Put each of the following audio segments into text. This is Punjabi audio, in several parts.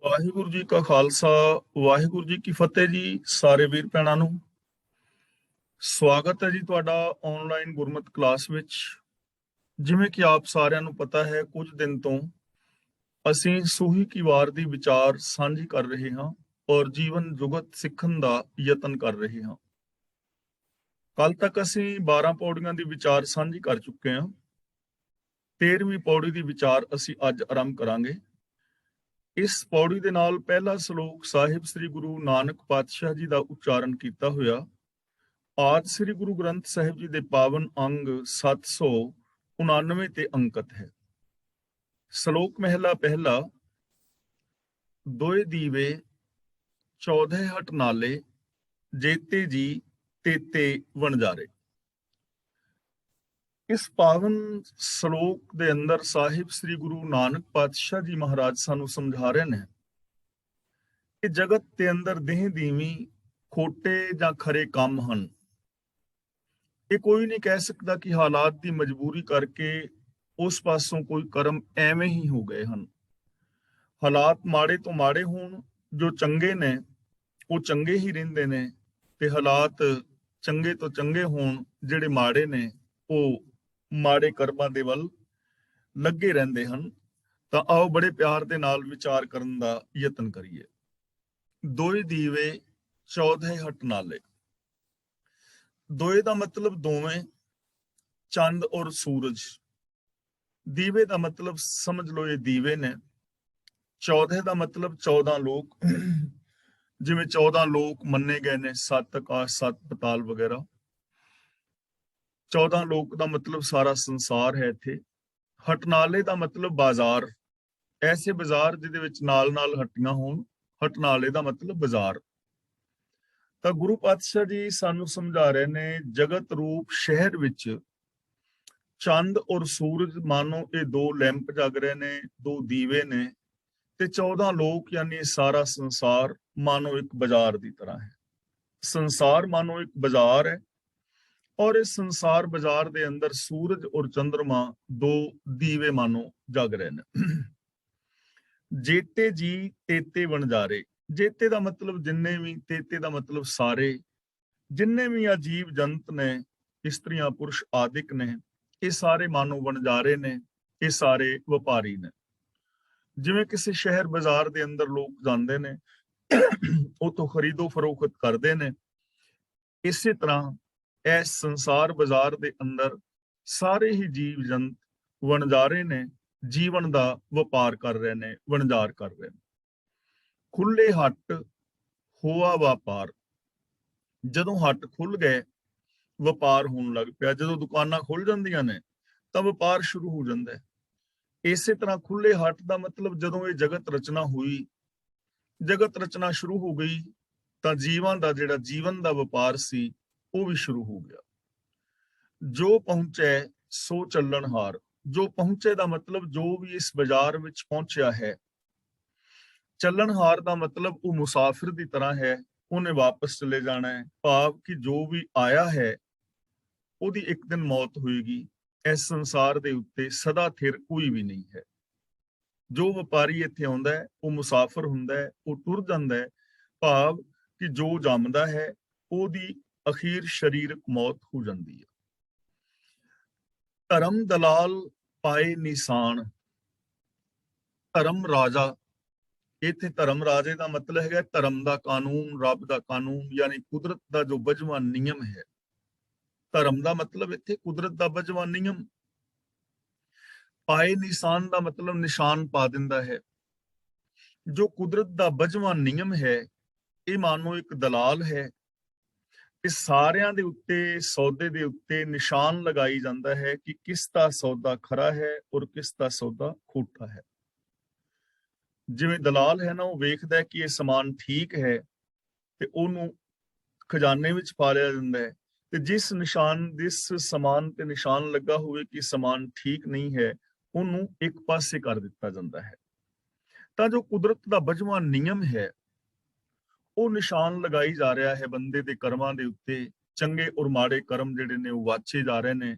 ਵਾਹਿਗੁਰੂ ਜੀ ਕਾ ਖਾਲਸਾ, ਵਾਹਿਗੁਰੂ ਜੀ ਕੀ ਫਤਿਹ ਜੀ। ਸਾਰੇ ਵੀਰ ਭੈਣਾਂ ਨੂੰ ਸਵਾਗਤ ਹੈ ਜੀ ਤੁਹਾਡਾ ਆਨਲਾਈਨ ਗੁਰਮਤਿ ਕਲਾਸ ਵਿੱਚ। ਜਿਵੇਂ ਕਿ ਆਪ ਸਾਰਿਆਂ ਨੂੰ ਪਤਾ ਹੈ, ਕੁਝ ਦਿਨ ਤੋਂ ਅਸੀਂ ਸੂਹੀ ਕੀ ਵਾਰ ਦੀ ਵਿਚਾਰ ਸਾਂਝੀ ਕਰ ਰਹੇ ਹਾਂ ਔਰ ਜੀਵਨ ਜੁਗਤ ਸਿੱਖਣ ਦਾ ਯਤਨ ਕਰ ਰਹੇ ਹਾਂ। ਕੱਲ ਤੱਕ ਅਸੀਂ 12 ਪੌੜੀਆਂ ਦੀ ਵਿਚਾਰ ਸਾਂਝੀ ਕਰ ਚੁੱਕੇ ਹਾਂ। 13ਵੀਂ ਪੌੜੀ ਦੀ ਵਿਚਾਰ ਅਸੀਂ ਅੱਜ ਆਰੰਭ ਕਰਾਂਗੇ। ਇਸ ਪੌੜੀ ਦੇ ਨਾਲ ਪਹਿਲਾ ਸ਼ਲੋਕ ਸਾਹਿਬ ਸ੍ਰੀ ਗੁਰੂ ਨਾਨਕ ਪਾਤਸ਼ਾਹ ਜੀ ਦਾ ਉਚਾਰਨ ਕੀਤਾ ਹੋਇਆ ਆਦਿ ਸ੍ਰੀ ਗੁਰੂ ਗ੍ਰੰਥ ਸਾਹਿਬ ਜੀ ਦੇ ਪਾਵਨ ਅੰਗ 799 ਤੇ ਅੰਕਿਤ ਹੈ। ਸ਼ਲੋਕ ਮਹਿਲਾ ਪਹਿਲਾ। ਦੋਏ ਦੀਵੇ 14 ਹਟ ਨਾਲੇ, ਜੇਤੇ ਜੀ ਤੇਤੇ ਵਣਜਾਰੇ। ਇਸ ਪਾਵਨ ਸ਼ਲੋਕ ਦੇ ਅੰਦਰ ਸਾਹਿਬ ਸ੍ਰੀ ਗੁਰੂ ਨਾਨਕ ਪਾਤਸ਼ਾਹ ਜੀ ਮਹਾਰਾਜ ਸਾਨੂੰ ਸਮਝਾ ਰਹੇ ਨੇ ਕਿ ਜਗਤ ਦੇ ਅੰਦਰ ਦੇਹ ਦੀਵੀ ਖੋਟੇ ਜਾਂ ਖਰੇ ਕੰਮ ਹਨ। ਇਹ ਕੋਈ ਨਹੀਂ ਕਹਿ ਸਕਦਾ ਕਿ ਹਾਲਾਤ ਦੀ ਮਜਬੂਰੀ ਕਰਕੇ ਉਸ ਪਾਸੋਂ ਕੋਈ ਕਰਮ ਐਵੇਂ ਹੀ ਹੋ ਗਏ ਹਨ। ਹਾਲਾਤ ਮਾੜੇ ਤੋਂ ਮਾੜੇ ਹੋਣ, ਜੋ ਚੰਗੇ ਨੇ ਉਹ ਚੰਗੇ ਹੀ ਰਹਿੰਦੇ ਨੇ, ਤੇ ਹਾਲਾਤ ਚੰਗੇ ਤੋਂ ਚੰਗੇ ਹੋਣ, ਜਿਹੜੇ ਮਾੜੇ ਨੇ ਉਹ ਮਾੜੇ ਕਰਮਾਂ ਦੇ ਵੱਲ ਲੱਗੇ ਰਹਿੰਦੇ ਹਨ। ਤਾਂ ਆਓ ਬੜੇ ਪਿਆਰ ਦੇ ਨਾਲ ਵਿਚਾਰ ਕਰਨ ਦਾ ਯਤਨ ਕਰੀਏ। ਦੋਏ ਦੀਵੇ 14 ਹਟ ਨਾਲੇ। ਦੋਏ ਦਾ ਮਤਲਬ ਦੋਵੇਂ, ਚੰਦ ਔਰ ਸੂਰਜ। ਦੀਵੇ ਦਾ ਮਤਲਬ ਸਮਝ ਲਓ ਇਹ ਦੀਵੇ ਨੇ। 14 ਦਾ ਮਤਲਬ 14 ਲੋਕ, ਜਿਵੇਂ 14 ਲੋਕ ਮੰਨੇ ਗਏ ਨੇ, 7 ਆਕਾਸ਼ 7 ਪਤਾਲ ਵਗੈਰਾ। 14 ਲੋਕ ਦਾ ਮਤਲਬ ਸਾਰਾ ਸੰਸਾਰ ਹੈ ਇੱਥੇ। ਹਟਨਾਲੇ ਦਾ ਮਤਲਬ ਬਾਜ਼ਾਰ, ਐਸੇ ਬਾਜ਼ਾਰ ਜਿਹਦੇ ਵਿੱਚ ਨਾਲ ਨਾਲ ਹੱਟੀਆਂ ਹੋਣ। ਹਟਨਾਲੇ ਦਾ ਮਤਲਬ ਬਾਜ਼ਾਰ। ਤਾਂ ਗੁਰੂ ਪਾਤਸ਼ਾਹ ਜੀ ਸਾਨੂੰ ਸਮਝਾ ਰਹੇ ਨੇ, ਜਗਤ ਰੂਪ ਸ਼ਹਿਰ ਵਿੱਚ ਚੰਦ ਔਰ ਸੂਰਜ ਮਾਨੋ ਇਹ ਦੋ ਲੈਂਪ ਜਗ ਰਹੇ ਨੇ, ਦੋ ਦੀਵੇ ਨੇ, ਤੇ 14 ਲੋਕ ਯਾਨੀ ਸਾਰਾ ਸੰਸਾਰ ਮਾਨੋ ਇੱਕ ਬਾਜ਼ਾਰ ਦੀ ਤਰ੍ਹਾਂ ਹੈ। ਸੰਸਾਰ ਮਾਨੋ ਇੱਕ ਬਾਜ਼ਾਰ ਹੈ ਔਰ ਇਸ ਸੰਸਾਰ ਬਾਜ਼ਾਰ ਦੇ ਅੰਦਰ ਸੂਰਜ ਔਰ ਚੰਦਰਮਾ ਦੋ ਦੀਵੇ ਮਾਨੋ ਜਗ ਰਹੇ ਨੇ। ਜੇਤੇ ਜੀ ਤੇਤੇ ਵਣਜਾਰੇ। ਜੇਤੇ ਦਾ ਮਤਲਬ ਜਿੰਨੇ ਵੀ, ਤੇਤੇ ਦਾ ਮਤਲਬ ਸਾਰੇ। ਜਿੰਨੇ ਵੀ ਅਜੀਬ ਜੰਤ ਨੇ, ਇਸਤਰੀਆਂ ਪੁਰਸ਼ ਆਦਿਕ ਨੇ, ਇਹ ਸਾਰੇ ਮਾਨੋ ਵਣਜਾਰੇ ਨੇ, ਇਹ ਸਾਰੇ ਵਪਾਰੀ ਨੇ। ਜਿਵੇਂ ਕਿਸੇ ਸ਼ਹਿਰ ਬਾਜ਼ਾਰ ਦੇ ਅੰਦਰ ਲੋਕ ਜਾਂਦੇ ਨੇ, ਉਤੋਂ ਖਰੀਦੋ ਫਰੋਖਤ ਕਰਦੇ ਨੇ, ਇਸੇ ਤਰ੍ਹਾਂ ਇਸ ਸੰਸਾਰ ਬਾਜ਼ਾਰ ਦੇ ਅੰਦਰ ਸਾਰੇ ਹੀ ਜੀਵ ਜੰਤ ਵਣਜਾਰੇ ਨੇ, ਜੀਵਨ ਦਾ ਵਪਾਰ ਕਰ ਰਹੇ ਨੇ, ਵਣਜਾਰ ਕਰ ਰਹੇ ਨੇ। ਖੁੱਲੇ ਹੱਟ ਹੋਆ ਵਪਾਰ। ਜਦੋਂ ਹੱਟ ਖੁੱਲ ਗਏ, ਵਪਾਰ ਹੋਣ ਲੱਗ ਪਿਆ। ਜਦੋਂ ਦੁਕਾਨਾਂ ਖੁੱਲ ਜਾਂਦੀਆਂ ਨੇ ਤਾਂ ਵਪਾਰ ਸ਼ੁਰੂ ਹੋ ਜਾਂਦਾ ਹੈ। ਇਸੇ ਤਰ੍ਹਾਂ ਖੁੱਲੇ ਹੱਟ ਦਾ ਮਤਲਬ ਜਦੋਂ ਇਹ ਜਗਤ ਰਚਨਾ ਹੋਈ, ਜਗਤ ਰਚਨਾ ਸ਼ੁਰੂ ਹੋ ਗਈ, ਤਾਂ ਜੀਵਾਂ ਦਾ ਜਿਹੜਾ ਜੀਵਨ ਦਾ ਵਪਾਰ ਸੀ ਉਹ ਵੀ ਸ਼ੁਰੂ ਹੋ ਗਿਆ। ਜੋ ਪਹੁੰਚੇ ਸੋ ਚੱਲਣਹਾਰ। ਜੋ ਪਹੁੰਚੇ ਦਾ ਮਤਲਬ ਜੋ ਵੀ ਇਸ ਬਾਜ਼ਾਰ ਵਿੱਚ ਪਹੁੰਚਿਆ ਹੈ। ਚੱਲਣਹਾਰ ਦਾ ਮਤਲਬ ਉਹ ਮੁਸਾਫਿਰ ਦੀ ਤਰ੍ਹਾਂ ਹੈ, ਉਹਨੇ ਵਾਪਸ ਚਲੇ ਜਾਣਾ ਹੈ। ਭਾਵ ਕਿ ਜੋ ਵੀ ਆਇਆ ਹੈ ਉਹਦੀ ਇੱਕ ਦਿਨ ਮੌਤ ਹੋਏਗੀ। ਇਸ ਸੰਸਾਰ ਦੇ ਉੱਤੇ ਸਦਾ ਥਿਰ ਕੋਈ ਵੀ ਨਹੀਂ ਹੈ। ਜੋ ਵਪਾਰੀ ਇੱਥੇ ਆਉਂਦਾ ਹੈ ਉਹ ਮੁਸਾਫਿਰ ਹੁੰਦਾ ਹੈ, ਉਹ ਟੁਰ ਜਾਂਦਾ ਹੈ। ਭਾਵ ਕਿ ਜੋ ਜੰਮਦਾ ਹੈ ਉਹਦੀ ਅਖੀਰ ਸਰੀਰਕ ਮੌਤ ਹੋ ਜਾਂਦੀ ਹੈ। ਧਰਮ ਦਲਾਲ ਪਾਏ ਨਿਸ਼ਾਨ। ਧਰਮ ਰਾਜਾ, ਇੱਥੇ ਧਰਮ ਰਾਜੇ ਦਾ ਮਤਲਬ ਹੈਗਾ ਧਰਮ ਦਾ ਕਾਨੂੰਨ, ਰੱਬ ਦਾ ਕਾਨੂੰਨ, ਯਾਨੀ ਕੁਦਰਤ ਦਾ ਜੋ ਬਜਵਾ ਨਿਯਮ ਹੈ। ਧਰਮ ਦਾ ਮਤਲਬ ਇੱਥੇ ਕੁਦਰਤ ਦਾ ਬਜਵਾ ਨਿਯਮ। ਪਾਏ ਨਿਸ਼ਾਨ ਦਾ ਮਤਲਬ ਨਿਸ਼ਾਨ ਪਾ ਦਿੰਦਾ ਹੈ। ਜੋ ਕੁਦਰਤ ਦਾ ਬਜਵਾ ਨਿਯਮ ਹੈ, ਇਹ ਮਾਨੋ ਇੱਕ ਦਲਾਲ ਹੈ। ਇਹ ਸਾਰਿਆਂ ਦੇ ਉੱਤੇ, ਸੌਦੇ ਦੇ ਉੱਤੇ ਨਿਸ਼ਾਨ ਲਗਾਈ ਜਾਂਦਾ ਹੈ ਕਿ ਕਿਸ ਦਾ ਸੌਦਾ ਖਰਾ ਹੈ ਔਰ ਕਿਸ ਦਾ ਸੌਦਾ ਖੋਟਾ ਹੈ। ਜਿਵੇਂ ਦਲਾਲ ਹੈ ਨਾ, ਉਹ ਵੇਖਦਾ ਹੈ ਕਿ ਇਹ ਸਮਾਨ ਠੀਕ ਹੈ ਤੇ ਉਹਨੂੰ ਖਜ਼ਾਨੇ ਵਿੱਚ ਪਾ ਲਿਆ ਜਾਂਦਾ ਹੈ। ਤੇ ਜਿਸ ਸਮਾਨ ਤੇ ਨਿਸ਼ਾਨ ਲੱਗਾ ਹੋਵੇ ਕਿ ਸਮਾਨ ਠੀਕ ਨਹੀਂ ਹੈ, ਉਹਨੂੰ ਇੱਕ ਪਾਸੇ ਕਰ ਦਿੱਤਾ ਜਾਂਦਾ ਹੈ। ਤਾਂ ਜੋ ਕੁਦਰਤ ਦਾ ਬਜਵਾ ਨਿਯਮ ਹੈ, ਉਹ ਨਿਸ਼ਾਨ ਲਗਾਈ ਜਾ ਰਿਹਾ ਹੈ ਬੰਦੇ ਦੇ ਕਰਮਾਂ ਦੇ ਉੱਤੇ। ਚੰਗੇ ਔਰ ਮਾੜੇ ਕਰਮ ਜਿਹੜੇ ਨੇ ਉਹ ਵਾਚੇ ਜਾ ਰਹੇ ਨੇ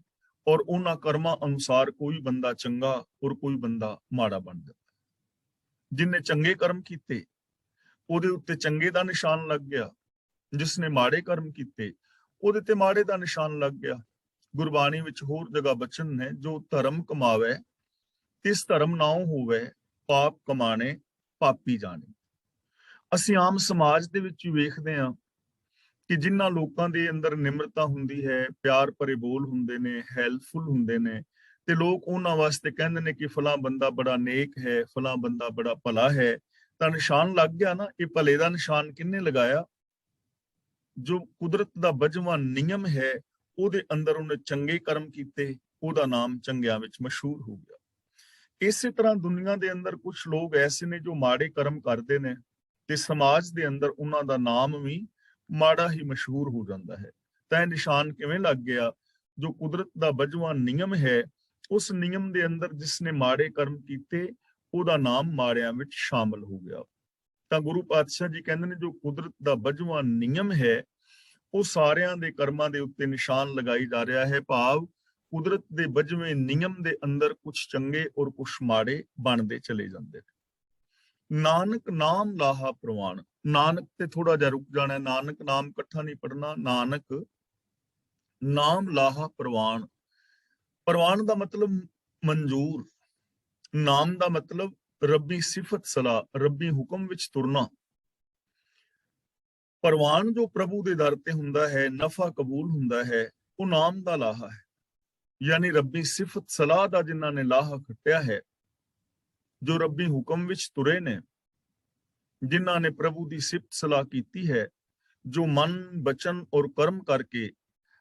ਔਰ ਉਹਨਾਂ ਕਰਮਾਂ ਅਨੁਸਾਰ ਕੋਈ ਬੰਦਾ ਚੰਗਾ ਔਰ ਕੋਈ ਬੰਦਾ ਮਾੜਾ ਬਣ ਜਾਂਦਾ। ਜਿਨਨੇ ਚੰਗੇ ਕਰਮ ਕੀਤੇ ਉਹਦੇ ਉੱਤੇ ਚੰਗੇ ਦਾ ਨਿਸ਼ਾਨ ਲੱਗ ਗਿਆ, ਜਿਸਨੇ ਮਾੜੇ ਕਰਮ ਕੀਤੇ ਉਹਦੇ ਤੇ ਮਾੜੇ ਦਾ ਨਿਸ਼ਾਨ ਲੱਗ ਗਿਆ। ਗੁਰਬਾਣੀ ਵਿੱਚ ਹੋਰ ਜਗ੍ਹਾ ਬਚਨ ਨੇ, ਜੋ ਧਰਮ ਕਮਾਵੇ ਤਿਸ ਧਰਮ ਨਾਉ ਹੋਵੇ, ਪਾਪ ਕਮਾਣੇ ਪਾਪੀ ਜਾਣੇ। ਅਸੀਂ ਆਮ ਸਮਾਜ ਦੇ ਵਿੱਚ ਵੇਖਦੇ ਹਾਂ ਕਿ ਜਿਨ੍ਹਾਂ ਲੋਕਾਂ ਦੇ ਅੰਦਰ ਨਿਮਰਤਾ ਹੁੰਦੀ ਹੈ, ਪਿਆਰ ਭਰੇ ਬੋਲ ਹੁੰਦੇ ਨੇ, ਹੈਲਪਫੁਲ ਹੁੰਦੇ ਨੇ, ਤੇ ਲੋਕ ਉਹਨਾਂ ਵਾਸਤੇ ਕਹਿੰਦੇ ਨੇ ਕਿ ਫਲਾਂ ਬੰਦਾ ਬੜਾ ਨੇਕ ਹੈ, ਫਲਾਂ ਬੰਦਾ ਬੜਾ ਭਲਾ ਹੈ, ਤਾਂ ਨਿਸ਼ਾਨ ਲੱਗ ਗਿਆ ਨਾ। ਇਹ ਭਲੇ ਦਾ ਨਿਸ਼ਾਨ ਕਿਹਨੇ ਲਗਾਇਆ? ਜੋ ਕੁਦਰਤ ਦਾ ਬਜਵਾ ਨਿਯਮ ਹੈ, ਉਹਦੇ ਅੰਦਰ ਉਹਨੇ ਚੰਗੇ ਕਰਮ ਕੀਤੇ, ਉਹਦਾ ਨਾਮ ਚੰਗਿਆਂ ਵਿੱਚ ਮਸ਼ਹੂਰ ਹੋ ਗਿਆ। ਇਸੇ ਤਰ੍ਹਾਂ ਦੁਨੀਆ ਦੇ ਅੰਦਰ ਕੁਝ ਲੋਕ ਐਸੇ ਨੇ ਜੋ ਮਾੜੇ ਕਰਮ ਕਰਦੇ ਨੇ, ਤੇ ਸਮਾਜ ਦੇ ਅੰਦਰ ਉਹਨਾਂ ਦਾ ਨਾਮ ਵੀ ਮਾੜਾ ਹੀ ਮਸ਼ਹੂਰ ਹੋ ਜਾਂਦਾ ਹੈ। ਤਾਂ ਇਹ ਨਿਸ਼ਾਨ ਕਿਵੇਂ ਲੱਗ ਗਿਆ? ਜੋ ਕੁਦਰਤ ਦਾ ਬਜਵਾ ਨਿਯਮ ਹੈ, ਉਸ ਨਿਯਮ ਦੇ ਅੰਦਰ ਜਿਸਨੇ ਮਾੜੇ ਕਰਮ ਕੀਤੇ ਉਹਦਾ ਨਾਮ ਮਾੜਿਆਂ ਵਿੱਚ ਸ਼ਾਮਲ ਹੋ ਗਿਆ। ਤਾਂ ਗੁਰੂ ਪਾਤਸ਼ਾਹ ਜੀ ਕਹਿੰਦੇ ਨੇ ਜੋ ਕੁਦਰਤ ਦਾ ਬਜਵਾ ਨਿਯਮ ਹੈ, ਉਹ ਸਾਰਿਆਂ ਦੇ ਕਰਮਾਂ ਦੇ ਉੱਤੇ ਨਿਸ਼ਾਨ ਲਗਾਈ ਜਾ ਰਿਹਾ ਹੈ। ਭਾਵ ਕੁਦਰਤ ਦੇ ਬਜਵੇਂ ਨਿਯਮ ਦੇ ਅੰਦਰ ਕੁਝ ਚੰਗੇ ਔਰ ਕੁਝ ਮਾੜੇ ਬਣਦੇ ਚਲੇ ਜਾਂਦੇ ਨੇ। ਨਾਨਕ ਨਾਮ ਲਾਹਾ ਪ੍ਰਵਾਨ। ਨਾਨਕ ਤੇ ਥੋੜਾ ਜਿਹਾ ਰੁਕ ਜਾਣਾ, ਨਾਨਕ ਨਾਮ ਇਕੱਠਾ ਨਹੀਂ ਪੜਨਾ। ਨਾਨਕ ਨਾਮ ਲਾਹਾ ਪ੍ਰਵਾਨ। ਪ੍ਰਵਾਨ ਦਾ ਮਤਲਬ ਮਨਜ਼ੂਰ, ਨਾਮ ਦਾ ਮਤਲਬ ਰੱਬੀ ਸਿਫਤ ਸਲਾਹ, ਰੱਬੀ ਹੁਕਮ ਵਿੱਚ ਤੁਰਨਾ। ਪ੍ਰਵਾਨ ਜੋ ਪ੍ਰਭੂ ਦੇ ਦਰ ਤੇ ਹੁੰਦਾ ਹੈ, ਨਫਾ ਕਬੂਲ ਹੁੰਦਾ ਹੈ, ਉਹ ਨਾਮ ਦਾ ਲਾਹਾ ਹੈ। ਯਾਨੀ ਰੱਬੀ ਸਿਫਤ ਸਲਾਹ ਦਾ ਜਿਨ੍ਹਾਂ ਨੇ ਲਾਹਾ ਖੱਟਿਆ ਹੈ, ਜੋ ਰੱਬੀ ਹੁਕਮ ਵਿੱਚ ਤੁਰੇ ਨੇ, ਜਿਨ੍ਹਾਂ ਨੇ ਪ੍ਰਭੂ ਦੀ ਸਿਫਤ ਸਲਾਹ ਕੀਤੀ ਹੈ, ਜੋ ਮਨ ਬਚਨ ਔਰ ਕਰਮ ਕਰਕੇ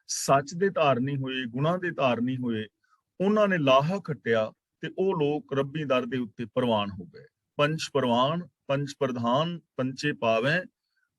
ਸੱਚ ਦੇ ਧਾਰਨੀ ਹੋਏ, ਗੁਣਾਂ ਦੇ ਧਾਰਨੀ ਹੋਏ, ਉਹਨਾਂ ਨੇ ਲਾਹਾ ਖੱਟਿਆ ਤੇ ਉਹ ਲੋਕ ਰੱਬੀ ਦਰ ਦੇ ਉੱਤੇ ਪ੍ਰਵਾਨ ਹੋ ਗਏ। ਪੰਜ ਪ੍ਰਵਾਨ ਪੰਜ ਪ੍ਰਧਾਨ ਪੰਚੇ ਪਾਵੇਂ,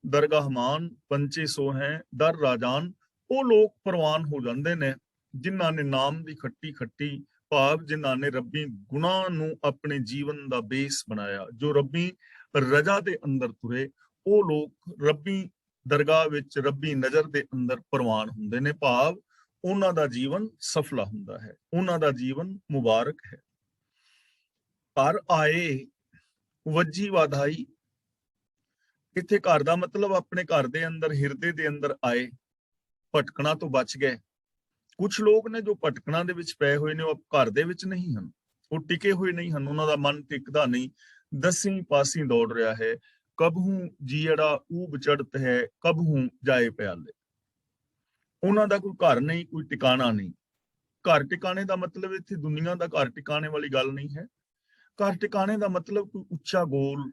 ਦਰਗਾਹਮਾਨ ਪੰਚੇ ਸੋਹੈ ਦਰ ਰਾਜਾਨ। ਉਹ ਲੋਕ ਪ੍ਰਵਾਨ ਹੋ ਜਾਂਦੇ ਨੇ ਜਿਨ੍ਹਾਂ ਨੇ ਨਾਮ ਦੀ ਖੱਟੀ ਖੱਟੀ, ਭਾਵ ਜਿਨ੍ਹਾਂ ਨੇ ਰੱਬੀ ਗੁਣਾਂ ਨੂੰ ਆਪਣੇ ਜੀਵਨ ਦਾ ਬੇਸ ਬਣਾਇਆ, ਜੋ ਰੱਬੀ ਰਜਾ ਦੇ ਅੰਦਰ ਤੁਰੇ, ਉਹ ਲੋਕ ਰੱਬੀ ਦਰਗਾਹ ਵਿੱਚ ਰੱਬੀ ਨਜ਼ਰ ਦੇ ਅੰਦਰ ਪ੍ਰਵਾਨ ਹੁੰਦੇ ਨੇ। ਭਾਵ ਉਹਨਾਂ ਦਾ ਜੀਵਨ ਸਫਲਾ ਹੁੰਦਾ ਹੈ, ਉਹਨਾਂ ਦਾ ਜੀਵਨ ਮੁਬਾਰਕ ਹੈ। ਘਰ ਆਏ ਵੱਜੀ ਵਾਧਾਈ। ਇੱਥੇ ਘਰ ਦਾ ਮਤਲਬ ਆਪਣੇ ਘਰ ਦੇ ਅੰਦਰ, ਹਿਰਦੇ ਦੇ ਅੰਦਰ ਆਏ, ਭਟਕਣਾ ਤੋਂ ਬਚ ਗਏ। ਕੁਝ ਲੋਕ ਨੇ ਜੋ ਭਟਕਣਾ ਦੇ ਵਿੱਚ ਪਏ ਹੋਏ ਨੇ, ਉਹ ਘਰ ਦੇ ਵਿੱਚ ਨਹੀਂ ਹਨ, ਉਹ ਟਿਕੇ ਹੋਏ ਨਹੀਂ ਹਨ, ਉਹਨਾਂ ਦਾ ਮਨ ਟਿਕਦਾ ਨਹੀਂ, ਦਸੀਂ ਪਾਸੀਂ ਦੌੜ ਰਿਹਾ ਹੈ। ਕਬਹੂ ਜੀੜਾ ਊਬ ਚੜਤ ਹੈ, ਕਬਹੂ ਜਾਏ ਪਿਆਲੇ। ਉਹਨਾਂ ਦਾ ਕੋਈ ਘਰ ਨਹੀਂ, ਕੋਈ ਟਿਕਾਣਾ ਨਹੀਂ। ਘਰ ਟਿਕਾਣੇ ਦਾ ਮਤਲਬ ਇੱਥੇ ਦੁਨੀਆ ਦਾ ਘਰ ਟਿਕਾਣੇ ਵਾਲੀ ਗੱਲ ਨਹੀਂ ਹੈ। ਘਰ ਟਿਕਾਣੇ ਦਾ ਮਤਲਬ ਕੋਈ ਉੱਚਾ ਗੋਲ,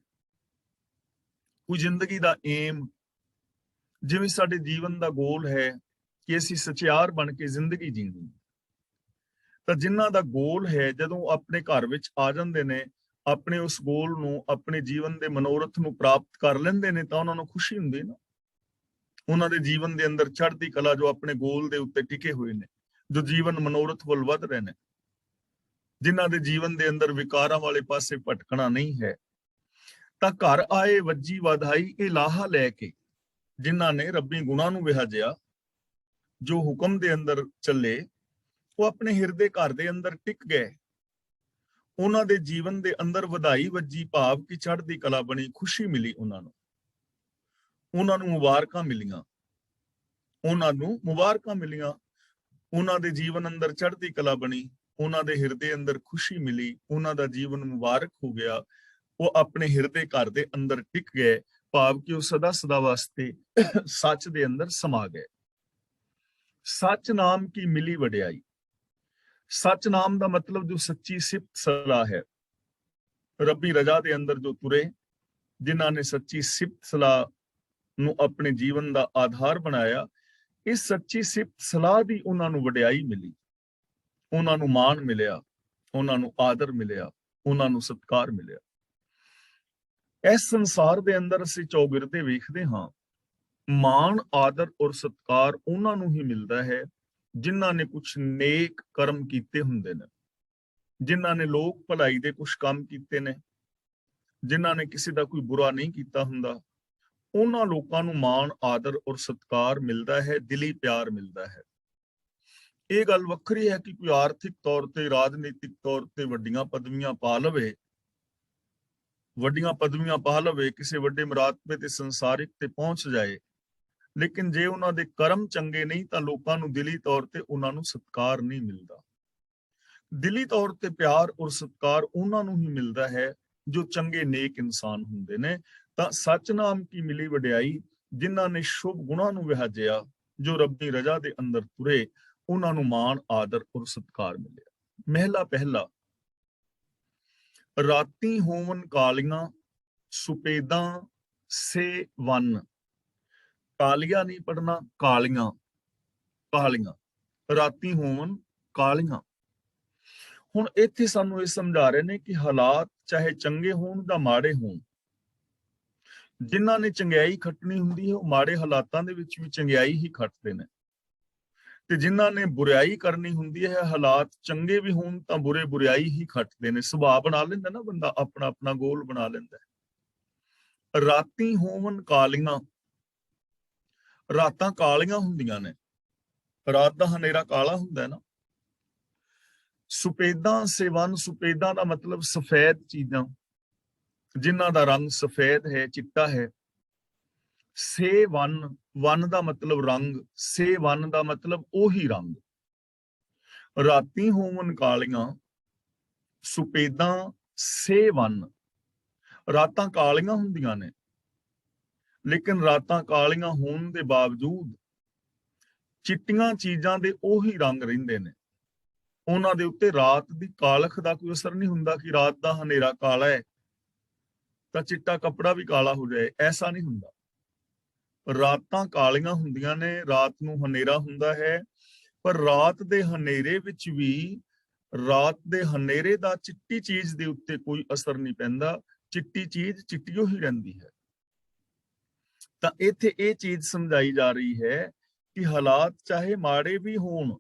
ਕੋਈ ਜ਼ਿੰਦਗੀ ਦਾ ਏਮ। ਜਿਵੇਂ ਸਾਡੇ ਜੀਵਨ ਦਾ ਗੋਲ ਹੈ ਕਿ ਅਸੀਂ ਸਚਿਆਰ ਬਣ ਕੇ ਜ਼ਿੰਦਗੀ ਜੀਣੀ, ਤਾਂ ਜਿਨ੍ਹਾਂ ਦਾ ਗੋਲ ਹੈ, ਜਦੋਂ ਆਪਣੇ ਘਰ ਵਿੱਚ ਆ ਜਾਂਦੇ ਨੇ, ਆਪਣੇ ਉਸ ਗੋਲ ਨੂੰ, ਆਪਣੇ ਜੀਵਨ ਦੇ ਮਨੋਰਥ ਨੂੰ ਪ੍ਰਾਪਤ ਕਰ ਲੈਂਦੇ ਨੇ, ਤਾਂ ਉਹਨਾਂ ਨੂੰ ਖੁਸ਼ੀ ਹੁੰਦੀ ਨਾ। ਉਹਨਾਂ ਦੇ ਜੀਵਨ ਦੇ ਅੰਦਰ ਚੜ੍ਹਦੀ ਕਲਾ, ਜੋ ਆਪਣੇ ਗੋਲ ਦੇ ਉੱਤੇ ਟਿਕੇ ਹੋਏ ਨੇ, ਜੋ ਜੀਵਨ ਮਨੋਰਥ ਵੱਲ ਵੱਧ ਰਹੇ ਨੇ, ਜਿਨ੍ਹਾਂ ਦੇ ਜੀਵਨ ਦੇ ਅੰਦਰ ਵਿਕਾਰਾਂ ਵਾਲੇ ਪਾਸੇ ਭਟਕਣਾ ਨਹੀਂ ਹੈ, ਤਾਂ ਘਰ ਆਏ ਵੱਜੀ ਵਾਧਾਈ। ਇਹ ਲਾਹਾ ਲੈ ਕੇ ਜਿਨ੍ਹਾਂ ਨੇ ਰੱਬੀ ਗੁਣਾਂ ਨੂੰ ਵਿਹਾਜਿਆ, ਜੋ ਹੁਕਮ ਦੇ ਅੰਦਰ ਚੱਲੇ, ਉਹ ਆਪਣੇ ਹਿਰਦੇ ਘਰ ਦੇ ਅੰਦਰ ਟਿਕ ਗਏ। ਉਹਨਾਂ ਦੇ ਜੀਵਨ ਦੇ ਅੰਦਰ ਵਧਾਈ ਵੱਜੀ, ਭਾਵ ਕਿ ਚੜ੍ਹਦੀ ਕਲਾ ਬਣੀ, ਖੁਸ਼ੀ ਮਿਲੀ ਉਹਨਾਂ ਨੂੰ, ਉਹਨਾਂ ਨੂੰ ਮੁਬਾਰਕਾਂ ਮਿਲੀਆਂ, ਉਹਨਾਂ ਨੂੰ ਮੁਬਾਰਕਾਂ ਮਿਲੀਆਂ। ਉਹਨਾਂ ਦੇ ਜੀਵਨ ਅੰਦਰ ਚੜ੍ਹਦੀ ਕਲਾ ਬਣੀ, ਉਹਨਾਂ ਦੇ ਹਿਰਦੇ ਅੰਦਰ ਖੁਸ਼ੀ ਮਿਲੀ, ਉਹਨਾਂ ਦਾ ਜੀਵਨ ਮੁਬਾਰਕ ਹੋ ਗਿਆ। ਉਹ ਆਪਣੇ ਹਿਰਦੇ ਘਰ ਦੇ ਅੰਦਰ ਟਿਕ ਗਏ, ਭਾਵ ਕਿ ਉਹ ਸਦਾ ਸਦਾ ਵਾਸਤੇ ਸੱਚ ਦੇ ਅੰਦਰ ਸਮਾ ਗਏ। ਸੱਚ ਨਾਮ ਕੀ ਮਿਲੀ ਵਡਿਆਈ। ਸੱਚ ਨਾਮ ਦਾ ਮਤਲਬ ਜੋ ਸੱਚੀ ਸਿਫਤ ਸਲਾਹ ਹੈ, ਰੱਬੀ ਰਜਾ ਦੇ ਅੰਦਰ ਜੋ ਤੁਰੇ, ਜਿਨ੍ਹਾਂ ਨੇ ਸੱਚੀ ਸਿਫਤ ਸਲਾਹ ਨੂੰ ਆਪਣੇ ਜੀਵਨ ਦਾ ਆਧਾਰ ਬਣਾਇਆ, ਇਸ ਸੱਚੀ ਸਿਫਤ ਸਲਾਹ ਦੀ ਉਹਨਾਂ ਨੂੰ ਵਡਿਆਈ ਮਿਲੀ, ਉਹਨਾਂ ਨੂੰ ਮਾਣ ਮਿਲਿਆ, ਉਹਨਾਂ ਨੂੰ ਆਦਰ ਮਿਲਿਆ, ਉਹਨਾਂ ਨੂੰ ਸਤਿਕਾਰ ਮਿਲਿਆ। ਇਸ ਸੰਸਾਰ ਦੇ ਅੰਦਰ ਅਸੀਂ ਚੌਗਿਰਦੇ ਵੇਖਦੇ ਹਾਂ, ਮਾਣ ਆਦਰ ਔਰ ਸਤਿਕਾਰ ਉਹਨਾਂ ਨੂੰ ਹੀ ਮਿਲਦਾ ਹੈ ਜਿਨ੍ਹਾਂ ਨੇ ਕੁਝ ਨੇਕ ਕਰਮ ਕੀਤੇ ਹੁੰਦੇ ਨੇ, ਜਿਨ੍ਹਾਂ ਨੇ ਲੋਕ ਭਲਾਈ ਦੇ ਕੁਝ ਕੰਮ ਕੀਤੇ ਨੇ, ਜਿਨ੍ਹਾਂ ਨੇ ਕਿਸੇ ਦਾ ਕੋਈ ਬੁਰਾ ਨਹੀਂ ਕੀਤਾ ਹੁੰਦਾ। ਉਹਨਾਂ ਲੋਕਾਂ ਨੂੰ ਮਾਣ ਆਦਰ ਔਰ ਸਤਿਕਾਰ ਮਿਲਦਾ ਹੈ, ਦਿਲੀ ਪਿਆਰ ਮਿਲਦਾ ਹੈ। ਇਹ ਗੱਲ ਵੱਖਰੀ ਹੈ ਕਿ ਕੋਈ ਆਰਥਿਕ ਤੌਰ ਤੇ, ਰਾਜਨੀਤਿਕ ਤੌਰ ਤੇ ਵੱਡੀਆਂ ਪਦਵੀਆਂ ਪਾ ਲਵੇ, ਵੱਡੀਆਂ ਪਦਵੀਆਂ ਪਾ ਲਵੇ, ਕਿਸੇ ਵੱਡੇ ਮਰਾਤਬੇ ਤੇ ਸੰਸਾਰਿਕ ਤੇ ਪਹੁੰਚ ਜਾਏ, ਲੇਕਿਨ ਜੇ ਉਹਨਾਂ ਦੇ ਕਰਮ ਚੰਗੇ ਨਹੀਂ ਤਾਂ ਲੋਕਾਂ ਨੂੰ ਦਿਲੀ ਤੌਰ ਤੇ ਉਹਨਾਂ ਨੂੰ ਸਤਿਕਾਰ ਨਹੀਂ ਮਿਲਦਾ। ਦਿਲੀ ਤੌਰ ਤੇ ਪਿਆਰ ਔਰ ਸਤਿਕਾਰ ਉਹਨਾਂ ਨੂੰ ਹੀ ਮਿਲਦਾ ਹੈ ਜੋ ਚੰਗੇ ਨੇਕ ਇਨਸਾਨ ਹੁੰਦੇ ਨੇ। ਤਾਂ ਸੱਚ ਨਾਮ ਕੀ ਮਿਲੀ ਵਡਿਆਈ, ਜਿਨ੍ਹਾਂ ਨੇ ਸ਼ੁਭ ਗੁਣਾਂ ਨੂੰ ਵਿਹਾਜਿਆ, ਜੋ ਰੱਬੀ ਰਜ਼ਾ ਦੇ ਅੰਦਰ ਤੁਰੇ, ਉਹਨਾਂ ਨੂੰ ਮਾਣ ਆਦਰ ਔਰ ਸਤਿਕਾਰ ਮਿਲਿਆ। ਮਹਿਲਾ ਪਹਿਲਾ। ਰਾਤੀ ਹੋਵਨ ਕਾਲੀਆਂ, ਸੁਪੇਦਾਂ ਸੇ ਵੰਨ। ਕਾਲੀਆਂ ਨਹੀਂ ਪੜਨਾ, ਕਾਲੀਆਂ, ਕਾਲੀਆਂ। ਰਾਤੀ ਹੋਵਨ ਕਾਲੀਆਂ। ਹੁਣ ਇੱਥੇ ਸਾਨੂੰ ਇਹ ਸਮਝਾ ਰਹੇ ਨੇ ਕਿ ਹਾਲਾਤ ਚਾਹੇ ਚੰਗੇ ਹੋਣ ਜਾਂ ਮਾੜੇ ਹੋਣ, ਜਿਨ੍ਹਾਂ ਨੇ ਚੰਗਿਆਈ ਖੱਟਣੀ ਹੁੰਦੀ ਹੈ ਉਹ ਮਾੜੇ ਹਾਲਾਤਾਂ ਦੇ ਵਿੱਚ ਵੀ ਚੰਗਿਆਈ ਹੀ ਖੱਟਦੇ ਨੇ, ਤੇ ਜਿਨ੍ਹਾਂ ਨੇ ਬੁਰਾਈ ਕਰਨੀ ਹੁੰਦੀ ਹੈ, ਹਾਲਾਤ ਚੰਗੇ ਵੀ ਹੋਣ ਤਾਂ ਬੁਰੇ ਬੁਰਾਈ ਹੀ ਖੱਟਦੇ ਨੇ। ਸੁਭਾਅ ਬਣਾ ਲੈਂਦਾ ਨਾ ਬੰਦਾ, ਆਪਣਾ ਆਪਣਾ ਗੋਲ ਬਣਾ ਲੈਂਦਾ। ਰਾਤੀ ਹੋਵਨ ਕਾਲੀਆਂ, ਰਾਤਾਂ ਕਾਲੀਆਂ ਹੁੰਦੀਆਂ ਨੇ, ਰਾਤ ਦਾ ਹਨੇਰਾ ਕਾਲਾ ਹੁੰਦਾ ਹੈ ਨਾ। ਸੁਪੇਦਾਂ ਸੇਵਨ, ਸੁਪੇਦਾਂ ਦਾ ਮਤਲਬ ਸਫੈਦ ਚੀਜ਼ਾਂ, ਜਿਨ੍ਹਾਂ ਦਾ ਰੰਗ ਸਫੈਦ ਹੈ, ਚਿੱਟਾ ਹੈ। ਸੇ ਵਨ, ਵਨ ਦਾ ਮਤਲਬ ਰੰਗ, ਸੇ ਵਨ ਦਾ ਮਤਲਬ ਉਹੀ ਰੰਗ। ਰਾਤੀ ਹੋਵਨ ਕਾਲੀਆਂ, ਸੁਪੇਦਾਂ ਸੇ ਵਨ। ਰਾਤਾਂ ਕਾਲੀਆਂ ਹੁੰਦੀਆਂ ਨੇ, ਲੇਕਿਨ ਰਾਤਾਂ ਕਾਲੀਆਂ ਹੋਣ ਦੇ ਬਾਵਜੂਦ ਚਿੱਟੀਆਂ ਚੀਜ਼ਾਂ ਦੇ ਉਹੀ ਰੰਗ ਰਹਿੰਦੇ ਨੇ। ਉਹਨਾਂ ਦੇ ਉੱਤੇ ਰਾਤ ਦੀ ਕਾਲਖ ਦਾ ਕੋਈ ਅਸਰ ਨਹੀਂ ਹੁੰਦਾ ਕਿ ਰਾਤ ਦਾ ਹਨੇਰਾ ਕਾਲਾ ਹੈ ਤਾਂ ਚਿੱਟਾ ਕੱਪੜਾ ਵੀ ਕਾਲਾ ਹੋ ਜਾਏ, ਐਸਾ ਨਹੀਂ ਹੁੰਦਾ। ਰਾਤਾਂ ਕਾਲੀਆਂ ਹੁੰਦੀਆਂ ਨੇ, ਰਾਤ ਨੂੰ ਹਨੇਰਾ ਹੁੰਦਾ ਹੈ, ਪਰ ਰਾਤ ਦੇ ਹਨੇਰੇ ਵਿੱਚ ਵੀ ਰਾਤ ਦੇ ਹਨੇਰੇ ਦਾ ਚਿੱਟੀ ਚੀਜ਼ ਦੇ ਉੱਤੇ ਕੋਈ ਅਸਰ ਨਹੀਂ ਪੈਂਦਾ। ਚਿੱਟੀ ਚੀਜ਼ ਚਿੱਟੀਓ ਹੀ ਰਹਿੰਦੀ ਹੈ। ਤਾਂ ਇੱਥੇ ਇਹ ਚੀਜ਼ ਸਮਝਾਈ ਜਾ ਰਹੀ ਹੈ ਕਿ ਹਾਲਾਤ ਚਾਹੇ ਮਾੜੇ ਵੀ ਹੋਣ,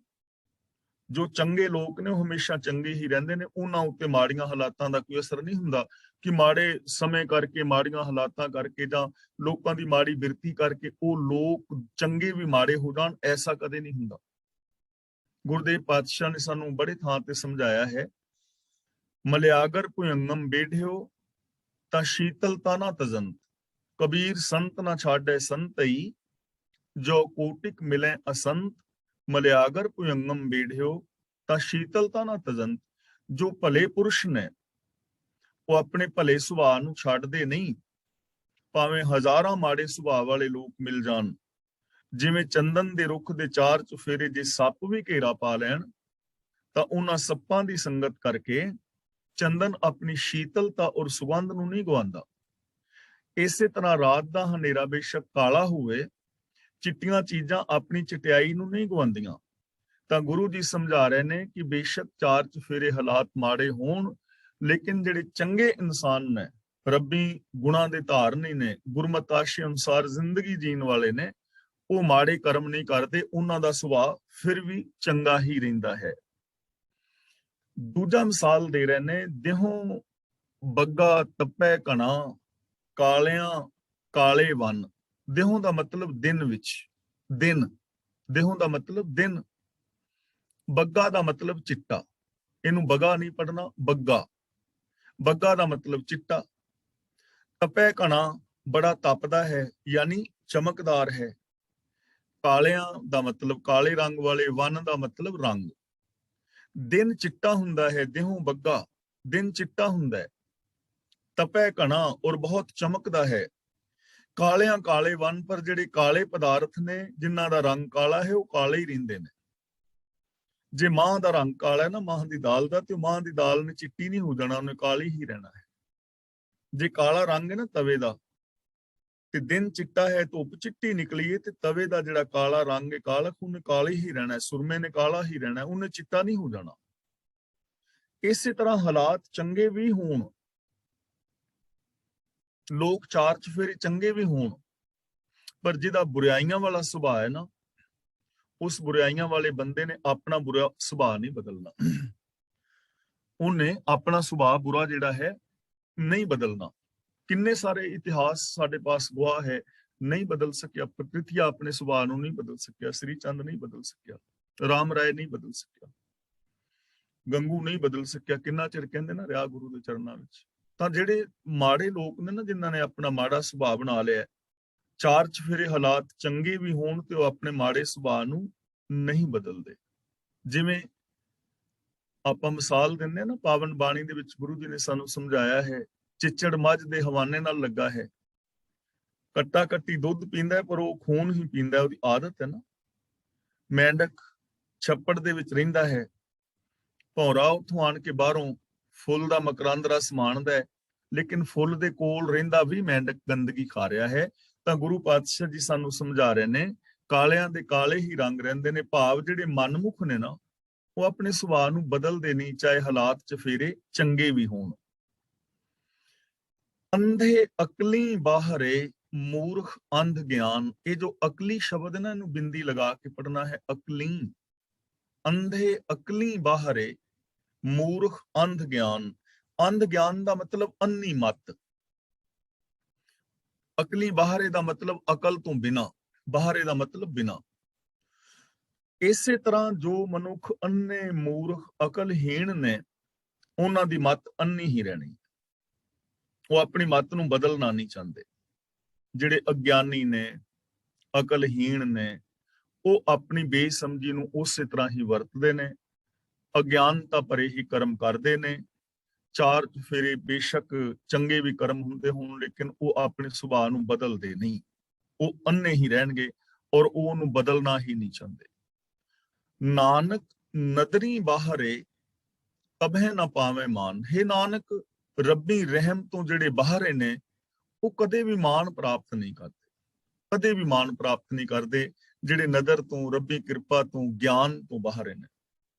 ਜੋ ਚੰਗੇ ਲੋਕ ਨੇ ਉਹ ਹਮੇਸ਼ਾ ਚੰਗੇ ਹੀ ਰਹਿੰਦੇ ਨੇ, ਉਹਨਾਂ ਉੱਤੇ ਮਾੜੀਆਂ ਹਾਲਾਤਾਂ ਦਾ ਕੋਈ ਅਸਰ ਨਹੀਂ ਹੁੰਦਾ ਕਿ ਮਾੜੇ ਸਮੇਂ ਕਰਕੇ, ਮਾੜੀਆਂ ਹਾਲਾਤਾਂ ਕਰਕੇ ਜਾਂ ਲੋਕਾਂ ਦੀ ਮਾੜੀ ਬਿਰਤੀ ਕਰਕੇ ਉਹ ਲੋਕ ਚੰਗੇ ਵੀ ਮਾੜੇ ਹੋ ਜਾਣ, ਐਸਾ ਕਦੇ ਨਹੀਂ ਹੁੰਦਾ। ਗੁਰਦੇਵ ਪਾਤਸ਼ਾਹ ਨੇ ਸਾਨੂੰ ਬੜੇ ਥਾਂ ਤੇ ਸਮਝਾਇਆ ਹੈ, ਮਲਿਆਗਰ ਭੁਯੰਗਮ ਬੇਢਿਓ ਤਾਂ ਸ਼ੀਤਲਤਾ ਨਾ ਤਜੰਤ। ਕਬੀਰ ਸੰਤ ਨਾ ਛਾੜੈ ਸੰਤਈ, ਜੋ ਕੋਟਿਕ ਮਿਲੇ ਅਸੰਤ। ਮਲਿਆਗਰ ਭੁਯੰਗਮ ਬੇਢਿਓ ਤਾਂ ਸ਼ੀਤਲਤਾ ਨਾ ਤਜੰਤ। ਜੋ ਭਲੇ ਪੁਰਸ਼ ਨੇ ਉਹ ਆਪਣੇ ਭਲੇ ਸੁਭਾਅ ਨੂੰ ਛੱਡਦੇ ਨਹੀਂ, ਭਾਵੇਂ ਹਜ਼ਾਰਾਂ ਮਾੜੇ ਸੁਭਾਅ ਵਾਲੇ ਲੋਕ ਮਿਲ ਜਾਣ। ਜਿਵੇਂ ਚੰਦਨ ਦੇ ਰੁੱਖ ਦੇ ਚਾਰ ਚੁਫੇਰੇ ਜੇ ਸੱਪ ਵੀ ਘੇਰਾ ਪਾ ਲੈਣ ਤਾਂ ਉਹਨਾਂ ਸੱਪਾਂ ਦੀ ਸੰਗਤ ਕਰਕੇ ਚੰਦਨ ਆਪਣੀ ਸ਼ੀਤਲਤਾ ਔਰ ਸੁਗੰਧ ਨੂੰ ਨਹੀਂ ਗਵਾਉਂਦਾ। ਇਸੇ ਤਰ੍ਹਾਂ ਰਾਤ ਦਾ ਹਨੇਰਾ ਬੇਸ਼ੱਕ ਕਾਲਾ ਹੋਵੇ, ਚਿੱਟੀਆਂ ਚੀਜ਼ਾਂ ਆਪਣੀ ਚਟਿਆਈ ਨੂੰ ਨਹੀਂ ਗਵਾਉਂਦੀਆਂ। ਤਾਂ ਗੁਰੂ ਜੀ ਸਮਝਾ ਰਹੇ ਨੇ ਕਿ ਬੇਸ਼ੱਕ ਚਾਰ ਚੁਫੇਰੇ ਹਾਲਾਤ ਮਾੜੇ ਹੋਣ, ਲੇਕਿਨ ਜਿਹੜੇ ਚੰਗੇ ਇਨਸਾਨ ਨੇ, ਰੱਬੀ ਗੁਣਾਂ ਦੇ ਧਾਰਨੀ ਨੇ, ਗੁਰਮਤਿ ਆਸ਼ੇ ਅਨੁਸਾਰ ਜ਼ਿੰਦਗੀ ਜੀਣ ਵਾਲੇ ਨੇ, ਉਹ ਮਾੜੇ ਕਰਮ ਨਹੀਂ ਕਰਦੇ, ਉਹਨਾਂ ਦਾ ਸੁਭਾਅ ਫਿਰ ਵੀ ਚੰਗਾ ਹੀ ਰਹਿੰਦਾ ਹੈ। ਦੂਜਾ ਮਿਸਾਲ ਦੇ ਰਹੇ ਨੇ, ਦੇਹੋਂ ਬੱਗਾ ਤਪੈ ਘਣਾ, ਕਾਲਿਆਂ ਕਾਲੇ ਵਨ। ਦੇਹੋਂ ਦਾ ਮਤਲਬ ਦਿਨ ਵਿੱਚ, ਦਿਨ, ਦੇਹੋਂ ਦਾ ਮਤਲਬ ਦਿਨ। ਬੱਗਾ ਦਾ ਮਤਲਬ ਚਿੱਟਾ, ਇਹਨੂੰ ਬਗਾ ਨਹੀਂ ਪੜਨਾ, ਬੱਗਾ। ਬੱਗਾ ਦਾ ਮਤਲਬ ਚਿੱਟਾ। ਤਪੈ ਘਣਾ ਬੜਾ ਤਪਦਾ ਹੈ, ਯਾਨੀ ਚਮਕਦਾਰ ਹੈ। ਕਾਲਿਆਂ ਦਾ ਮਤਲਬ ਕਾਲੇ ਰੰਗ ਵਾਲੇ, ਵਨ ਦਾ ਮਤਲਬ ਰੰਗ। ਦਿਨ ਚਿੱਟਾ ਹੁੰਦਾ ਹੈ, ਦੇਹੋਂ ਬੱਗਾ, ਦਿਨ ਚਿੱਟਾ ਹੁੰਦਾ ਹੈ। ਤਪੈ ਘਣਾ ਔਰ ਬਹੁਤ ਚਮਕਦਾ ਹੈ। ਕਾਲਿਆਂ ਕਾਲੇ ਵਨ, ਪਰ ਜਿਹੜੇ ਕਾਲੇ ਪਦਾਰਥ ਨੇ ਜਿਨ੍ਹਾਂ ਦਾ ਰੰਗ ਕਾਲਾ ਹੈ ਉਹ ਕਾਲੇ ਹੀ ਰਹਿੰਦੇ ਨੇ। ਜੇ ਮਾਂ ਦਾ ਰੰਗ ਕਾਲਾ ਹੈ ਨਾ, ਮਾਂ ਦੀ ਦਾਲ ਦਾ, ਤੇ ਮਾਂ ਦੀ ਦਾਲ ਨੇ ਚਿੱਟੀ ਨਹੀਂ ਹੋ ਜਾਣਾ, ਉਹਨੇ ਕਾਲੀ ਹੀ ਰਹਿਣਾ ਹੈ। ਜੇ ਕਾਲਾ ਰੰਗ ਹੈ ਨਾ ਤਵੇ ਦਾ, ਤੇ ਦਿਨ ਚਿੱਟਾ ਹੈ, ਧੁੱਪ ਚਿੱਟੀ ਨਿਕਲੀ ਹੈ, ਤੇ ਤਵੇ ਦਾ ਜਿਹੜਾ ਕਾਲਾ ਰੰਗ ਹੈ, ਕਾਲਖ, ਉਹਨੇ ਕਾਲੇ ਹੀ ਰਹਿਣਾ, ਸੁਰਮੇ ਨੇ ਕਾਲਾ ਹੀ ਰਹਿਣਾ, ਉਹਨੇ ਚਿੱਟਾ ਨਹੀਂ ਹੋ ਜਾਣਾ। ਇਸੇ ਤਰ੍ਹਾਂ ਹਾਲਾਤ ਚੰਗੇ ਵੀ ਹੋਣ, ਲੋਕ ਚਾਰ ਚੁਫੇਰੇ ਚੰਗੇ ਵੀ ਹੋਣ, ਪਰ ਜਿਹਦਾ ਬੁਰਾਈਆਂ ਵਾਲਾ ਸੁਭਾਅ ਹੈ ਨਾ, ਉਸ ਬੁਰਾਈਆਂ ਵਾਲੇ ਬੰਦੇ ਨੇ ਆਪਣਾ ਬੁਰਾ ਸੁਭਾਅ ਨਹੀਂ ਬਦਲਣਾ। ਉਹਨੇ ਆਪਣਾ ਸੁਭਾਅ ਬੁਰਾ ਜਿਹੜਾ ਹੈ ਨਹੀਂ ਬਦਲਣਾ। ਕਿੰਨੇ ਸਾਰੇ ਇਤਿਹਾਸ ਸਾਡੇ ਪਾਸ ਗਵਾਹ ਹੈ, ਨਹੀਂ ਬਦਲ ਸਕਿਆ। ਪ੍ਰਕਿਰਤੀ ਆਪਣੇ ਸੁਭਾਅ ਨੂੰ ਨਹੀਂ ਬਦਲ ਸਕਿਆ, ਸ੍ਰੀ ਚੰਦ ਨਹੀਂ ਬਦਲ ਸਕਿਆ, ਰਾਮ ਰਾਏ ਨਹੀਂ ਬਦਲ ਸਕਿਆ, ਗੰਗੂ ਨਹੀਂ ਬਦਲ ਸਕਿਆ। ਕਿੰਨਾ ਚਿਰ ਕਹਿੰਦੇ ਨਾ ਰਿਹਾ ਗੁਰੂ ਦੇ ਚਰਨਾਂ ਵਿੱਚ। ਤਾਂ ਜਿਹੜੇ ਮਾੜੇ ਲੋਕ ਨੇ ਨਾ, ਜਿਨ੍ਹਾਂ ਨੇ ਆਪਣਾ ਮਾੜਾ ਸੁਭਾਅ ਬਣਾ ਲਿਆ, ਚਾਰ ਚਫੇਰੇ ਹਾਲਾਤ ਚੰਗੇ ਵੀ ਹੋਣ ਤੇ ਉਹ ਆਪਣੇ ਮਾੜੇ ਸੁਭਾਅ ਨੂੰ ਨਹੀਂ ਬਦਲਦੇ। ਜਿਵੇਂ ਆਪਾਂ ਮਿਸਾਲ ਦਿੰਦੇ ਆ ਨਾ, ਪਾਵਨ ਬਾਣੀ ਦੇ ਵਿੱਚ ਗੁਰੂ ਜੀ ਨੇ ਸਾਨੂੰ ਸਮਝਾਇਆ ਹੈ, ਚਿੱਚੜ ਮੱਝ ਦੇ ਹਵਾਨੇ ਨਾਲ ਲੱਗਾ ਹੈ, ਕੱਟਾ ਕੱਟੀ ਦੁੱਧ ਪੀਂਦਾ ਪਰ ਉਹ ਖੂਨ ਹੀ ਪੀਂਦਾ, ਉਹਦੀ ਆਦਤ ਹੈ ਨਾ। ਮੈਂਡਕ ਛੱਪੜ ਦੇ ਵਿੱਚ ਰਹਿੰਦਾ ਹੈ, ਭੌਰਾ ਉੱਥੋਂ ਆਣ ਕੇ ਬਾਹਰੋਂ ਫੁੱਲ ਦਾ ਮਕਰੰਦ ਰਸ ਮਾਣਦਾ ਹੈ, ਲੇਕਿਨ ਫੁੱਲ ਦੇ ਕੋਲ ਰਹਿੰਦਾ ਵੀ ਮੈਂਡਕ ਗੰਦਗੀ ਖਾ ਰਿਹਾ ਹੈ। ਤਾਂ ਗੁਰੂ ਪਾਤਸ਼ਾਹ ਜੀ ਸਾਨੂੰ ਸਮਝਾ ਰਹੇ ਨੇ, ਕਾਲਿਆਂ ਦੇ ਕਾਲੇ ਹੀ ਰੰਗ ਰਹਿੰਦੇ ਨੇ। ਭਾਵ ਜਿਹੜੇ ਮਨਮੁਖ ਨੇ ਨਾ, ਉਹ ਆਪਣੇ ਸੁਭਾਅ ਨੂੰ ਬਦਲਦੇ ਨਹੀਂ, ਚਾਹੇ ਹਾਲਾਤ ਚਫੇਰੇ ਚੰਗੇ ਵੀ ਹੋਣ। ਅੰਧੇ ਅਕਲੀ ਬਾਹਰੇ, ਮੂਰਖ ਅੰਧ ਗਿਆਨ। ਇਹ ਜੋ ਅਕਲੀ ਸ਼ਬਦ ਹੈ ਨਾ, ਇਹਨੂੰ ਬਿੰਦੀ ਲਗਾ ਕੇ ਪੜਨਾ ਹੈ, ਅਕਲੀ। ਅੰਧੇ ਅਕਲੀ ਬਾਹਰੇ, ਮੂਰਖ ਅੰਧ ਗਿਆਨ। ਅੰਧ ਗਿਆਨ ਦਾ ਮਤਲਬ ਅੰਨੀ ਮਤ। ਅਕਲੀ ਬਾਹਰੇ ਦਾ ਮਤਲਬ ਅਕਲ ਤੋਂ ਬਿਨਾ, ਬਾਹਰੇ ਦਾ ਮਤਲਬ ਬਿਨਾ। ਇਸੇ ਤਰ੍ਹਾਂ ਜੋ ਮਨੁੱਖ ਅੰਨੇ, ਮੂਰਖ, ਅਕਲਹੀਣ ਨੇ, ਉਹਨਾਂ ਦੀ ਮਤ ਅੰਨੀ ਹੀ ਰਹਿਣੀ। ਉਹ ਆਪਣੀ ਮਤ ਨੂੰ ਬਦਲਣਾ ਨਹੀਂ ਚਾਹੁੰਦੇ। ਜਿਹੜੇ ਅਗਿਆਨੀ ਨੇ, ਅਕਲਹੀਣ ਨੇ, ਉਹ ਆਪਣੀ ਬੇਸਮਝੀ ਨੂੰ ਉਸੇ ਤਰ੍ਹਾਂ ਹੀ ਵਰਤਦੇ ਨੇ, ਅਗਿਆਨਤਾ ਭਰੇ ਹੀ ਕਰਮ ਕਰਦੇ ਨੇ। ਚਾਰ ਚੁਫੇਰੇ ਬੇਸ਼ੱਕ ਚੰਗੇ ਵੀ ਕਰਮ ਹੁੰਦੇ ਹੋਣ, ਲੇਕਿਨ ਉਹ ਆਪਣੇ ਸੁਭਾਅ ਨੂੰ ਬਦਲਦੇ ਨਹੀਂ, ਉਹ ਅੰਨੇ ਹੀ ਰਹਿਣਗੇ ਔਰ ਉਹ ਉਹਨੂੰ ਬਦਲਣਾ ਹੀ ਨਹੀਂ ਚਾਹੁੰਦੇ। ਨਾਨਕ ਨਦਰੀ ਬਾਹਰੇ, ਕਭੇ ਨਾ ਪਾਵੇਂ ਮਾਨ। ਹੈ ਨਾਨਕ, ਰੱਬੀ ਰਹਿਮ ਤੋਂ ਜਿਹੜੇ ਬਾਹਰੇ ਨੇ, ਉਹ ਕਦੇ ਵੀ ਮਾਣ ਪ੍ਰਾਪਤ ਨਹੀਂ ਕਰਦੇ, ਕਦੇ ਵੀ ਮਾਣ ਪ੍ਰਾਪਤ ਨਹੀਂ ਕਰਦੇ, ਜਿਹੜੇ ਨਦਰ ਤੋਂ, ਰੱਬੀ ਕਿਰਪਾ ਤੋਂ, ਗਿਆਨ ਤੋਂ ਬਾਹਰ ਨੇ।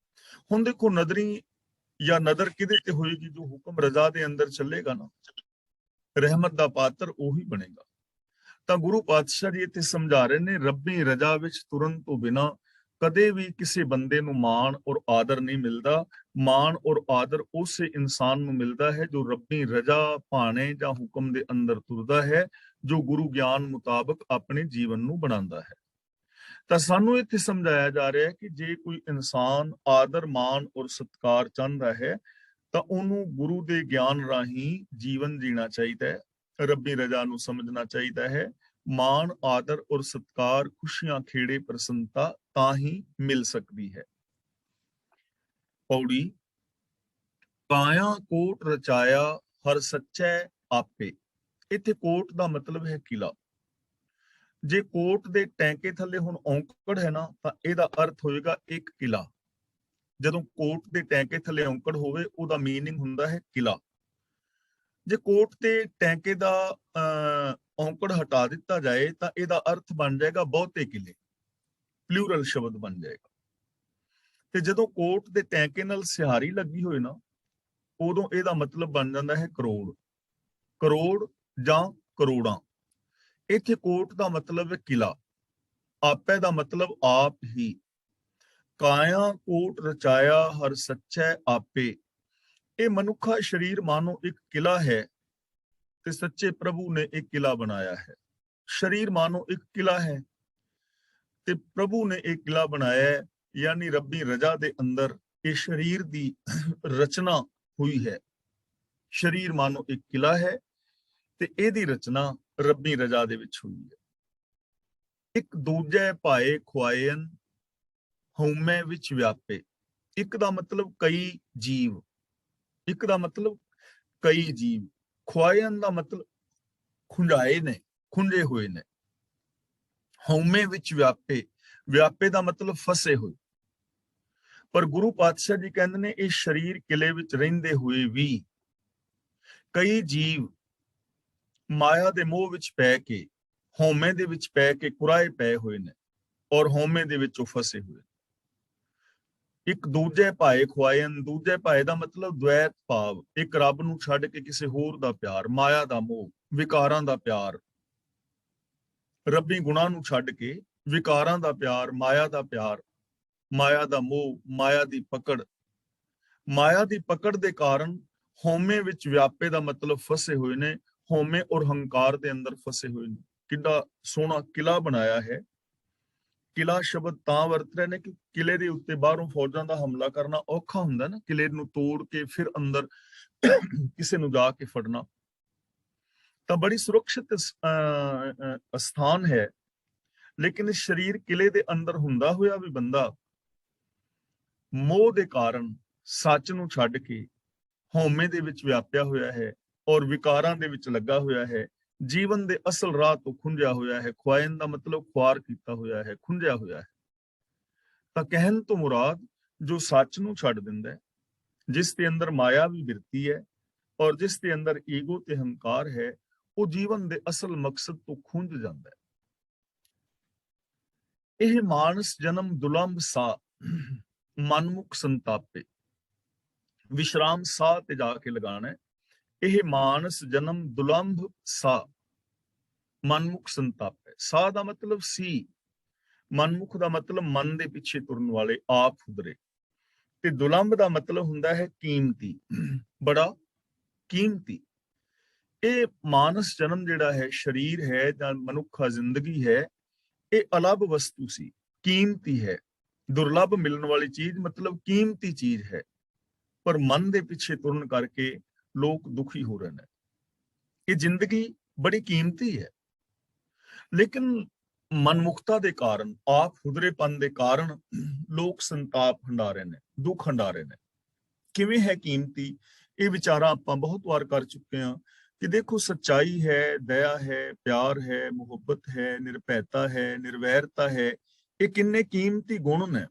ਹੁਣ ਦੇਖੋ, ਨਦਰੀ ਜਾਂ ਨਦਰ ਕਿਹਦੇ ਤੇ ਹੋਏਗੀ? ਜੋ ਹੁਕਮ ਰਜ਼ਾ ਦੇ ਅੰਦਰ ਚੱਲੇਗਾ ਨਾ, ਰਹਿਮਤ ਦਾ ਪਾਤਰ ਉਹੀ ਬਣੇਗਾ। ਤਾਂ ਗੁਰੂ ਪਾਤਸ਼ਾਹ ਜੀ ਇੱਥੇ ਸਮਝਾ ਰਹੇ ਨੇ, ਰੱਬੀ ਰਜ਼ਾ ਵਿੱਚ ਤੁਰਨ ਤੋਂ ਬਿਨਾ ਕਦੇ ਵੀ ਕਿਸੇ ਬੰਦੇ ਨੂੰ ਮਾਣ ਔਰ ਆਦਰ ਨਹੀਂ ਮਿਲਦਾ। ਮਾਣ ਔਰ ਆਦਰ ਉਸੇ ਇਨਸਾਨ ਨੂੰ ਮਿਲਦਾ ਹੈ ਜੋ ਰੱਬੀ ਰਜ਼ਾ ਭਾਣੇ ਜਾਂ ਹੁਕਮ ਦੇ ਅੰਦਰ ਤੁਰਦਾ ਹੈ, ਜੋ ਗੁਰੂ ਗਿਆਨ ਮੁਤਾਬਕ ਆਪਣੇ ਜੀਵਨ ਨੂੰ ਬਣਾਉਂਦਾ ਹੈ। ਤਾਂ ਸਾਨੂੰ ਇੱਥੇ ਸਮਝਾਇਆ ਜਾ ਰਿਹਾ ਹੈ ਕਿ ਜੇ ਕੋਈ ਇਨਸਾਨ ਆਦਰ, ਮਾਣ ਔਰ ਸਤਿਕਾਰ ਚਾਹੁੰਦਾ ਹੈ ਤਾਂ ਉਹਨੂੰ ਗੁਰੂ ਦੇ ਗਿਆਨ ਰਾਹੀਂ ਜੀਵਨ ਜੀਣਾ ਚਾਹੀਦਾ ਹੈ, ਰੱਬੀ ਰਜ਼ਾ ਨੂੰ ਸਮਝਣਾ ਚਾਹੀਦਾ ਹੈ। ਮਾਣ, ਆਦਰ ਔਰ ਸਤਿਕਾਰ, ਖੁਸ਼ੀਆਂ, ਖੇੜੇ, ਪ੍ਰਸੰਨਤਾ ਤਾਂ ਹੀ ਮਿਲ ਸਕਦੀ ਹੈ। ਪੌੜੀ। ਕਾਇਆ ਕੋਟ ਰਚਾਇਆ, ਹਰ ਸੱਚੈ ਆਪੇ। ਇੱਥੇ ਕੋਟ ਦਾ ਮਤਲਬ ਹੈ ਕਿਲਾ। ਜੇ ਕੋਟ ਦੇ ਟੈਂਕੇ ਥੱਲੇ ਹੁਣ ਔਂਕੜ ਹੈ ਨਾ, ਤਾਂ ਇਹਦਾ ਅਰਥ ਹੋਏਗਾ ਇੱਕ ਕਿਲਾ। ਜਦੋਂ ਕੋਟ ਦੇ ਟੈਂਕੇ ਥੱਲੇ ਔਂਕੜ ਹੋਵੇ, ਉਹਦਾ ਮੀਨਿੰਗ ਹੁੰਦਾ ਹੈ ਕਿਲਾ। ਜੇ ਕੋਟ ਤੇ ਟੈਂਕੇ ਦਾ ਔਂਕੜ ਹਟਾ ਦਿੱਤਾ ਜਾਏ ਤਾਂ ਇਹਦਾ ਅਰਥ ਬਣ ਜਾਏਗਾ ਬਹੁਤੇ ਕਿਲੇ, ਪਲੂਰਲ ਸ਼ਬਦ ਬਣ ਜਾਏਗਾ। ਤੇ ਜਦੋਂ ਕੋਟ ਦੇ ਟੈਂਕੇ ਨਾਲ ਸਿਹਾਰੀ ਲੱਗੀ ਹੋਏ ਨਾ, ਉਦੋਂ ਇਹਦਾ ਮਤਲਬ ਬਣ ਜਾਂਦਾ ਹੈ ਕਰੋੜ, ਕਰੋੜ ਜਾਂ ਕਰੋੜਾਂ। ਇੱਥੇ ਕੋਟ ਦਾ ਮਤਲਬ ਹੈ ਕਿਲਾ, ਆਪੇ ਦਾ ਮਤਲਬ ਆਪ ਹੀ। ਕਾਇਆ ਕੋਟ ਰਚਾਇਆ, ਹਰ ਸੱਚੈ ਆਪੇ। ਇਹ ਮਨੁੱਖਾ ਸਰੀਰ ਮਾਨੋ ਇੱਕ ਕਿਲਾ ਹੈ ਤੇ ਸੱਚੇ ਪ੍ਰਭੂ ਨੇ ਇੱਕ ਕਿਲਾ ਬਣਾਇਆ ਹੈ। ਸਰੀਰ ਮਾਨੋ ਇੱਕ ਕਿਲਾ ਹੈ ਤੇ ਪ੍ਰਭੂ ਨੇ ਇੱਕ ਕਿਲਾ ਬਣਾਇਆ ਹੈ, ਯਾਨੀ ਰੱਬੀ ਰਜ਼ਾ ਦੇ ਅੰਦਰ ਇਹ ਸਰੀਰ ਦੀ ਰਚਨਾ ਹੋਈ ਹੈ। ਸਰੀਰ ਮਾਨੋ ਇੱਕ ਕਿਲਾ ਹੈ ਤੇ ਇਹਦੀ ਰਚਨਾ ਰੱਬੀ ਰਜ਼ਾ ਦੇ ਵਿੱਚ ਹੋਈ ਹੈ। ਇੱਕ ਦੂਜੇ ਭਾਏ ਖੁਆਇਨ, ਹਉਮੈ ਵਿੱਚ ਵਿਆਪੇ। ਇੱਕ ਦਾ ਮਤਲਬ ਕਈ ਜੀਵ, ਇੱਕ ਦਾ ਮਤਲਬ ਕਈ ਜੀਵ। ਖੁਆਇਨ ਦਾ ਮਤਲਬ ਖੁੰਝਾਏ ਨੇ, ਖੁੰਝੇ ਹੋਏ ਨੇ। ਹਉਮੈ ਵਿੱਚ ਵਿਆਪੇ, ਵਿਆਪੇ ਦਾ ਮਤਲਬ ਫਸੇ ਹੋਏ। ਪਰ ਗੁਰੂ ਪਾਤਸ਼ਾਹ ਜੀ ਕਹਿੰਦੇ ਨੇ, ਇਹ ਸਰੀਰ ਕਿਲੇ ਵਿੱਚ ਰਹਿੰਦੇ ਹੋਏ ਵੀ ਕਈ ਜੀਵ ਮਾਇਆ ਦੇ ਮੋਹ ਵਿੱਚ ਪੈ ਕੇ, ਹਉਮੈ ਦੇ ਵਿੱਚ ਪੈ ਕੇ ਕੁਰਾਏ ਪਏ ਹੋਏ ਨੇ ਔਰ ਹਉਮੈ ਦੇ ਵਿੱਚ ਉਹ ਫਸੇ ਹੋਏ। ਇੱਕ ਦੂਜੇ ਭਾਏ ਖੁਆਇਨ, ਦੂਜੇ ਭਾਏ ਦਾ ਮਤਲਬ ਦ્વੈਤ ਭਾਵ, ਇੱਕ ਰੱਬ ਨੂੰ ਛੱਡ ਕੇ ਕਿਸੇ ਹੋਰ ਦਾ ਪਿਆਰ, ਮਾਇਆ ਦਾ ਮੋਹ, ਵਿਕਾਰਾਂ ਦਾ ਪਿਆਰ। ਰੱਬੀ ਗੁਣਾਂ ਨੂੰ ਛੱਡ ਕੇ ਵਿਕਾਰਾਂ ਦਾ ਪਿਆਰ, ਮਾਇਆ ਦਾ ਪਿਆਰ, ਮਾਇਆ ਦਾ ਮੋਹ, ਮਾਇਆ ਦੀ ਪਕੜ। ਮਾਇਆ ਦੀ ਪਕੜ ਦੇ ਕਾਰਨ ਹਉਮੈ ਵਿੱਚ ਵਿਆਪੇ ਦਾ ਮਤਲਬ ਫਸੇ ਹੋਏ ਨੇ, ਹਉਮੈ ਔਰ ਹੰਕਾਰ ਦੇ ਅੰਦਰ ਫਸੇ ਹੋਏ ਨੇ। ਕਿੰਨਾ ਸੋਹਣਾ ਕਿਲਾ ਬਣਾਇਆ ਹੈ। ਕਿਲਾ ਸ਼ਬਦ ਤਾਂ ਵਰਤ ਰਹੇ ਨੇ ਕਿ ਕਿਲੇ ਦੇ ਉੱਤੇ ਬਾਹਰੋਂ ਫੌਜਾਂ ਦਾ ਹਮਲਾ ਕਰਨਾ ਔਖਾ ਹੁੰਦਾ ਨਾ, ਕਿਲੇ ਨੂੰ ਤੋੜ ਕੇ ਫਿਰ ਅੰਦਰ ਕਿਸੇ ਨੂੰ ਜਾ ਕੇ ਫੜਨਾ ਤਾਂ ਬੜੀ ਸੁਰੱਖਿਅਤ ਸਥਾਨ ਹੈ। ਲੇਕਿਨ ਸਰੀਰ ਕਿਲੇ ਦੇ ਅੰਦਰ ਹੁੰਦਾ ਹੋਇਆ ਵੀ ਬੰਦਾ ਮੋਹ ਦੇ ਕਾਰਨ ਸੱਚ ਨੂੰ ਛੱਡ ਕੇ ਹਉਮੈ ਦੇ ਵਿੱਚ ਵਿਆਪਿਆ ਹੋਇਆ ਹੈ ਔਰ ਵਿਕਾਰਾਂ ਦੇ ਵਿੱਚ ਲੱਗਾ ਹੋਇਆ ਹੈ, ਜੀਵਨ ਦੇ ਅਸਲ ਰਾਹ ਤੋਂ ਖੁੰਝਿਆ ਹੋਇਆ ਹੈ। ਖੁਆਇਨ ਦਾ ਮਤਲਬ ਖੁਆਰ ਕੀਤਾ ਹੋਇਆ ਹੈ, ਖੁੰਝਿਆ ਹੋਇਆ ਹੈ। ਤਾਂ ਕਹਿਣ ਤੋਂ ਮੁਰਾਦ ਜੋ ਸੱਚ ਨੂੰ ਛੱਡ ਦਿੰਦਾ ਹੈ, ਜਿਸ ਦੇ ਅੰਦਰ ਮਾਇਆ ਵੀ ਬਿਰਤੀ ਹੈ ਔਰ ਜਿਸ ਦੇ ਅੰਦਰ ਈਗੋ ਤੇ ਹੰਕਾਰ ਹੈ, ਉਹ ਜੀਵਨ ਦੇ ਅਸਲ ਮਕਸਦ ਤੋਂ ਖੁੰਝ ਜਾਂਦਾ ਹੈ। ਇਹ ਮਾਨਸ ਜਨਮ ਦੁਲੰਭ ਸਾ ਮਨਮੁਖ ਸੰਤਾਪੇ, ਵਿਸ਼ਰਾਮ ਸਾਹ ਤੇ ਜਾ ਕੇ ਲਗਾਣਾ ਹੈ। ਇਹ ਮਾਨਸ ਜਨਮ ਦੁਲੰਭ ਸਾ ਮਨਮੁਖ ਸੰਤਾਪੇ। ਸਾਹ ਦਾ ਮਤਲਬ ਸੀ, ਮਨਮੁਖ ਦਾ ਮਤਲਬ ਮਨ ਦੇ ਪਿੱਛੇ ਤੁਰਨ ਵਾਲੇ, ਆਪ ਹੁਦਰੇ, ਤੇ ਦੁਲੰਭ ਦਾ ਮਤਲਬ ਹੁੰਦਾ ਹੈ ਕੀਮਤੀ, ਬੜਾ ਕੀਮਤੀ। ਇਹ ਮਾਨਸ ਜਨਮ ਜਿਹੜਾ ਹੈ, ਸਰੀਰ ਹੈ ਜਾਂ ਮਨੁੱਖਾ ਜ਼ਿੰਦਗੀ ਹੈ, ਇਹ ਅਲੱਭ ਵਸਤੂ ਸੀ, ਕੀਮਤੀ ਹੈ, ਦੁਰਲੱਭ ਮਿਲਣ ਵਾਲੀ ਚੀਜ਼, ਮਤਲਬ ਕੀਮਤੀ ਚੀਜ਼ ਹੈ। ਪਰ ਮਨ ਦੇ ਪਿੱਛੇ ਤੁਰਨ ਕਰਕੇ ਲੋਕ ਦੁਖੀ ਹੋ ਰਹੇ ਨੇ। ਇਹ ਜ਼ਿੰਦਗੀ ਬੜੀ ਕੀਮਤੀ ਹੈ, ਲੇਕਿਨ ਮਨਮੁਖਤਾ ਦੇ ਕਾਰਨ, ਆਪ ਹੁਦਰੇਪਨ ਦੇ ਕਾਰਨ ਲੋਕ ਸੰਤਾਪ ਹੰਢਾ ਰਹੇ ਨੇ, ਦੁੱਖ ਹੰਢਾ ਰਹੇ ਨੇ। ਕਿਵੇਂ ਹੈ ਕੀਮਤੀ? ਇਹ ਵਿਚਾਰਾਂ ਆਪਾਂ ਬਹੁਤ ਵਾਰ ਕਰ ਚੁੱਕੇ ਹਾਂ ਕਿ ਦੇਖੋ, ਸੱਚਾਈ ਹੈ, ਦਇਆ ਹੈ, ਪਿਆਰ ਹੈ, ਮੁਹੱਬਤ ਹੈ, ਨਿਰਭੈਤਾ ਹੈ, ਨਿਰਵੈਰਤਾ ਹੈ, ਇਹ ਕਿੰਨੇ ਕੀਮਤੀ ਗੁਣ ਨੇ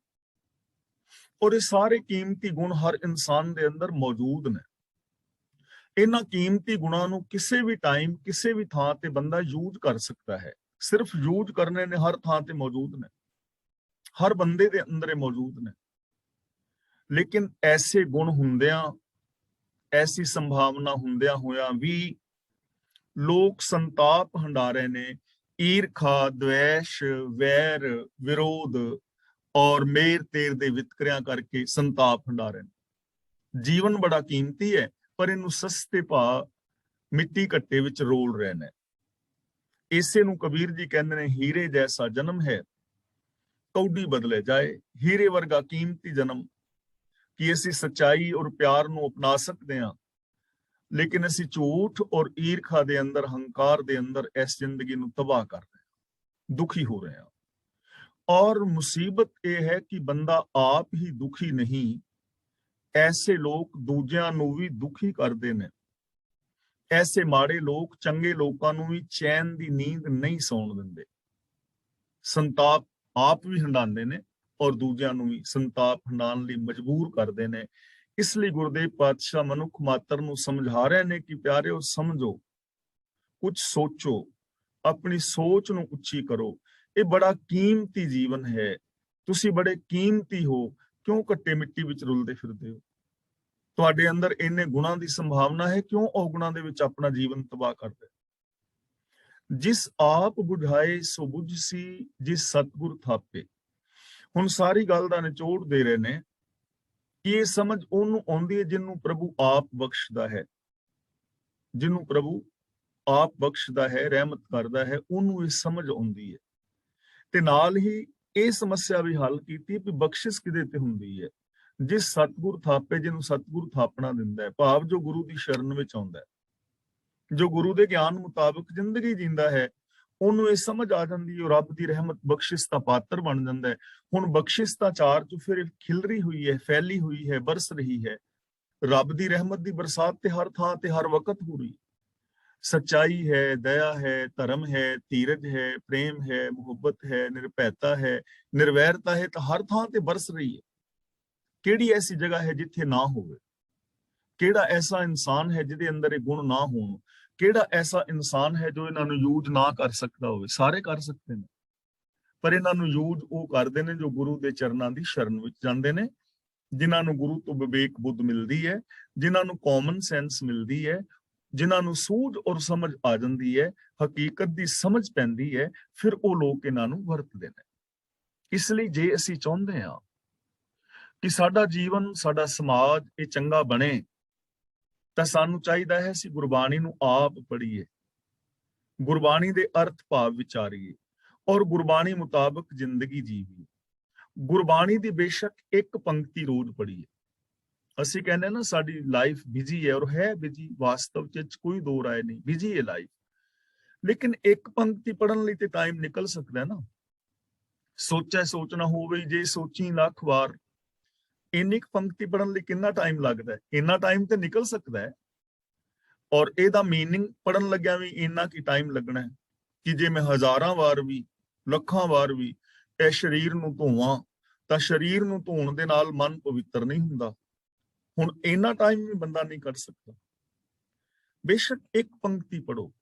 ਔਰ ਇਹ ਸਾਰੇ ਕੀਮਤੀ ਗੁਣ ਹਰ ਇਨਸਾਨ ਦੇ ਅੰਦਰ ਮੌਜੂਦ ਨੇ। ਇਹਨਾਂ ਕੀਮਤੀ ਗੁਣਾਂ ਨੂੰ ਕਿਸੇ ਵੀ ਟਾਈਮ, ਕਿਸੇ ਵੀ ਥਾਂ ਤੇ ਬੰਦਾ ਯੂਜ਼ ਕਰ ਸਕਦਾ ਹੈ। ਸਿਰਫ ਯੂਜ਼ ਕਰਨੇ ਨੇ, ਹਰ ਥਾਂ ਤੇ ਮੌਜੂਦ ਨੇ, ਹਰ ਬੰਦੇ ਦੇ ਅੰਦਰ ਇਹ ਮੌਜੂਦ ਨੇ। ਲੇਕਿਨ ਐਸੇ ਗੁਣ ਹੁੰਦਿਆਂ, ਐਸੀ ਸੰਭਾਵਨਾ ਹੁੰਦਿਆਂ ਹੋਇਆਂ ਵੀ ਲੋਕ ਸੰਤਾਪ ਹੰਢਾ ਰਹੇ ਨੇ। ਈਰਖਾ, ਦਵੇਸ਼, ਵੈਰ, ਵਿਰੋਧ ਔਰ ਮੇਰ ਤੇਰ ਦੇ ਵਿਤਕਰਿਆਂ ਕਰਕੇ ਸੰਤਾਪ ਹੰਢਾ ਰਹੇ ਨੇ। ਜੀਵਨ ਬੜਾ ਕੀਮਤੀ ਹੈ, ਪਰ ਇਹਨੂੰ ਸਸਤੇ ਭਾਅ ਮਿੱਟੀ ਘੱਟੇ ਵਿੱਚ ਰੋਲ ਰਹੇ ਨੇ। ਇਸੇ ਨੂੰ ਕਬੀਰ ਜੀ ਕਹਿੰਦੇ ਨੇ, ਹੀਰੇ ਜੈਸਾ ਜਨਮ ਹੈ ਕੌਡੀ ਬਦਲੇ ਜਾਏ। ਹੀਰੇ ਵਰਗਾ ਕੀਮਤੀ ਜਨਮ ਕਿ ਅਸੀਂ ਸੱਚਾਈ ਔਰ ਪਿਆਰ ਨੂੰ ਅਪਣਾ ਸਕਦੇ ਹਾਂ, ਲੇਕਿਨ ਅਸੀਂ ਝੂਠ ਔਰ ਈਰਖਾ ਦੇ ਅੰਦਰ, ਹੰਕਾਰ ਦੇ ਅੰਦਰ ਇਸ ਜ਼ਿੰਦਗੀ ਨੂੰ ਤਬਾਹ ਕਰ ਰਹੇ ਹਾਂ, ਦੁਖੀ ਹੋ ਰਹੇ ਹਾਂ। ਔਰ ਮੁਸੀਬਤ ਇਹ ਹੈ ਕਿ ਬੰਦਾ ਆਪ ਹੀ ਦੁਖੀ ਨਹੀਂ, ਐਸੇ ਲੋਕ ਦੂਜਿਆਂ ਨੂੰ ਵੀ ਦੁਖੀ ਕਰਦੇ ਨੇ। ਐਸੇ ਮਾੜੇ ਲੋਕ ਚੰਗੇ ਲੋਕਾਂ ਨੂੰ ਵੀ ਚੈਨ ਦੀ ਨੀਂਦ ਨਹੀਂ ਸੌਣ ਦਿੰਦੇ। ਸੰਤਾਪ ਆਪ ਵੀ ਹੰਢਾਉਂਦੇ ਨੇ ਔਰ ਦੂਜਿਆਂ ਨੂੰ ਵੀ ਸੰਤਾਪ ਹੰਢਾਉਣ ਲਈ ਮਜਬੂਰ ਕਰਦੇ ਨੇ। ਇਸ ਲਈ ਗੁਰਦੇਵ ਪਾਤਸ਼ਾਹ ਮਨੁੱਖ ਮਾਤਰ ਨੂੰ ਸਮਝਾ ਰਹੇ ਨੇ ਕਿ ਪਿਆਰਿਓ, ਸਮਝੋ, ਕੁਝ ਸੋਚੋ, ਆਪਣੀ ਸੋਚ ਨੂੰ ਉੱਚੀ ਕਰੋ। ਇਹ ਬੜਾ ਕੀਮਤੀ ਜੀਵਨ ਹੈ, ਤੁਸੀਂ ਬੜੇ ਕੀਮਤੀ ਹੋ, ਕਿਉਂ ਘੱਟੇ ਮਿੱਟੀ ਵਿੱਚ ਰੁਲਦੇ ਫਿਰਦੇ ਹੋ? ਤੁਹਾਡੇ ਅੰਦਰ ਇੰਨੇ ਗੁਣਾਂ ਦੀ ਸੰਭਾਵਨਾ ਹੈ, ਕਿਉਂ ਔਗੁਣਾਂ ਦੇ ਵਿੱਚ ਆਪਣਾ ਜੀਵਨ ਤਬਾਹ ਕਰਦੇ? ਜਿਸ ਆਪ ਬੁਝਾਏ ਸੋ ਬੁਝਸੀ, ਜਿਸ ਸਤਿਗੁਰ ਥਾਪੇ। ਹੁਣ ਸਾਰੀ ਗੱਲ ਦਾ ਨਿਚੋੜ ਦੇ ਰਹੇ ਨੇ ਕਿ ਇਹ ਸਮਝ ਉਹਨੂੰ ਆਉਂਦੀ ਹੈ ਜਿਹਨੂੰ ਪ੍ਰਭੂ ਆਪ ਬਖਸ਼ਦਾ ਹੈ, ਜਿਹਨੂੰ ਪ੍ਰਭੂ ਆਪ ਬਖਸ਼ਦਾ ਹੈ, ਰਹਿਮਤ ਕਰਦਾ ਹੈ, ਉਹਨੂੰ ਇਹ ਸਮਝ ਆਉਂਦੀ ਹੈ। ਤੇ ਨਾਲ ਹੀ ਇਹ ਸਮੱਸਿਆ ਵੀ ਹੱਲ ਕੀਤੀ ਵੀ ਬਖਸ਼ਿਸ਼ ਕਿਹਦੇ ਤੇ ਹੁੰਦੀ ਹੈ? ਜਿਸ ਸਤਿਗੁਰ ਥਾਪੇ, ਜਿਹਨੂੰ ਸਤਿਗੁਰ ਥਾਪਣਾ ਦਿੰਦਾ ਹੈ, ਭਾਵ ਜੋ ਗੁਰੂ ਦੀ ਸ਼ਰਨ ਵਿੱਚ ਆਉਂਦਾ ਹੈ, ਜੋ ਗੁਰੂ ਦੇ ਗਿਆਨ ਮੁਤਾਬਕ ਜ਼ਿੰਦਗੀ ਜੀਂਦਾ ਹੈ, ਉਹਨੂੰ ਇਹ ਸਮਝ ਆ ਜਾਂਦੀ ਹੈ, ਰੱਬ ਦੀ ਰਹਿਮਤ ਬਖਸ਼ਿਸ਼ ਦਾ ਪਾਤਰ ਬਣ ਜਾਂਦਾ ਹੈ। ਹੁਣ ਬਖਸ਼ਿਸ਼ ਦਾ ਚਾਰ ਚੁਫੇਰੇ ਖਿਲਰੀ ਹੋਈ ਹੈ, ਫੈਲੀ ਹੋਈ ਹੈ, ਬਰਸ ਰਹੀ ਹੈ। ਰੱਬ ਦੀ ਰਹਿਮਤ ਦੀ ਬਰਸਾਤ ਤੇ ਹਰ ਥਾਂ ਤੇ ਹਰ ਵਕਤ ਹੋ ਰਹੀ। ਸੱਚਾਈ ਹੈ, ਦਇਆ ਹੈ, ਧਰਮ ਹੈ, ਧੀਰਜ ਹੈ, ਪ੍ਰੇਮ ਹੈ, ਮੁਹੱਬਤ ਹੈ, ਨਿਰਭੈਤਾ ਹੈ, ਨਿਰਵੈਰਤਾ ਹੈ, ਤਾਂ ਹਰ ਥਾਂ ਤੇ ਬਰਸ ਰਹੀ ਹੈ। ਕਿਹੜੀ ਐਸੀ ਜਗ੍ਹਾ ਹੈ ਜਿੱਥੇ ਨਾ ਹੋਵੇ? ਕਿਹੜਾ ਐਸਾ ਇਨਸਾਨ ਹੈ ਜਿਹਦੇ ਅੰਦਰ ਇਹ ਗੁਣ ਨਾ ਹੋਣ? ਕਿਹੜਾ ਐਸਾ ਇਨਸਾਨ ਹੈ ਜੋ ਇਹਨਾਂ ਨੂੰ ਯੂਜ਼ ਨਾ ਕਰ ਸਕਦਾ ਹੋਵੇ? ਸਾਰੇ ਕਰ ਸਕਦੇ ਨੇ, ਪਰ ਇਹਨਾਂ ਨੂੰ ਯੂਜ਼ ਉਹ ਕਰਦੇ ਨੇ ਜੋ ਗੁਰੂ ਦੇ ਚਰਨਾਂ ਦੀ ਸ਼ਰਨ ਵਿੱਚ ਜਾਂਦੇ ਨੇ, ਜਿਨ੍ਹਾਂ ਨੂੰ ਗੁਰੂ ਤੋਂ ਵਿਵੇਕ ਬੁੱਧ ਮਿਲਦੀ ਹੈ, ਜਿਨ੍ਹਾਂ ਨੂੰ ਕਾਮਨ ਸੈਂਸ ਮਿਲਦੀ ਹੈ, ਜਿਨ੍ਹਾਂ ਨੂੰ ਸੂਝ ਔਰ ਸਮਝ ਆ ਜਾਂਦੀ ਹੈ, ਹਕੀਕਤ ਦੀ ਸਮਝ ਪੈਂਦੀ ਹੈ, ਫਿਰ ਉਹ ਲੋਕ ਇਹਨਾਂ ਨੂੰ ਵਰਤਦੇ ਨੇ। ਇਸ ਲਈ ਜੇ ਅਸੀਂ ਚਾਹੁੰਦੇ ਹਾਂ ਕਿ ਸਾਡਾ ਜੀਵਨ, ਸਾਡਾ ਸਮਾਜ ਇਹ ਚੰਗਾ ਬਣੇ, ਤਾਂ ਸਾਨੂੰ ਚਾਹੀਦਾ ਹੈ ਅਸੀਂ ਗੁਰਬਾਣੀ ਨੂੰ ਆਪ ਪੜ੍ਹੀਏ, ਗੁਰਬਾਣੀ ਦੇ ਅਰਥ ਭਾਵ ਵਿਚਾਰੀਏ ਔਰ ਗੁਰਬਾਣੀ ਮੁਤਾਬਕ ਜ਼ਿੰਦਗੀ ਜੀਵੀਏ। ਗੁਰਬਾਣੀ ਦੀ ਬੇਸ਼ੱਕ ਇੱਕ ਪੰਕਤੀ ਰੋਜ਼ ਪੜ੍ਹੀਏ, ਅਸੀਂ ਕਹਿੰਦੇ ਨਾ ਸਾਡੀ ਲਾਈਫ ਬਿਜੀ ਹੈ, ਔਰ ਹੈ ਬਿਜੀ, ਵਾਸਤਵ ਚ ਕੋਈ ਦੋ ਰਾਏ ਨਹੀਂ, ਬਿਜੀ ਹੈ ਲਾਈਫ। ਲੇਕਿਨ ਇੱਕ ਪੰਕਤੀ ਪੜਨ ਲਈ ਤੇ ਟਾਈਮ ਨਿਕਲ ਸਕਦਾ ਨਾ। ਸੋਚਣਾ ਹੋਵੇ ਜੇ ਸੋਚੀ ਲੱਖ ਵਾਰ, ਇੰਨੀ ਪੰਕਤੀ ਪੜਨ ਲਈ ਕਿੰਨਾ ਟਾਈਮ ਲੱਗਦਾ ਹੈ? ਇੰਨਾ ਟਾਈਮ ਤੇ ਨਿਕਲ ਸਕਦਾ ਹੈ। ਔਰ ਇਹਦਾ ਮੀਨਿੰਗ ਪੜਨ ਲੱਗਿਆ ਵੀ ਇੰਨਾ ਕੀ ਟਾਈਮ ਲੱਗਣਾ ਹੈ ਕਿ ਜੇ ਮੈਂ ਹਜ਼ਾਰਾਂ ਵਾਰ ਵੀ, ਲੱਖਾਂ ਵਾਰ ਵੀ ਇਹ ਸਰੀਰ ਨੂੰ ਧੋਵਾਂ ਤਾਂ ਸਰੀਰ ਨੂੰ ਧੋਣ ਦੇ ਨਾਲ ਮਨ ਪਵਿੱਤਰ ਨਹੀਂ ਹੁੰਦਾ। ਹੁਣ ਇੰਨਾ ਟਾਈਮ ਵੀ ਬੰਦਾ ਨਹੀਂ ਕੱਢ ਸਕਦਾ। ਬੇਸ਼ੱਕ ਇੱਕ ਪੰਕਤੀ ਪੜੋ,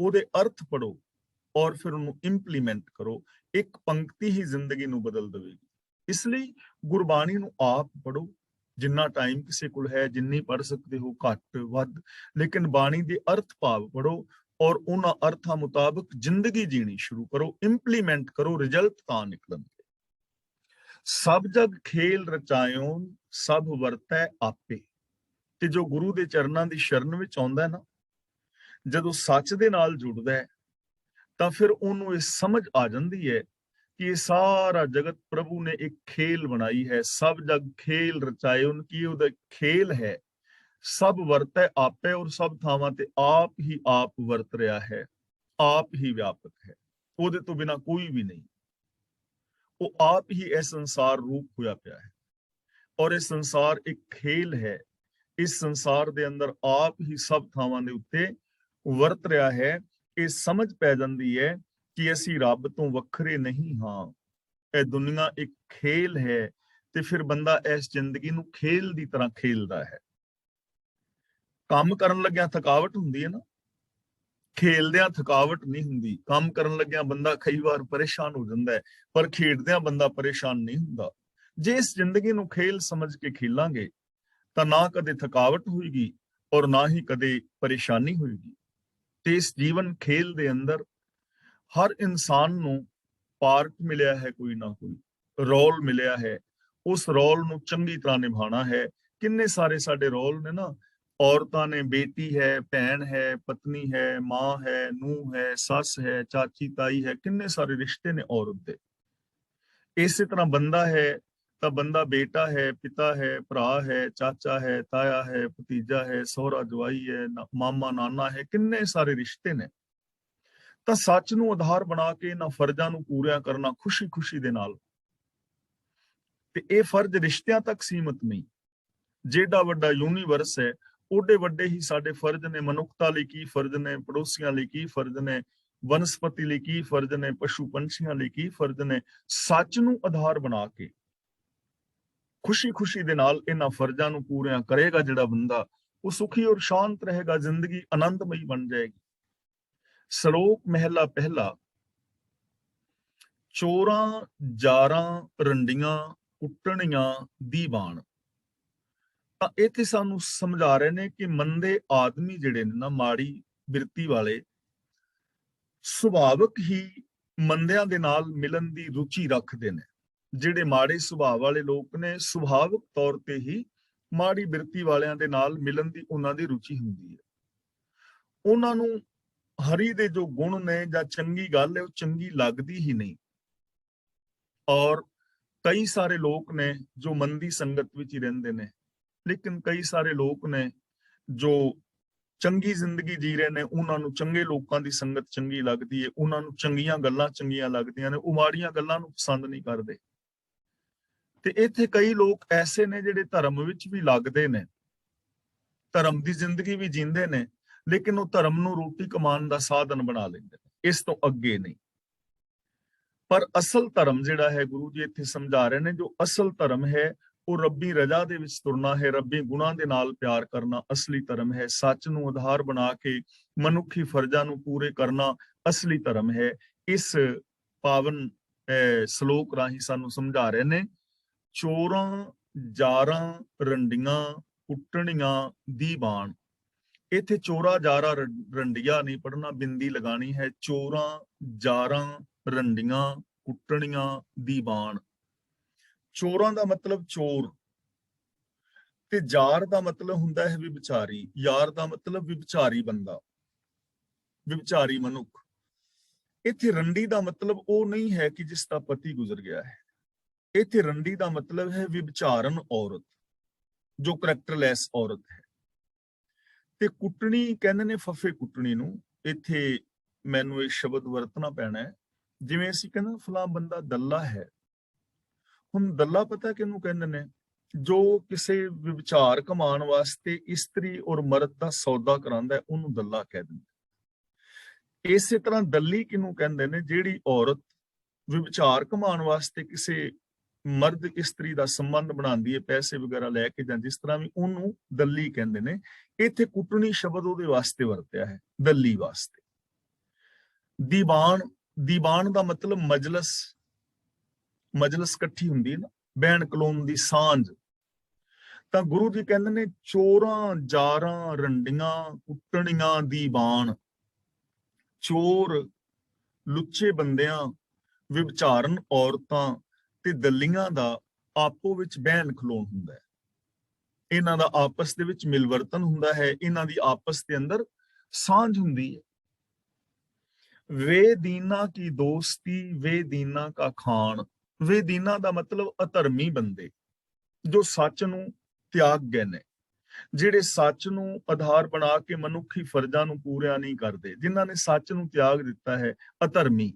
ਉਹਦੇ ਅਰਥ ਪੜੋ ਔਰ ਫਿਰ ਉਹਨੂੰ ਇੰਪਲੀਮੈਂਟ ਕਰੋ। ਇੱਕ ਪੰਕਤੀ ਹੀ ਜ਼ਿੰਦਗੀ ਨੂੰ ਬਦਲ ਦੇਵੇਗੀ। ਇਸ ਲਈ ਗੁਰਬਾਣੀ ਨੂੰ ਆਪ ਪੜੋ, ਜਿੰਨਾ ਟਾਈਮ ਕਿਸੇ ਕੋਲ ਹੈ, ਜਿੰਨੀ ਪੜ ਸਕਦੇ ਹੋ, ਘੱਟ ਵੱਧ, ਲੇਕਿਨ ਬਾਣੀ ਦੇ ਅਰਥ ਭਾਵ ਪੜੋ ਔਰ ਉਹਨਾਂ ਅਰਥਾਂ ਮੁਤਾਬਕ ਜ਼ਿੰਦਗੀ ਜੀਣੀ ਸ਼ੁਰੂ ਕਰੋ, ਇੰਪਲੀਮੈਂਟ ਕਰੋ, ਰਿਜ਼ਲਟ ਤਾਂ ਨਿਕਲਣਗੇ। ਸਭ ਜਗ ਖੇਲ ਰਚਾਇਓ, ਸਭ ਵਰਤੈ ਆਪੇ। ਤੇ ਜੋ ਗੁਰੂ ਦੇ ਚਰਨਾਂ ਦੀ ਸ਼ਰਨ ਵਿੱਚ ਆਉਂਦਾ ਨਾ, ਜਦੋਂ ਸੱਚ ਦੇ ਨਾਲ ਜੁੜਦਾ ਹੈ, ਤਾਂ ਫਿਰ ਉਹਨੂੰ ਇਹ ਸਮਝ ਆ ਜਾਂਦੀ ਹੈ ਕਿ ਇਹ ਸਾਰਾ ਜਗਤ ਪ੍ਰਭੂ ਨੇ ਇੱਕ ਖੇਲ ਬਣਾਈ ਹੈ। ਸਭ ਜਗ ਖੇਲ ਰਚਾਏ, ਉਨਕੀ ਉਹਦਾ ਖੇਲ ਹੈ। ਸਭ ਵਰਤੈ ਆਪੇ, ਔਰ ਸਭ ਥਾਵਾਂ ਤੇ ਆਪ ਹੀ ਆਪ ਵਰਤ ਰਿਹਾ ਹੈ, ਆਪ ਹੀ ਵਿਆਪਕ ਹੈ, ਉਹਦੇ ਤੋਂ ਬਿਨਾ ਕੋਈ ਵੀ ਨਹੀਂ। ਉਹ ਆਪ ਹੀ ਇਹ ਸੰਸਾਰ ਰੂਪ ਹੋਇਆ ਪਿਆ ਹੈ ਔਰ ਇਹ ਸੰਸਾਰ ਇੱਕ ਖੇਲ ਹੈ। ਇਸ ਸੰਸਾਰ ਦੇ ਅੰਦਰ ਆਪ ਹੀ ਸਭ ਥਾਵਾਂ ਦੇ ਉੱਤੇ ਵਰਤ ਰਿਹਾ ਹੈ। ਇਹ ਸਮਝ ਪੈ ਜਾਂਦੀ ਹੈ ਕਿ ਅਸੀਂ ਰੱਬ ਤੋਂ ਵੱਖਰੇ ਨਹੀਂ ਹਾਂ, ਇਹ ਦੁਨੀਆ ਇੱਕ ਖੇਲ ਹੈ। ਤੇ ਫਿਰ ਬੰਦਾ ਇਸ ਜ਼ਿੰਦਗੀ ਨੂੰ ਖੇਲ ਦੀ ਤਰ੍ਹਾਂ ਖੇਲਦਾ ਹੈ। ਕੰਮ ਕਰਨ ਲੱਗਿਆ ਥਕਾਵਟ ਹੁੰਦੀ ਹੈ ਨਾ, ਖੇਲਦਿਆਂ ਥਕਾਵਟ ਨਹੀਂ ਹੁੰਦੀ। ਕੰਮ ਕਰਨ ਲੱਗਿਆ ਬੰਦਾ ਕਈ ਵਾਰ ਪਰੇਸ਼ਾਨ ਹੋ ਜਾਂਦਾ ਹੈ, ਪਰ ਖੇਡਦਿਆਂ ਬੰਦਾ ਪਰੇਸ਼ਾਨ ਨਹੀਂ ਹੁੰਦਾ। ਜੇ ਇਸ ਜ਼ਿੰਦਗੀ ਨੂੰ ਖੇਲ ਸਮਝ ਕੇ ਖੇਲਾਂਗੇ ਤਾਂ ਨਾ ਕਦੇ ਥਕਾਵਟ ਹੋਏਗੀ ਔਰ ਨਾ ਹੀ ਕਦੇ ਪਰੇਸ਼ਾਨੀ ਹੋਏਗੀ। ਤੇ ਇਸ ਜੀਵਨ ਖੇਲ ਦੇ ਅੰਦਰ ਹਰ ਇਨਸਾਨ ਨੂੰ ਪਾਰਟ ਮਿਲਿਆ ਹੈ, ਕੋਈ ਨਾ ਕੋਈ ਰੋਲ ਮਿਲਿਆ ਹੈ। ਉਸ ਰੋਲ ਨੂੰ ਚੰਗੀ ਤਰ੍ਹਾਂ ਨਿਭਾਉਣਾ ਹੈ। ਕਿੰਨੇ ਸਾਰੇ ਸਾਡੇ ਰੋਲ ਨੇ ਨਾ, ਔਰਤਾਂ ਨੇ ਬੇਟੀ ਹੈ, ਭੈਣ ਹੈ, ਪਤਨੀ ਹੈ, ਮਾਂ ਹੈ, ਨੂੰਹ ਹੈ, ਸੱਸ ਹੈ, ਚਾਚੀ ਤਾਈ ਹੈ, ਕਿੰਨੇ ਸਾਰੇ ਰਿਸ਼ਤੇ ਨੇ ਔਰਤ ਦੇ। ਇਸੇ ਤਰ੍ਹਾਂ ਬੰਦਾ ਹੈ ਤਾਂ ਬੰਦਾ ਬੇਟਾ ਹੈ, ਪਿਤਾ ਹੈ, ਭਰਾ ਹੈ, ਚਾਚਾ ਹੈ, ਤਾਇਆ ਹੈ, ਭਤੀਜਾ ਹੈ, ਸਹੁਰਾ ਜਵਾਈ ਹੈ, ਮਾਮਾ ਨਾਨਾ ਹੈ, ਕਿੰਨੇ ਸਾਰੇ ਰਿਸ਼ਤੇ ਨੇ। ਤਾਂ ਸੱਚ ਨੂੰ ਆਧਾਰ ਬਣਾ ਕੇ ਇਹਨਾਂ ਫਰਜ਼ਾਂ ਨੂੰ ਪੂਰਾ ਕਰਨਾ ਖੁਸ਼ੀ-ਖੁਸ਼ੀ ਦੇ ਨਾਲ। ਤੇ ਇਹ ਫਰਜ਼ ਰਿਸ਼ਤਿਆਂ ਤੱਕ ਸੀਮਤ ਨਹੀਂ। ਜਿਹੜਾ ਵੱਡਾ ਯੂਨੀਵਰਸ ਹੈ, ਓਡੇ ਵੱਡੇ ਹੀ ਸਾਡੇ ਫਰਜ਼ ਨੇ। ਮਨੁੱਖਤਾ ਲਈ ਕੀ ਫਰਜ਼ ਨੇ, ਪੜੋਸੀਆਂ ਲਈ ਕੀ ਫਰਜ਼ ਨੇ, ਵਨਸਪਤੀ ਲਈ ਕੀ ਫਰਜ਼ ਨੇ, ਪਸ਼ੂ ਪੰਛੀਆਂ ਲਈ ਕੀ ਫਰਜ਼ ਨੇ। ਸੱਚ ਨੂੰ ਆਧਾਰ ਬਣਾ ਕੇ ਖੁਸ਼ੀ-ਖੁਸ਼ੀ ਦੇ ਨਾਲ ਇਹਨਾਂ ਫਰਜ਼ਾਂ ਨੂੰ ਪੂਰਿਆਂ ਕਰੇਗਾ ਜਿਹੜਾ ਬੰਦਾ, ਉਹ ਸੁਖੀ ਔਰ ਸ਼ਾਂਤ ਰਹੇਗਾ, ਜ਼ਿੰਦਗੀ ਆਨੰਦਮਈ ਬਣ ਜਾਏਗੀ। ਸ਼ਲੋਕ ਮਹਿਲਾ ਪਹਿਲਾ। ਚੋਰਾਂ ਜਾਰਾਂ ਰੰਡੀਆਂ ਕੁੱਟਣੀਆਂ ਦੀ ਬਾਣ। ਤਾਂ ਇੱਥੇ ਸਾਨੂੰ ਸਮਝਾ ਰਹੇ ਨੇ ਕਿ ਮੰਦੇ ਆਦਮੀ ਜਿਹੜੇ ਨੇ ਨਾ, ਮਾੜੀ ਬਿਰਤੀ ਵਾਲੇ, ਸੁਭਾਵਕ ਹੀ ਮੰਦਿਆਂ ਦੇ ਨਾਲ ਮਿਲਣ ਦੀ ਰੁਚੀ ਰੱਖਦੇ ਨੇ। ਜਿਹੜੇ ਮਾੜੇ ਸੁਭਾਅ ਵਾਲੇ ਲੋਕ ਨੇ, ਸੁਭਾਵਕ ਤੌਰ ਤੇ ਹੀ ਮਾੜੀ ਬਿਰਤੀ ਵਾਲਿਆਂ ਦੇ ਨਾਲ ਮਿਲਣ ਦੀ ਉਹਨਾਂ ਦੀ ਰੁਚੀ ਹੁੰਦੀ ਹੈ। ਉਹਨਾਂ ਨੂੰ ਹਰੀ ਦੇ ਜੋ ਗੁਣ ਨੇ ਜਾਂ ਚੰਗੀ ਗੱਲ ਹੈ, ਉਹ ਚੰਗੀ ਲੱਗਦੀ ਹੀ ਨਹੀਂ। ਔਰ ਕਈ ਸਾਰੇ ਲੋਕ ਨੇ ਜੋ ਮੰਦੀ ਸੰਗਤ ਵਿੱਚ ਹੀ ਰਹਿੰਦੇ ਨੇ, ਲੇਕਿਨ ਕਈ ਸਾਰੇ ਲੋਕ ਨੇ ਜੋ ਚੰਗੀ ਜ਼ਿੰਦਗੀ ਜੀ ਰਹੇ ਨੇ, ਉਹਨਾਂ ਨੂੰ ਚੰਗੇ ਲੋਕਾਂ ਦੀ ਸੰਗਤ ਚੰਗੀ ਲੱਗਦੀ ਹੈ, ਉਹਨਾਂ ਨੂੰ ਚੰਗੀਆਂ ਗੱਲਾਂ ਚੰਗੀਆਂ ਲੱਗਦੀਆਂ ਨੇ, ਉਹ ਮਾੜੀਆਂ ਗੱਲਾਂ ਨੂੰ ਪਸੰਦ ਨਹੀਂ ਕਰਦੇ। ਤੇ ਇੱਥੇ ਕਈ ਲੋਕ ਐਸੇ ਨੇ ਜਿਹੜੇ ਧਰਮ ਵਿੱਚ ਵੀ ਲੱਗਦੇ ਨੇ, ਧਰਮ ਦੀ ਜ਼ਿੰਦਗੀ ਵੀ ਜੀਂਦੇ ਨੇ, ਲੇਕਿਨ ਉਹ ਧਰਮ ਨੂੰ ਰੋਟੀ ਕਮਾਉਣ ਦਾ ਸਾਧਨ ਬਣਾ ਲੈਂਦੇ ਨੇ, ਇਸ ਤੋਂ ਅੱਗੇ ਨਹੀਂ। ਪਰ ਅਸਲ ਧਰਮ ਜਿਹੜਾ ਹੈ, ਗੁਰੂ ਜੀ ਇੱਥੇ ਸਮਝਾ ਰਹੇ ਨੇ, ਜੋ ਅਸਲ ਧਰਮ ਹੈ ਉਹ ਰੱਬੀ ਰਜ਼ਾ ਦੇ ਵਿੱਚ ਤੁਰਨਾ ਹੈ, ਰੱਬੀ ਗੁਣਾਂ ਦੇ ਨਾਲ ਪਿਆਰ ਕਰਨਾ ਅਸਲੀ ਧਰਮ ਹੈ। ਸੱਚ ਨੂੰ ਆਧਾਰ ਬਣਾ ਕੇ ਮਨੁੱਖੀ ਫਰਜ਼ਾਂ ਨੂੰ ਪੂਰੇ ਕਰਨਾ ਅਸਲੀ ਧਰਮ ਹੈ। ਇਸ ਪਾਵਨ ਸ਼ਲੋਕ ਰਾਹੀਂ ਸਾਨੂੰ ਸਮਝਾ ਰਹੇ ਨੇ, ਚੋਰਾਂ ਜਾਰਾਂ ਰੰਡੀਆਂ ਕੁੱਟਣੀਆਂ ਦੀ ਬਾਣ। ਇੱਥੇ ਚੋਰਾ ਜਾਰਾ ਰੰਡੀਆਂ ਨਹੀਂ ਪੜਨਾ, ਬਿੰਦੀ ਲਗਾਣੀ ਹੈ। ਚੋਰਾਂ ਜਾਰਾਂ ਰੰਡੀਆਂ ਕੁੱਟਣੀਆਂ ਦੀ ਬਾਣ। ਚੋਰਾਂ ਦਾ ਮਤਲਬ ਚੋਰ, ਤੇ ਜਾਰ ਦਾ ਮਤਲਬ ਹੁੰਦਾ ਹੈ ਵਿਭਚਾਰੀ, ਯਾਰ ਦਾ ਮਤਲਬ ਵਿਭਚਾਰੀ ਬੰਦਾ, ਵਿਭਚਾਰੀ ਮਨੁੱਖ। ਇੱਥੇ ਰੰਡੀ ਦਾ ਮਤਲਬ ਉਹ ਨਹੀਂ ਹੈ ਕਿ ਜਿਸ ਦਾ ਪਤੀ ਗੁਜ਼ਰ ਗਿਆ ਹੈ। ਇੱਥੇ ਰੰਡੀ ਦਾ ਮਤਲਬ ਹੈ ਵਿਭਚਾਰਨ ਔਰਤ। ਜੋ ਕਰੈਕਟਰਲੈਸ ਔਰਤ ਹੈ। ਤੇ ਕੁੱਟਣੀ ਕਹਿੰਦੇ ਨੇ ਫੱਫੇ ਕੁੱਟਣੀ ਨੂੰ। ਇੱਥੇ ਮੈਨੂੰ ਇਹ ਸ਼ਬਦ ਵਰਤਣਾ ਪੈਣਾ ਹੈ। ਜਿਵੇਂ ਅਸੀਂ ਕਹਿੰਦੇ ਫਲਾਂ ਬੰਦਾ ਦੱਲਾ ਹੈ। ਹੁਣ ਦੱਲਾ ਪਤਾ ਕਿਹਨੂੰ ਕਹਿੰਦੇ ਨੇ? ਜੋ ਕਿਸੇ ਵਿਚਾਰ ਕਮਾਉਣ ਵਾਸਤੇ ਇਸਤਰੀ ਔਰ ਮਰਦ ਦਾ ਸੌਦਾ ਕਰਾਉਂਦਾ ਹੈ, ਉਹਨੂੰ ਦੱਲਾ ਕਹਿ ਦਿੰਦੇ। ਇਸੇ ਤਰ੍ਹਾਂ ਦੱਲੀ ਕਿਹਨੂੰ ਕਹਿੰਦੇ ਨੇ? ਜਿਹੜੀ ਔਰਤ ਵਿਚਾਰ ਕਮਾਉਣ ਵਾਸਤੇ ਕਿਸੇ ਮਰਦ ਇਸਤਰੀ ਦਾ ਸੰਬੰਧ ਬਣਾਉਂਦੀ ਹੈ, ਪੈਸੇ ਵਗੈਰਾ ਲੈ ਕੇ, ਜਾਂ ਜਿਸ ਤਰ੍ਹਾਂ ਵੀ, ਉਹਨੂੰ ਦੱਲੀ ਕਹਿੰਦੇ ਨੇ। ਇੱਥੇ ਕੁੱਟਣੀ ਸ਼ਬਦ ਉਹਦੇ ਵਾਸਤੇ ਵਰਤਿਆ ਹੈ, ਦੱਲੀ ਵਾਸਤੇ। ਦੀਵਾਨ, ਦੀਵਾਨ ਦਾ ਮਤਲਬ ਮਜਲਸ, ਮਜਲਸ ਇਕੱਠੀ ਹੁੰਦੀ ਹੈ ਨਾ, ਬਹਿਣ ਖਲੋਣ ਦੀ ਸਾਂਝ। ਤਾਂ ਗੁਰੂ ਜੀ ਕਹਿੰਦੇ ਨੇ ਚੋਰਾਂ, ਜਾਰਾਂ, ਰੰਡੀਆਂ, ਕੁੱਟਣੀਆਂ, ਦੀਵਾਨ, ਚੋਰ, ਲੁੱਚੇ ਬੰਦਿਆਂ, ਵਿਭਚਾਰਨ ਔਰਤਾਂ ਤੇ ਦੱਲੀਆਂ ਦਾ ਆਪੋ ਵਿੱਚ ਬਹਿਣ ਖਲੋਣ ਹੁੰਦਾ ਹੈ। ਇਹਨਾਂ ਦਾ ਆਪਸ ਦੇ ਵਿੱਚ ਮਿਲਵਰਤਨ ਹੁੰਦਾ ਹੈ, ਇਹਨਾਂ ਦੀ ਆਪਸ ਦੇ ਅੰਦਰ ਸਾਂਝ ਹੁੰਦੀ ਹੈ। ਵੇ ਦੀਨਾ ਕੀ ਦੋਸਤੀ, ਵੇ ਦੀਨਾ ਕਾ ਖਾਨ। ਵੇ ਦੀਨਾ ਦਾ ਮਤਲਬ ਅਧਰਮੀ ਬੰਦੇ, ਜੋ ਸੱਚ ਨੂੰ ਤਿਆਗ ਗਏ ਨੇ, ਜਿਹੜੇ ਸੱਚ ਨੂੰ ਆਧਾਰ ਬਣਾ ਕੇ ਮਨੁੱਖੀ ਫਰਜ਼ਾਂ ਨੂੰ ਪੂਰਾ ਨਹੀਂ ਕਰਦੇ, ਜਿਨ੍ਹਾਂ ਨੇ ਸੱਚ ਨੂੰ ਤਿਆਗ ਦਿੱਤਾ ਹੈ, ਅਧਰਮੀ।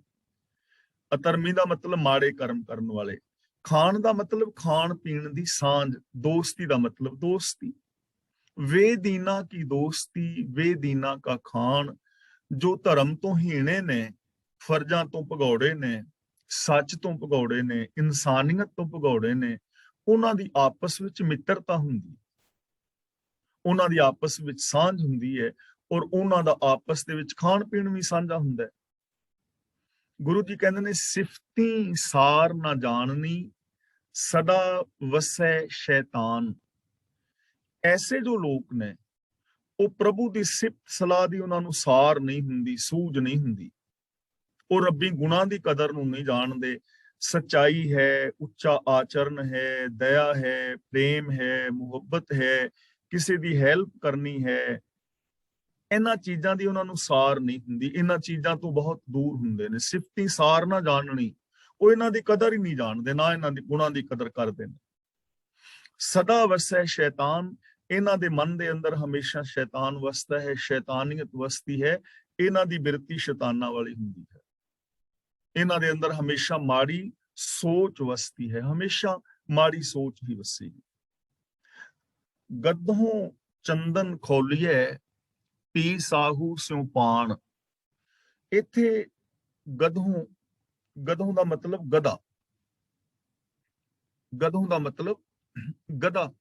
ਅਧਰਮੀ ਦਾ ਮਤਲਬ ਮਾੜੇ ਕਰਮ ਕਰਨ ਵਾਲੇ। ਖਾਣ ਦਾ ਮਤਲਬ ਖਾਣ ਪੀਣ ਦੀ ਸਾਂਝ। ਦੋਸਤੀ ਦਾ ਮਤਲਬ ਦੋਸਤੀ। ਵੇ ਦੀਨਾ ਕੀ ਦੋਸਤੀ, ਵੇ ਦੀਨਾ ਕਾ ਖਾਨ। ਜੋ ਧਰਮ ਤੋਂ ਹੀਣੇ ਨੇ, ਫਰਜ਼ਾਂ ਤੋਂ ਭਗੌੜੇ ਨੇ, ਸੱਚ ਤੋਂ ਭਗੌੜੇ ਨੇ, ਇਨਸਾਨੀਅਤ ਤੋਂ ਭਗੌੜੇ ਨੇ, ਉਹਨਾਂ ਦੀ ਆਪਸ ਵਿੱਚ ਮਿੱਤਰਤਾ ਹੁੰਦੀ, ਉਹਨਾਂ ਦੀ ਆਪਸ ਵਿੱਚ ਸਾਂਝ ਹੁੰਦੀ ਹੈ, ਔਰ ਉਹਨਾਂ ਦਾ ਆਪਸ ਦੇ ਵਿੱਚ ਖਾਣ ਪੀਣ ਵੀ ਸਾਂਝਾ ਹੁੰਦਾ ਹੈ। ਗੁਰੂ ਜੀ ਕਹਿੰਦੇ ਨੇ ਸਿਫਤੀ ਸਾਰ ਨਾ ਜਾਣਨੀ, ਸਦਾ ਵਸੈ ਸ਼ੈਤਾਨ। ਐਸੇ ਜੋ ਲੋਕ ਨੇ, ਉਹ ਪ੍ਰਭੂ ਦੀ ਸਿਫਤ ਸਲਾਹ ਦੀ ਉਹਨਾਂ ਨੂੰ ਸਾਰ ਨਹੀਂ ਹੁੰਦੀ, ਸੂਝ ਨਹੀਂ ਹੁੰਦੀ। ਉਹ ਰੱਬੀ ਗੁਣਾਂ ਦੀ ਕਦਰ ਨੂੰ ਨਹੀਂ ਜਾਣਦੇ। ਸੱਚਾਈ ਹੈ, ਉੱਚਾ ਆਚਰਨ ਹੈ, ਦਇਆ ਹੈ, ਪ੍ਰੇਮ ਹੈ, ਮੁਹੱਬਤ ਹੈ, ਕਿਸੇ ਦੀ ਹੈਲਪ ਕਰਨੀ ਹੈ, ਇਹਨਾਂ ਚੀਜ਼ਾਂ ਦੀ ਉਹਨਾਂ ਨੂੰ ਸਾਰ ਨਹੀਂ ਹੁੰਦੀ। ਇਹਨਾਂ ਚੀਜ਼ਾਂ ਤੋਂ ਬਹੁਤ ਦੂਰ ਹੁੰਦੇ ਨੇ। ਸਿਫਤੀ ਸਾਰ ਨਾ ਜਾਣਨੀ, ਉਹ ਇਹਨਾਂ ਦੀ ਕਦਰ ਹੀ ਨਹੀਂ ਜਾਣਦੇ, ਨਾ ਇਹਨਾਂ ਦੀ ਗੁਣਾਂ ਦੀ ਕਦਰ ਕਰਦੇ ਨੇ। ਸਦਾ ਵਸੈ ਸ਼ੈਤਾਨ, ਇਹਨਾਂ ਦੇ ਮਨ ਦੇ ਅੰਦਰ ਹਮੇਸ਼ਾ ਸ਼ੈਤਾਨ ਵਸਦਾ ਹੈ, ਸ਼ੈਤਾਨੀਅਤ ਵਸਦੀ ਹੈ। ਇਹਨਾਂ ਦੀ ਬਿਰਤੀ ਸ਼ੈਤਾਨਾਂ ਵਾਲੀ ਹੁੰਦੀ ਹੈ। ਇਹਨਾਂ ਦੇ ਅੰਦਰ ਹਮੇਸ਼ਾ ਮਾੜੀ ਸੋਚ ਵਸਦੀ ਹੈ, ਹਮੇਸ਼ਾ ਮਾੜੀ ਸੋਚ ਹੀ ਵਸੇਗੀ। ਗੱਦੋਂ ਚੰਦਨ ਖੋਲੀਏ, ਪੀ ਸਾਹੂ ਸਿਉ ਪਾਣ। ਇੱਥੇ ਗਧੋਂ, ਗਧੋਂ ਦਾ ਮਤਲਬ ਗਧਾ, ਗਧੋਂ ਦਾ ਮਤਲਬ ਗਧਾ।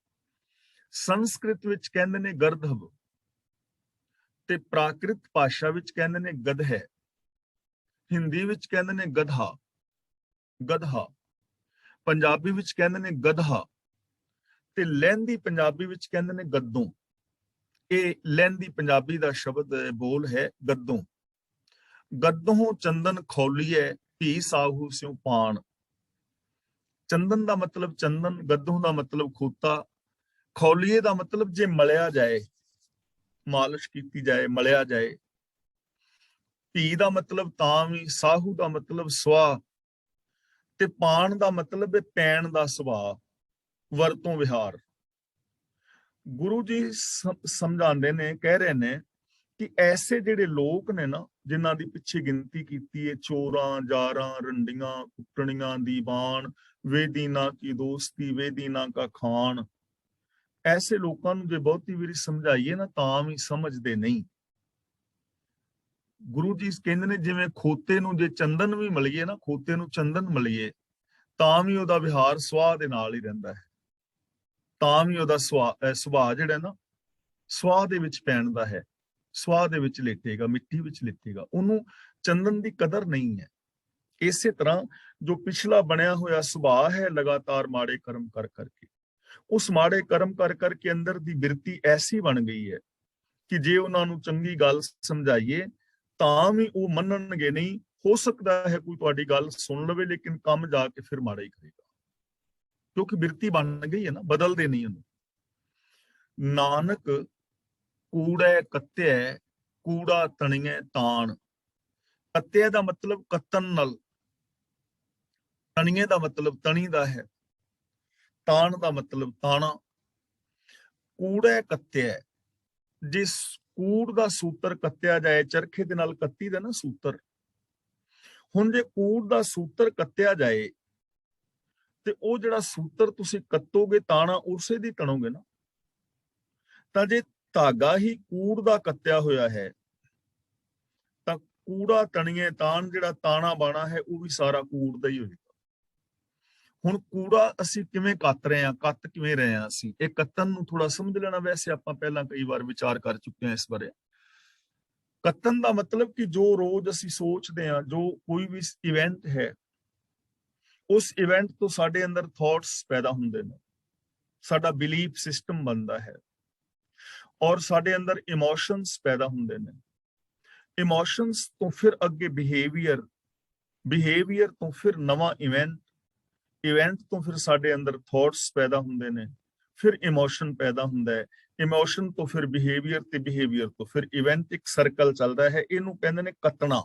ਸੰਸਕ੍ਰਿਤ ਵਿੱਚ ਕਹਿੰਦੇ ਨੇ ਗਰਧਵ, ਤੇ ਪ੍ਰਾਕ੍ਰਿਤ ਭਾਸ਼ਾ ਵਿੱਚ ਕਹਿੰਦੇ ਨੇ ਗਧੈ। ਹਿੰਦੀ ਵਿੱਚ ਕਹਿੰਦੇ ਨੇ ਗਧਾ, ਗਧਾ। ਪੰਜਾਬੀ ਵਿੱਚ ਕਹਿੰਦੇ ਨੇ ਗਧਾ, ਤੇ ਲਹਿੰਦੀ ਪੰਜਾਬੀ ਵਿੱਚ ਕਹਿੰਦੇ ਨੇ ਗੱਦੋਂ। ਇਹ ਲਹਿੰਦੀ ਪੰਜਾਬੀ ਦਾ ਸ਼ਬਦ ਬੋਲ ਹੈ, ਗੱਦੋਂ। ਗੱਦੋਂ ਚੰਦਨ ਖੋਲੀਏ, ਧੀ ਸਾਹੂ ਸਿਉ ਪਾਣ। ਚੰਦਨ ਦਾ ਮਤਲਬ ਚੰਦਨ, ਗੱਦੋਂ ਦਾ ਮਤਲਬ ਖੋਤਾ, ਖੌਲੀਏ ਦਾ ਮਤਲਬ ਜੇ ਮਲਿਆ ਜਾਏ, ਮਾਲਿਸ਼ ਕੀਤੀ ਜਾਏ, ਮਲਿਆ ਜਾਏ। ਧੀ ਦਾ ਮਤਲਬ ਤਾਂ ਵੀ, ਸਾਹੂ ਦਾ ਮਤਲਬ ਸੁਆਹ, ਤੇ ਪਾਣ ਦਾ ਮਤਲਬ ਹੈ ਪੈਣ ਦਾ ਸੁਭਾਅ, ਵਰਤੋਂ ਵਿਹਾਰ। ਗੁਰੂ ਜੀ ਸਮਝਾਉਂਦੇ ਨੇ, ਕਹਿ ਰਹੇ ਨੇ ਕਿ ਐਸੇ ਜਿਹੜੇ ਲੋਕ ਨੇ ਨਾ, ਜਿਨ੍ਹਾਂ ਦੀ ਪਿੱਛੇ ਗਿਣਤੀ ਕੀਤੀ ਹੈ, ਚੋਰਾਂ, ਜਾਰਾਂ, ਰੰਡੀਆਂ, ਕੁੱਟਣੀਆਂ, ਦੀਵਾਨ, ਵੇ ਦੀਨਾ ਕੀ ਦੋਸਤੀ, ਵੇ ਦੀਨਾ ਕਾ ਖਾਨ। ਐਸੇ ਲੋਕਾਂ ਨੂੰ ਜੇ ਬਹੁਤੀ ਵਾਰੀ ਸਮਝਾਈਏ ਨਾ, ਤਾਂ ਵੀ ਸਮਝਦੇ ਨਹੀਂ। ਗੁਰੂ ਜੀ ਕਹਿੰਦੇ ਨੇ ਜਿਵੇਂ ਖੋਤੇ ਨੂੰ ਜੇ ਚੰਦਨ ਵੀ ਮਲੀਏ ਨਾ, ਖੋਤੇ ਨੂੰ ਚੰਦਨ ਮਲੀਏ, ਤਾਂ ਵੀ ਉਹਦਾ ਵਿਹਾਰ ਸੁਆਹ ਦੇ ਨਾਲ ਹੀ ਰਹਿੰਦਾ ਹੈ, ਤਾਂ ਵੀ ਉਹਦਾ ਸੁਭਾਅ ਜਿਹੜਾ ਨਾ ਸੁਆਹ ਦੇ ਵਿੱਚ ਪੈਣ ਦਾ ਹੈ, ਸੁਆਹ ਦੇ ਵਿੱਚ ਲੇਟੇਗਾ, ਮਿੱਟੀ ਵਿੱਚ ਲੇਟੇਗਾ। ਉਹਨੂੰ ਚੰਦਨ ਦੀ ਕਦਰ ਨਹੀਂ ਹੈ। ਇਸੇ ਤਰ੍ਹਾਂ ਜੋ ਪਿਛਲਾ ਬਣਿਆ ਹੋਇਆ ਸੁਭਾਅ ਹੈ, ਲਗਾਤਾਰ ਮਾੜੇ ਕਰਮ ਕਰ ਕਰਕੇ, ਉਸ ਮਾੜੇ ਕਰਮ ਕਰ ਕਰਕੇ ਅੰਦਰ ਦੀ ਬਿਰਤੀ ਐਸੀ ਬਣ ਗਈ ਹੈ ਕਿ ਜੇ ਉਹਨਾਂ ਨੂੰ ਚੰਗੀ ਗੱਲ ਸਮਝਾਈਏ ਤਾਂ ਵੀ ਉਹ ਮੰਨਣਗੇ ਨਹੀਂ। ਹੋ ਸਕਦਾ ਹੈ ਕੋਈ ਤੁਹਾਡੀ ਗੱਲ ਸੁਣ ਲਵੇ, ਲੇਕਿਨ ਕੰਮ ਜਾ ਕੇ ਫਿਰ ਮਾੜਾ ਹੀ ਕਰੇਗਾ, ਕਿਉਂਕਿ ਬਿਰਤੀ ਬਣ ਗਈ ਹੈ ਨਾ, ਬਦਲਦੇ ਨਹੀਂ ਉਹਨੂੰ। ਨਾਨਕ ਕੂੜੈ ਕੱਤਿਐ, ਕੂੜਾ ਤਣੀਐ ਤਾਣ। ਕੱਤਿਐ ਦਾ ਮਤਲਬ ਕੱਤਣ ਨਾਲ, ਤਣੀਏ ਦਾ ਮਤਲਬ ਤਣੀ ਦਾ ਹੈ, ਤਾਣ ਦਾ ਮਤਲਬ ਤਾਣਾ। ਕੂੜਾ ਕੱਤਿਆ, ਜਿਸ ਕੂੜ ਦਾ ਸੂਤਰ ਕੱਤਿਆ ਜਾਏ, ਚਰਖੇ ਦੇ ਨਾਲ ਕੱਤੀ ਦਾ ਨਾ ਸੂਤਰ, ਹੁਣ ਜੇ ਕੂੜ ਦਾ ਸੂਤਰ ਕੱਤਿਆ ਜਾਏ ਤੇ ਉਹ ਜਿਹੜਾ ਸੂਤਰ ਤੁਸੀਂ ਕੱਤੋਗੇ ਤਾਣਾ ਉਸੇ ਦੀ ਤਣੋਗੇ ਨਾ। ਤਾਂ ਜੇ ਧਾਗਾ ਹੀ ਕੂੜ ਦਾ ਕੱਤਿਆ ਹੋਇਆ ਹੈ ਤਾਂ ਕੂੜਾ ਤਣੀਏ ਤਾਣ, ਜਿਹੜਾ ਤਾਣਾ ਬਾਣਾ ਹੈ ਉਹ ਵੀ ਸਾਰਾ ਕੂੜ ਦਾ ਹੀ ਹੋਏਗਾ। ਹੁਣ ਕੂੜਾ ਅਸੀਂ ਕਿਵੇਂ ਕੱਤ ਰਹੇ ਹਾਂ, ਕੱਤ ਕਿਵੇਂ ਰਹੇ ਹਾਂ ਅਸੀਂ, ਇਹ ਕੱਤਣ ਨੂੰ ਥੋੜਾ ਸਮਝ ਲੈਣਾ। ਵੈਸੇ ਆਪਾਂ ਪਹਿਲਾਂ ਕਈ ਵਾਰ ਵਿਚਾਰ ਕਰ ਚੁੱਕੇ ਹਾਂ ਇਸ ਬਾਰੇ। ਕੱਤਣ ਦਾ ਮਤਲਬ ਕਿ ਜੋ ਰੋਜ਼ ਅਸੀਂ ਸੋਚਦੇ ਹਾਂ, ਜੋ ਕੋਈ ਵੀ ਇਵੈਂਟ ਹੈ, ਉਸ ਇਵੈਂਟ ਤੋਂ ਸਾਡੇ ਅੰਦਰ ਥਾਟਸ ਪੈਦਾ ਹੁੰਦੇ ਨੇ, ਸਾਡਾ ਬਿਲੀਫ ਸਿਸਟਮ ਬਣਦਾ ਹੈ, ਔਰ ਸਾਡੇ ਅੰਦਰ ਇਮੋਸ਼ਨਸ ਪੈਦਾ ਹੁੰਦੇ ਨੇ। ਇਮੋਸ਼ਨਸ ਤੋਂ ਫਿਰ ਅੱਗੇ ਬਿਹੇਵੀਅਰ, ਬਿਹੇਵੀਅਰ ਤੋਂ ਫਿਰ ਨਵਾਂ ਇਵੈਂਟ, ਇਵੈਂਟ ਤੋਂ ਫਿਰ ਸਾਡੇ ਅੰਦਰ ਥਾਟਸ ਪੈਦਾ ਹੁੰਦੇ ਨੇ, ਫਿਰ ਇਮੋਸ਼ਨ ਪੈਦਾ ਹੁੰਦਾ ਹੈ, ਇਮੋਸ਼ਨ ਤੋਂ ਫਿਰ ਬਿਹੇਵੀਅਰ ਤੇ ਬਿਹੇਵੀਅਰ ਤੋਂ ਫਿਰ ਇਵੈਂਟ। ਇੱਕ ਸਰਕਲ ਚੱਲਦਾ ਹੈ, ਇਹਨੂੰ ਕਹਿੰਦੇ ਨੇ ਕੱਤਣਾ।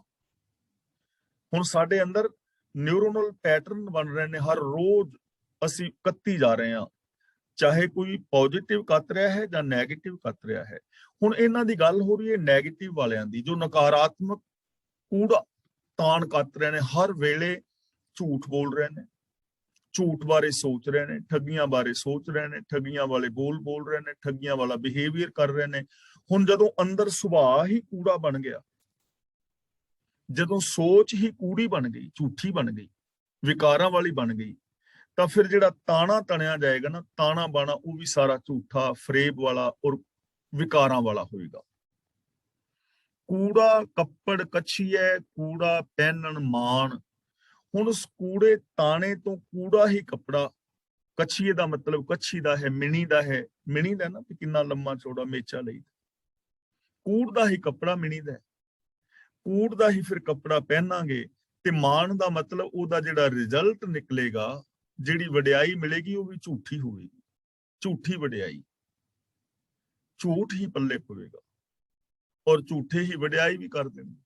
ਹੁਣ ਸਾਡੇ ਅੰਦਰ ਨਿਊਰੋਨਲ ਪੈਟਰਨ ਬਣ ਰਹੇ ਨੇ, ਹਰ ਰੋਜ਼ ਅਸੀਂ ਕੱਤੀ ਜਾ ਰਹੇ ਹਾਂ, ਚਾਹੇ ਕੋਈ ਪੋਜ਼ਿਟਿਵ ਕੱਤ ਰਿਹਾ ਹੈ ਜਾਂ ਨੈਗੇਟਿਵ ਕੱਤ ਰਿਹਾ ਹੈ। ਹੁਣ ਇਹਨਾਂ ਦੀ ਗੱਲ ਹੋ ਰਹੀ ਹੈ ਨੈਗੇਟਿਵ ਵਾਲਿਆਂ ਦੀ, ਜੋ ਨਕਾਰਾਤਮਕ ਕੂੜਾ ਤਾਣ ਕੱਤ ਰਹੇ ਨੇ, ਹਰ ਵੇਲੇ ਝੂਠ ਬੋਲ ਰਹੇ ਨੇ, ਝੂਠ ਬਾਰੇ ਸੋਚ ਰਹੇ ਨੇ, ਠੱਗੀਆਂ ਬਾਰੇ ਸੋਚ ਰਹੇ ਨੇ, ਠੱਗੀਆਂ ਵਾਲੇ ਬੋਲ ਰਹੇ ਨੇ, ਠੱਗੀਆਂ ਵਾਲਾ ਬਿਹੇਵੀਅਰ ਕਰ ਰਹੇ ਨੇ। ਹੁਣ ਜਦੋਂ ਅੰਦਰ ਸੁਭਾਅ ਹੀ ਕੂੜਾ ਬਣ ਗਿਆ, ਜਦੋਂ ਸੋਚ ਹੀ ਕੂੜੀ ਬਣ ਗਈ, ਝੂਠੀ ਬਣ ਗਈ, ਵਿਕਾਰਾਂ ਵਾਲੀ ਬਣ ਗਈ, ਤਾਂ ਫਿਰ ਜਿਹੜਾ ਤਾਣਾ ਤਣਿਆ ਜਾਏਗਾ ਨਾ, ਤਾਣਾ ਬਾਣਾ, ਉਹ ਵੀ ਸਾਰਾ ਝੂਠਾ, ਫਰੇਬ ਵਾਲਾ ਔਰ ਵਿਕਾਰਾਂ ਵਾਲਾ ਹੋਏਗਾ। ਕੂੜਾ ਕੱਪੜ ਕੱਛੀਐ, ਕੂੜਾ ਪਹਿਨਣ ਮਾਣ। ਹੁਣ ਉਸ ਕੂੜੇ ਤਾਣੇ ਤੋਂ ਕੂੜਾ ਹੀ ਕੱਪੜਾ, ਕੱਛੀਏ ਦਾ ਮਤਲਬ ਕੱਛੀ ਦਾ ਹੈ, ਮਿਣੀ ਦਾ ਹੈ, ਮਿਣੀ ਦਾ ਨਾ ਕਿੰਨਾ ਲੰਮਾ ਚੌੜਾ ਮੇਚਾ ਲਈ, ਕੂੜ ਦਾ ਹੀ ਕੱਪੜਾ ਮਿਣੀ ਦਾ, ਕੂੜ ਦਾ ਹੀ ਫਿਰ ਕੱਪੜਾ ਪਹਿਨਾਂਗੇ ਤੇ ਮਾਣ ਦਾ ਮਤਲਬ ਉਹਦਾ ਜਿਹੜਾ ਰਿਜ਼ਲਟ ਨਿਕਲੇਗਾ, ਜਿਹੜੀ ਵਡਿਆਈ ਮਿਲੇਗੀ ਉਹ ਵੀ ਝੂਠੀ ਹੋਵੇਗੀ, ਝੂਠੀ ਵਡਿਆਈ, ਝੂਠ ਹੀ ਪੱਲੇ ਪਵੇਗਾ ਔਰ ਝੂਠੇ ਹੀ ਵਡਿਆਈ ਵੀ ਕਰ ਦੇਣਗੇ।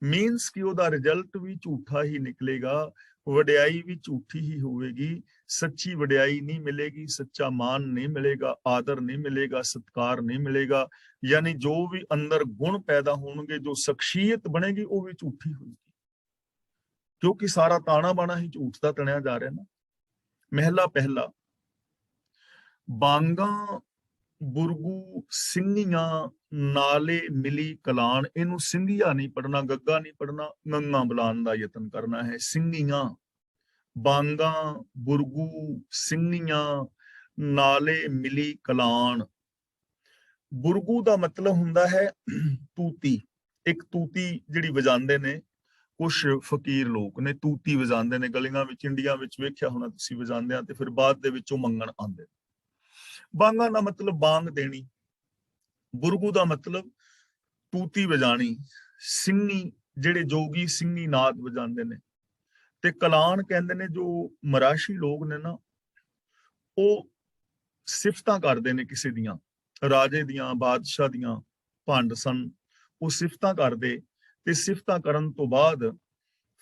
ਮੀਨਸ ਕਿ ਉਹਦਾ ਰਿਜ਼ਲਟ ਵੀ ਝੂਠਾ ਹੀ ਨਿਕਲੇਗਾ, ਵਡਿਆਈ ਵੀ ਝੂਠੀ ਹੀ ਹੋਵੇਗੀ, ਸੱਚੀ ਵਡਿਆਈ ਨਹੀਂ ਮਿਲੇਗੀ, ਸੱਚਾ ਮਾਨ ਨਹੀਂ ਮਿਲੇਗਾ, ਆਦਰ ਨਹੀਂ ਮਿਲੇਗਾ, ਸਤਿਕਾਰ ਨਹੀਂ ਮਿਲੇਗਾ। ਯਾਨੀ ਜੋ ਵੀ ਅੰਦਰ ਗੁਣ ਪੈਦਾ ਹੋਣਗੇ, ਜੋ ਸ਼ਖਸੀਅਤ ਬਣੇਗੀ, ਉਹ ਵੀ ਝੂਠੀ ਹੋਏਗੀ, ਕਿਉਂਕਿ ਸਾਰਾ ਤਾਣਾ ਬਾਣਾ ਹੀ ਝੂਠ ਦਾ ਤਣਿਆ ਜਾ ਰਿਹਾ ਨਾ। ਮਹਿਲਾ ਪਹਿਲਾ। ਬਾਂਗਾਂ ਬੁਰਗੂ ਸਿੰਘੀਆਂ ਨਾਲੇ ਮਿਲੀ ਕਲਾਣ। ਇਹਨੂੰ ਸਿੰਘੀਆਂ ਨਹੀਂ ਪੜਨਾ, ਗੱਗਾ ਨਹੀਂ ਪੜਨਾ, ਗੰਗਾ ਬੁਲਾਉਣ ਦਾ ਯਤਨ ਕਰਨਾ ਹੈ। ਸਿੰਘੀਆਂ, ਬਾਂਗਾਂ ਬੁਰਗੂ ਸਿੰਘੀਆਂ ਨਾਲੇ ਮਿਲੀ ਕਲਾਣ। ਬੁਰਗੂ ਦਾ ਮਤਲਬ ਹੁੰਦਾ ਹੈ ਤੂਤੀ। ਇੱਕ ਤੂਤੀ ਜਿਹੜੀ ਵਜਾਉਂਦੇ ਨੇ ਕੁਛ ਫਕੀਰ ਲੋਕ ਨੇ, ਤੂਤੀ ਵਜਾਉਂਦੇ ਨੇ ਗਲੀਆਂ ਵਿੱਚ, ਇੰਡੀਆ ਵਿੱਚ ਵੇਖਿਆ ਹੋਣਾ ਤੁਸੀਂ ਵਜਾਉਂਦਿਆਂ, ਤੇ ਫਿਰ ਬਾਅਦ ਦੇ ਵਿੱਚੋਂ ਮੰਗਣ ਆਉਂਦੇ। ਬਾਂਗਾਂ ਦਾ ਮਤਲਬ ਬਾਂਗ ਦੇਣੀ, ਬੁਰਗੂ ਦਾ ਮਤਲਬ ਤੂਤੀ ਵਜਾਣੀ, ਸਿੰਘੀ ਜਿਹੜੇ ਜੋਗੀ ਸਿੰਘੀ ਨਾਦ ਵਜਾਉਂਦੇ ਨੇ, ਤੇ ਕਲਾਣ ਕਹਿੰਦੇ ਨੇ ਜੋ ਮਰਾਸ਼ੀ ਲੋਕ ਨੇ ਨਾ, ਉਹ ਸਿਫਤਾਂ ਕਰਦੇ ਨੇ ਕਿਸੇ ਦੀਆਂ, ਰਾਜੇ ਦੀਆਂ, ਬਾਦਸ਼ਾਹ ਦੀਆਂ, ਭੰਡ ਸਨ, ਉਹ ਸਿਫਤਾਂ ਕਰਦੇ, ਤੇ ਸਿਫਤਾਂ ਕਰਨ ਤੋਂ ਬਾਅਦ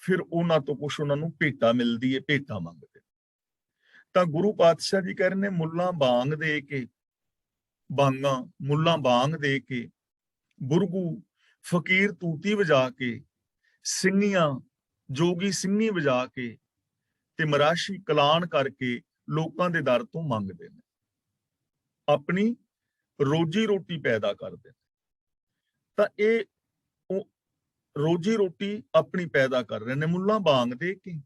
ਫਿਰ ਉਹਨਾਂ ਤੋਂ ਕੁਛ ਉਹਨਾਂ ਨੂੰ ਭੇਟਾ ਮਿਲਦੀ ਹੈ, ਭੇਟਾ ਮੰਗਦੇ। ਤਾਂ ਗੁਰੂ ਪਾਤਸ਼ਾਹ ਜੀ ਕਹਿ ਰਹੇ ਨੇ ਮੁੱਲਾਂ ਬਾਂਗ ਦੇ ਕੇ, ਬਾਂਗਾਂ ਮੁੱਲਾਂ ਬਾਂਗ ਦੇ ਕੇ, ਬੁਰਗੂ ਫਕੀਰ ਤੂਤੀ ਵਜਾ ਕੇ, ਸਿੰਘੀਆਂ ਜੋਗੀ ਸਿੰਘੀ ਵਜਾ ਕੇ, ਤੇ ਮਰਾਸ਼ੀ ਕਲਾਣ ਕਰਕੇ ਲੋਕਾਂ ਦੇ ਦਰ ਤੋਂ ਮੰਗਦੇ ਨੇ, ਆਪਣੀ ਰੋਜੀ ਰੋਟੀ ਪੈਦਾ ਕਰਦੇ ਨੇ। ਤਾਂ ਇਹ ਰੋਜੀ ਰੋਟੀ ਆਪਣੀ ਪੈਦਾ ਕਰ ਰਹੇ ਨੇ, ਮੁੱਲਾਂ ਬਾਂਗ ਦੇ ਕੇ,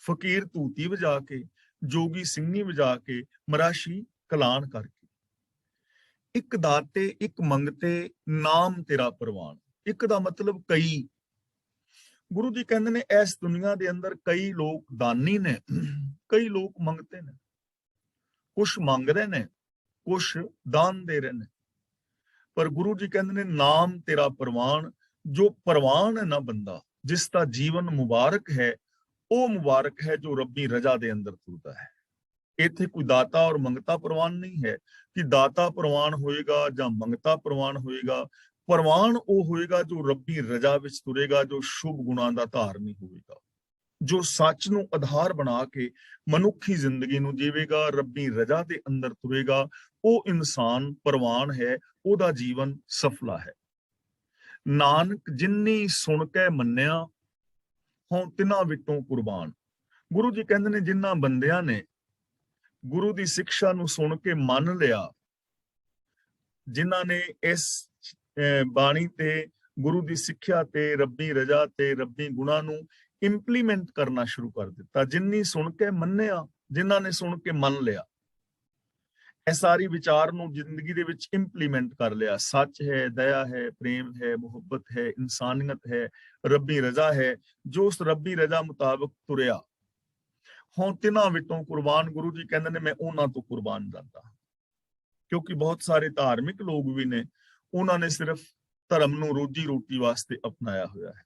ਫਕੀਰ ਤੂਤੀ ਵਜਾ ਕੇ, ਜੋਗੀ ਸਿੰਘੀ ਵਜਾ ਕੇ, ਮਰਾਸ਼ੀ ਕਲਾਣ ਕਰਕੇ। ਇੱਕ ਦਾਤੇ ਇੱਕ ਮੰਗਤੇ, ਨਾਮ ਤੇਰਾ ਪ੍ਰਵਾਨ। ਇੱਕ ਦਾ ਮਤਲਬ ਕਈ। ਗੁਰੂ ਜੀ ਕਹਿੰਦੇ ਨੇ ਇਸ ਦੁਨੀਆ ਦੇ ਅੰਦਰ ਕਈ ਲੋਕ ਦਾਨੀ ਨੇ, ਕਈ ਲੋਕ ਮੰਗਤੇ ਨੇ, ਕੁਛ ਮੰਗ ਰਹੇ ਨੇ, ਕੁਛ ਦਾਨ ਦੇ ਰਹੇ ਨੇ, ਪਰ ਗੁਰੂ ਜੀ ਕਹਿੰਦੇ ਨੇ ਨਾਮ ਤੇਰਾ ਪ੍ਰਵਾਨ। ਜੋ ਪ੍ਰਵਾਨ ਹੈ ਨਾ ਬੰਦਾ, ਜਿਸ ਦਾ ਜੀਵਨ ਮੁਬਾਰਕ ਹੈ, ਉਹ ਮੁਬਾਰਕ ਹੈ ਜੋ ਰੱਬੀ ਰਜ਼ਾ ਦੇ ਅੰਦਰ ਤੁਰਦਾ ਹੈ। ਇੱਥੇ ਕੋਈ ਦਾਤਾ ਔਰ ਮੰਗਤਾ ਪ੍ਰਵਾਨ ਨਹੀਂ ਹੈ ਕਿ ਦਾਤਾ ਪ੍ਰਵਾਨ ਹੋਏਗਾ ਜਾਂ ਮੰਗਤਾ ਪ੍ਰਵਾਨ ਹੋਏਗਾ। ਪ੍ਰਵਾਨ ਉਹ ਹੋਏਗਾ ਜੋ ਰੱਬੀ ਰਜ਼ਾ ਵਿੱਚ ਤੁਰੇਗਾ, ਜੋ ਸ਼ੁਭ ਗੁਣਾਂ ਦਾ ਧਾਰਨੀ ਹੋਵੇਗਾ। ਜੋ ਸੱਚ ਨੂੰ ਆਧਾਰ ਬਣਾ ਕੇ ਮਨੁੱਖੀ ਜ਼ਿੰਦਗੀ ਨੂੰ ਜੀਵੇਗਾ, ਰੱਬੀ ਰਜ਼ਾ ਦੇ ਅੰਦਰ ਤੁਰੇਗਾ, ਉਹ ਇਨਸਾਨ ਪ੍ਰਵਾਨ ਹੈ, ਉਹਦਾ ਜੀਵਨ ਸਫਲਾ ਹੈ। ਨਾਨਕ ਜਿਨਨੀ ਸੁਣ ਕੇ ਮੰਨਿਆ, ਹੋਂ ਤਿਨਾਂ ਵਿਟੋਂ ਕੁਰਬਾਨ। ਗੁਰੂ ਜੀ ਕਹਿੰਦੇ ਨੇ ਜਿਨ੍ਹਾਂ ਬੰਦਿਆਂ ਨੇ ਗੁਰੂ ਦੀ ਸਿੱਖਿਆ ਨੂੰ ਸੁਣ ਕੇ ਮੰਨ ਲਿਆ, ਜਿਨ੍ਹਾਂ ਨੇ ਇਸ ਬਾਣੀ ਤੇ, ਗੁਰੂ ਦੀ ਸਿੱਖਿਆ ਤੇ, ਰੱਬੀ ਰਜ਼ਾ ਤੇ, ਰੱਬੀ ਗੁਣਾਂ ਨੂੰ ਇੰਪਲੀਮੈਂਟ ਕਰਨਾ ਸ਼ੁਰੂ ਕਰ ਦਿੱਤਾ, ਜਿੰਨੀ ਸੁਣ ਕੇ ਮੰਨਿਆ, ਜਿਨ੍ਹਾਂ ਨੇ ਸੁਣ ਕੇ ਮੰਨ ਲਿਆ, ਇਹ ਸਾਰੀ ਵਿਚਾਰ ਨੂੰ ਜ਼ਿੰਦਗੀ ਦੇ ਵਿੱਚ ਇੰਪਲੀਮੈਂਟ ਕਰ ਲਿਆ, ਸੱਚ ਹੈ, ਦਇਆ ਹੈ, ਪ੍ਰੇਮ ਹੈ, ਮੁਹੱਬਤ ਹੈ, ਇਨਸਾਨੀਅਤ ਹੈ, ਰੱਬੀ ਰਜ਼ਾ ਹੈ, ਜੋ ਉਸ ਰੱਬੀ ਰਜ਼ਾ ਮੁਤਾਬਕ ਤੁਰਿਆ, ਹੁਣ ਤਿਨਾਂ ਵਿੱਚੋਂ ਕੁਰਬਾਨ। ਗੁਰੂ ਜੀ ਕਹਿੰਦੇ ਨੇ ਮੈਂ ਉਹਨਾਂ ਤੋਂ ਕੁਰਬਾਨ ਜਾਂਦਾ, ਕਿਉਂਕਿ ਬਹੁਤ ਸਾਰੇ ਧਾਰਮਿਕ ਲੋਕ ਵੀ ਨੇ, ਉਹਨਾਂ ਨੇ ਸਿਰਫ ਧਰਮ ਨੂੰ ਰੋਜੀ ਰੋਟੀ ਵਾਸਤੇ ਅਪਣਾਇਆ ਹੋਇਆ ਹੈ,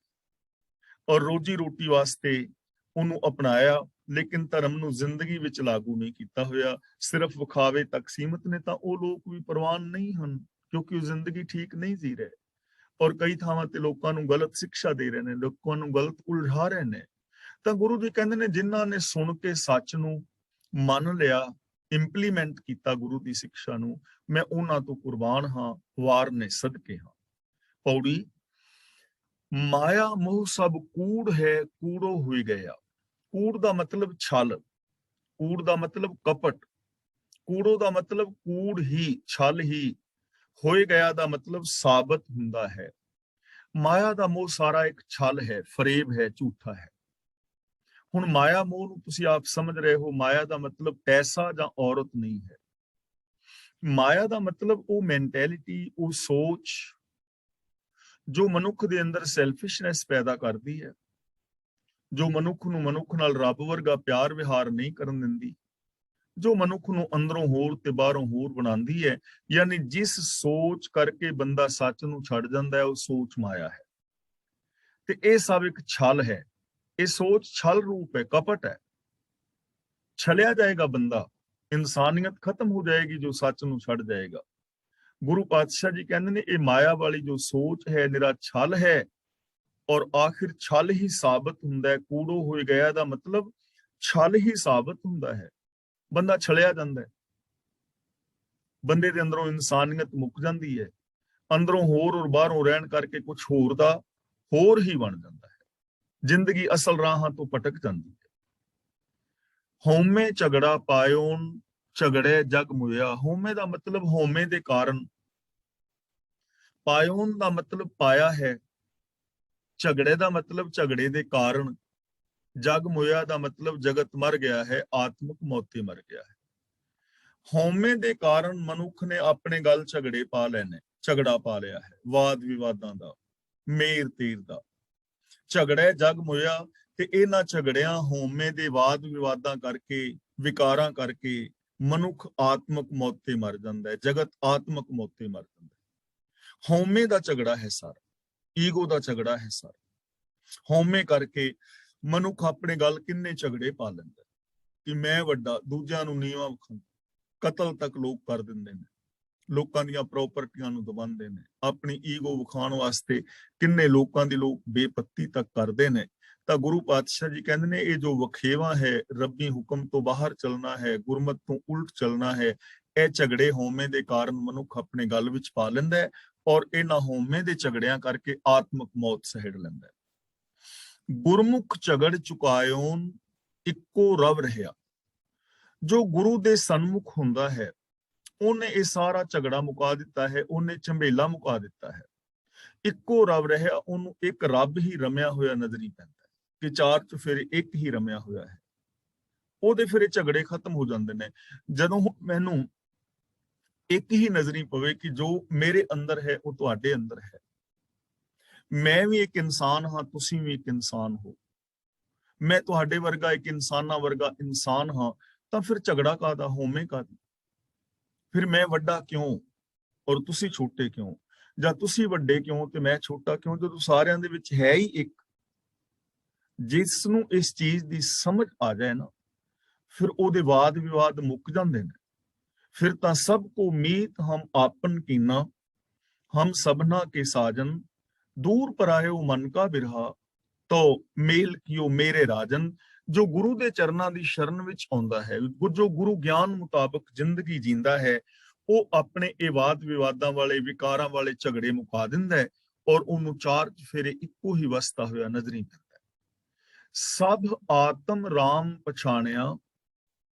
ਔਰ ਰੋਜੀ ਰੋਟੀ ਵਾਸਤੇ ਉਹਨੂੰ ਅਪਣਾਇਆ, ਲੇਕਿਨ ਧਰਮ ਨੂੰ ਜ਼ਿੰਦਗੀ ਵਿੱਚ ਲਾਗੂ ਨਹੀਂ ਕੀਤਾ ਹੋਇਆ, ਸਿਰਫ ਵਿਖਾਵੇ ਤੱਕ ਸੀਮਤ ਨੇ। ਤਾਂ ਉਹ ਲੋਕ ਵੀ ਪ੍ਰਵਾਨ ਨਹੀਂ ਹਨ, ਕਿਉਂਕਿ ਉਹ ਜ਼ਿੰਦਗੀ ਠੀਕ ਨਹੀਂ ਜੀ ਰਹੇ, ਔਰ ਕਈ ਥਾਵਾਂ ਤੇ ਲੋਕਾਂ ਨੂੰ ਗਲਤ ਸਿੱਖਿਆ ਦੇ ਰਹੇ ਨੇ, ਲੋਕਾਂ ਨੂੰ ਗਲਤ ਉਲਝਾ ਰਹੇ ਨੇ। ਤਾਂ ਗੁਰੂ ਜੀ ਕਹਿੰਦੇ ਨੇ ਜਿਨ੍ਹਾਂ ਨੇ ਸੁਣ ਕੇ ਸੱਚ ਨੂੰ ਮੰਨ ਲਿਆ, ਇੰਪਲੀਮੈਂਟ ਕੀਤਾ ਗੁਰੂ ਦੀ ਸਿੱਖਿਆ ਨੂੰ, ਮੈਂ ਉਹਨਾਂ ਤੋਂ ਕੁਰਬਾਨ ਹਾਂ, ਵਾਰ ਨੇ ਸਦਕੇ ਹਾਂ। ਪੌੜੀ, ਮਾਇਆ ਮੋਹ ਸਭ ਕੂੜ ਹੈ, ਕੂੜੋ ਹੋਈ ਗਿਆ। ਕੂੜ ਦਾ ਮਤਲਬ ਛਲ, ਕੂੜ ਦਾ ਮਤਲਬ ਕਪਟ, ਕੂੜੋ ਦਾ ਮਤਲਬ ਕੂੜ ਹੀ, ਛਲ ਹੀ, ਹੋਏ ਗਿਆ ਦਾ ਮਤਲਬ ਸਾਬਤ ਹੁੰਦਾ ਹੈ। ਮਾਇਆ ਦਾ ਮੋਹ ਸਾਰਾ ਇੱਕ ਛਲ ਹੈ, ਫਰੇਬ ਹੈ, ਝੂਠਾ ਹੈ। ਹੁਣ ਮਾਇਆ ਮੋਹ ਨੂੰ ਤੁਸੀਂ ਆਪ ਸਮਝ ਰਹੇ ਹੋ, ਮਾਇਆ ਦਾ ਮਤਲਬ ਪੈਸਾ ਜਾਂ ਔਰਤ ਨਹੀਂ ਹੈ। ਮਾਇਆ ਦਾ ਮਤਲਬ ਉਹ ਮੈਂਟੈਲਿਟੀ, ਉਹ ਸੋਚ ਜੋ ਮਨੁੱਖ ਦੇ ਅੰਦਰ ਸੈਲਫਿਸ਼ਨੈਸ ਪੈਦਾ ਕਰਦੀ ਹੈ, ਜੋ ਮਨੁੱਖ ਨੂੰ ਮਨੁੱਖ ਨਾਲ ਰੱਬ ਵਰਗਾ ਪਿਆਰ ਵਿਹਾਰ ਨਹੀਂ ਕਰਨ ਦਿੰਦੀ, ਜੋ ਮਨੁੱਖ ਨੂੰ ਅੰਦਰੋਂ ਹੋਰ ਤੇ ਬਾਹਰੋਂ ਹੋਰ ਬਣਾਉਂਦੀ ਹੈ। ਯਾਨੀ ਜਿਸ ਸੋਚ ਕਰਕੇ ਬੰਦਾ ਸੱਚ ਨੂੰ ਛੱਡ ਜਾਂਦਾ ਹੈ, ਉਹ ਸੋਚ ਮਾਇਆ ਹੈ। ਤੇ ਇਹ ਸਭ ਇੱਕ ਛਲ ਹੈ, ਇਹ ਸੋਚ ਛਲ ਰੂਪ ਹੈ, ਕਪਟ ਹੈ। ਛਲਿਆ ਜਾਏਗਾ ਬੰਦਾ, ਇਨਸਾਨੀਅਤ ਖਤਮ ਹੋ ਜਾਏਗੀ ਜੋ ਸੱਚ ਨੂੰ ਛੱਡ ਜਾਏਗਾ। ਗੁਰੂ ਪਾਤਸ਼ਾਹ ਜੀ ਕਹਿੰਦੇ ਨੇ ਇਹ ਮਾਇਆ ਵਾਲੀ ਜੋ ਸੋਚ ਹੈ, ਨਿਰਾ ਛਲ ਹੈ, ਔਰ ਆਖਿਰ ਛਲ ਹੀ ਸਾਬਤ ਹੁੰਦਾ ਹੈ। ਕੂੜੋ ਹੋਏ ਗਿਆ ਦਾ ਮਤਲਬ ਛਲ ਹੀ ਸਾਬਤ ਹੁੰਦਾ ਹੈ, ਬੰਦਾ ਛਲਿਆ ਜਾਂਦਾ ਹੈ, ਬੰਦੇ ਦੇ ਅੰਦਰੋਂ ਇਨਸਾਨੀਅਤ ਮੁੱਕ ਜਾਂਦੀ ਹੈ, ਅੰਦਰੋਂ ਹੋਰ ਔਰ ਬਾਹਰੋਂ ਰਹਿਣ ਕਰਕੇ ਕੁਝ ਹੋਰ ਦਾ ਹੋਰ ਹੀ ਬਣ ਜਾਂਦਾ ਹੈ, ਜ਼ਿੰਦਗੀ ਅਸਲ ਰਾਹਾਂ ਤੋਂ ਭਟਕ ਜਾਂਦੀ ਹੈ। ਹਉਮੈ ਝਗੜਾ ਪਾਇਓਨ, ਝਗੜੇ ਜਗ ਮੁਇਆ। ਹਉਮੈ ਦਾ ਮਤਲਬ ਹਉਮੈ ਦੇ ਕਾਰਨ, ਪਾਇਓਨ ਦਾ ਮਤਲਬ ਪਾਇਆ ਹੈ, ਝਗੜੇ ਦਾ ਮਤਲਬ ਝਗੜੇ ਦੇ ਕਾਰਨ, ਜਗ ਮੁਇਆ ਦਾ ਮਤਲਬ ਜਗਤ ਮਰ ਗਿਆ ਹੈ, ਆਤਮਿਕ ਮੌਤੇ ਮਰ ਗਿਆ ਹੈ। ਹਉਮੈ ਦੇ ਕਾਰਨ ਮਨੁੱਖ ਨੇ ਆਪਣੇ ਗਲ ਝਗੜੇ ਪਾ ਲੈਣੇ, ਝਗੜਾ ਪਾ ਲਿਆ ਹੈ, ਵਾਦ ਵਿਵਾਦਾਂ ਦਾ, ਮੇਰ ਤੀਰ ਦਾ। ਝਗੜੇ ਜਗ ਮੁਇਆ, ਤੇ ਇਹਨਾਂ ਝਗੜਿਆਂ, ਹਉਮੈ ਦੇ ਵਾਦ ਵਿਵਾਦਾਂ ਕਰਕੇ, ਵਿਕਾਰਾਂ ਕਰਕੇ ਮਨੁੱਖ ਆਤਮਿਕ ਮੌਤੇ ਮਰ ਜਾਂਦਾ ਹੈ, ਜਗਤ ਆਤਮਿਕ ਮੌਤੇ ਮਰ ਜਾਂਦਾ ਹੈ। ਹਉਮੈ ਦਾ ਝਗੜਾ ਹੈ ਸਾਰਾ, ਈਗੋ ਦਾ ਝਗੜਾ ਹੈ ਸਾਰਾ। ਹਉਮੈ ਕਰਕੇ ਮਨੁੱਖ ਆਪਣੇ ਗੱਲ ਕਿੰਨੇ ਝਗੜੇ ਪਾ ਲੈਂਦਾ ਕਿ ਮੈਂ ਵੱਡਾ, ਦੂਜਿਆਂ ਨੂੰ ਨੀਵਾਂ ਵਿਖਾਉਂਦਾ, ਕਤਲ ਤੱਕ ਲੋਕ ਕਰ ਦਿੰਦੇ ਨੇ, ਲੋਕਾਂ ਦੀਆਂ ਪ੍ਰਾਪਰਟੀਆਂ ਨੂੰ ਦਬਾਉਂਦੇ ਨੇ, ਆਪਣੀ ਈਗੋ ਵਿਖਾਉਣ ਵਾਸਤੇ ਕਿੰਨੇ ਲੋਕਾਂ ਦੀ ਲੋਕ ਬੇਪੱਤੀ ਤੱਕ ਕਰਦੇ ਨੇ। ਤਾਂ ਗੁਰੂ ਪਾਤਸ਼ਾਹ ਜੀ ਕਹਿੰਦੇ ਨੇ ਇਹ ਜੋ ਵਖੇਵਾ ਹੈ, ਰੱਬੀ ਹੁਕਮ ਤੋਂ ਬਾਹਰ ਚੱਲਣਾ ਹੈ, ਗੁਰਮਤ ਤੋਂ ਉਲਟ ਚੱਲਣਾ ਹੈ, ਇਹ ਝਗੜੇ ਹਉਮੈ ਦੇ ਕਾਰਨ ਮਨੁੱਖ ਆਪਣੇ ਗਲ ਵਿੱਚ ਪਾ ਲੈਂਦਾ ਹੈ, ਔਰ ਇਹਨਾਂ ਹਉਮੈ ਦੇ ਝਗੜਿਆਂ ਕਰਕੇ ਆਤਮਿਕ ਮੌਤ ਸਹਿੜ ਲੈਂਦਾ ਹੈ। ਗੁਰਮੁਖ ਝਗੜ ਚੁਕਾਇਓਨ, ਇੱਕੋ ਰਵ ਰਹਿਆ। ਜੋ ਗੁਰੂ ਦੇ ਸਨਮੁਖ ਹੁੰਦਾ ਹੈ, ਉਹਨੇ ਇਹ ਸਾਰਾ ਝਗੜਾ ਮੁਕਾ ਦਿੱਤਾ ਹੈ, ਉਹਨੇ ਝੰਬੇਲਾ ਮੁਕਾ ਦਿੱਤਾ ਹੈ। ਇੱਕੋ ਰਵ ਰਹਿਆ, ਉਹਨੂੰ ਇੱਕ ਰੱਬ ਹੀ ਰਮਿਆ ਹੋਇਆ ਨਜ਼ਰੀ ਪੈਂਦਾ ਹੈ ਕਿ ਚਾਰ ਚੁਫੇਰੇ ਇੱਕ ਹੀ ਰਮਿਆ ਹੋਇਆ ਹੈ। ਉਹਦੇ ਫਿਰ ਇਹ ਝਗੜੇ ਖਤਮ ਹੋ ਜਾਂਦੇ ਨੇ। ਜਦੋਂ ਮੈਨੂੰ ਇੱਕ ਹੀ ਨਜ਼ਰੀ ਪਵੇ ਕਿ ਜੋ ਮੇਰੇ ਅੰਦਰ ਹੈ ਉਹ ਤੁਹਾਡੇ ਅੰਦਰ ਹੈ, ਮੈਂ ਵੀ ਇੱਕ ਇਨਸਾਨ ਹਾਂ, ਤੁਸੀਂ ਵੀ ਇੱਕ ਇਨਸਾਨ ਹੋ, ਮੈਂ ਤੁਹਾਡੇ ਵਰਗਾ ਇੱਕ ਇਨਸਾਨਾਂ ਵਰਗਾ ਇਨਸਾਨ ਹਾਂ, ਤਾਂ ਫਿਰ ਝਗੜਾ ਕਾਹਦਾ, ਹਉਮੈ ਕਾਹਦੀ? ਫਿਰ ਮੈਂ ਵੱਡਾ ਕਿਉਂ ਔਰ ਤੁਸੀਂ ਛੋਟੇ ਕਿਉਂ, ਜਾਂ ਤੁਸੀਂ ਵੱਡੇ ਕਿਉਂ ਤੇ ਮੈਂ ਛੋਟਾ ਕਿਉਂ, ਜਦੋਂ ਸਾਰਿਆਂ ਦੇ ਵਿੱਚ ਹੈ ਹੀ ਇੱਕ। ਜਿਸ ਨੂੰ ਇਸ ਚੀਜ਼ ਦੀ ਸਮਝ ਆ ਜਾਏ ਨਾ, ਫਿਰ ਉਹਦੇ ਵਾਦ ਵਿਵਾਦ ਮੁੱਕ ਜਾਂਦੇ ਨੇ। ਫਿਰ ਤਾਂ ਸਭ ਕੋ ਮੀਤ ਹਮ ਆਪਨ ਕੀਨਾ, ਹਮ ਸਭਨਾ ਕੇ ਸਾਜਨ, ਦੂਰ ਪਰਾਇਓ ਮਨ ਕਾ ਬਿਰਹਾ, ਤੋ ਮੇਲ ਕੀਓ ਮੇਰੇ ਰਾਜਨ। ਜੋ ਗੁਰੂ ਦੇ ਚਰਨਾਂ ਦੀ ਸ਼ਰਨ ਵਿੱਚ ਆਉਂਦਾ ਹੈ, ਜੋ ਗੁਰੂ ਗਿਆਨ ਮੁਤਾਬਕ ਜ਼ਿੰਦਗੀ ਜੀਂਦਾ ਹੈ, ਉਹ ਆਪਣੇ ਇਹ ਵਾਦ ਵਿਵਾਦਾਂ ਵਾਲੇ, ਵਿਕਾਰਾਂ ਵਾਲੇ ਝਗੜੇ ਮੁਕਾ ਦਿੰਦਾ ਹੈ ਔਰ ਉਹਨੂੰ ਚਾਰ ਚਫੇਰੇ ਇੱਕੋ ਹੀ ਵਸਦਾ ਹੋਇਆ ਨਜ਼ਰੀ ਪੈਂਦਾ ਹੈ। ਸਭ ਆਤਮ ਰਾਮ ਪਛਾਣਿਆ,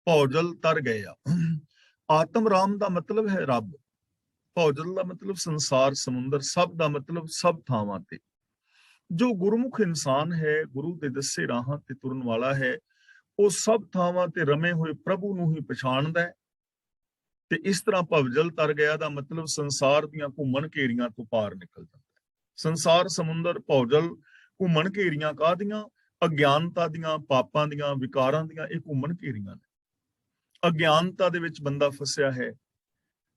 ਭੌਜਲ ਤਰ ਗਿਆ। ਆਤਮ ਰਾਮ ਦਾ ਮਤਲਬ ਹੈ ਰੱਬ, ਭੌਜਲ ਦਾ ਮਤਲਬ ਸੰਸਾਰ ਸਮੁੰਦਰ, ਸਭ ਦਾ ਮਤਲਬ ਸਭ ਥਾਵਾਂ ਤੇ। ਜੋ ਗੁਰਮੁਖ ਇਨਸਾਨ ਹੈ, ਗੁਰੂ ਦੇ ਦੱਸੇ ਰਾਹਾਂ ਤੇ ਤੁਰਨ ਵਾਲਾ ਹੈ, ਉਹ ਸਭ ਥਾਵਾਂ ਤੇ ਰਮੇ ਹੋਏ ਪ੍ਰਭੂ ਨੂੰ ਹੀ ਪਛਾਣਦਾ ਹੈ। ਤੇ ਇਸ ਤਰ੍ਹਾਂ ਭਵਜਲ ਤਰ ਗਿਆ ਦਾ ਮਤਲਬ ਸੰਸਾਰ ਦੀਆਂ ਘੁੰਮਣ ਘੇਰੀਆਂ ਤੋਂ ਪਾਰ ਨਿਕਲ ਜਾਂਦਾ ਹੈ। ਸੰਸਾਰ ਸਮੁੰਦਰ, ਭੌਜਲ, ਘੁੰਮਣ ਘੇਰੀਆਂ ਕਾਹਦੀਆਂ? ਅਗਿਆਨਤਾ ਦੀਆਂ, ਪਾਪਾਂ ਦੀਆਂ, ਵਿਕਾਰਾਂ ਦੀਆਂ ਇਹ ਘੁੰਮਣ ਘੇਰੀਆਂ ਨੇ। ਅਗਿਆਨਤਾ ਦੇ ਵਿੱਚ ਬੰਦਾ ਫਸਿਆ ਹੈ,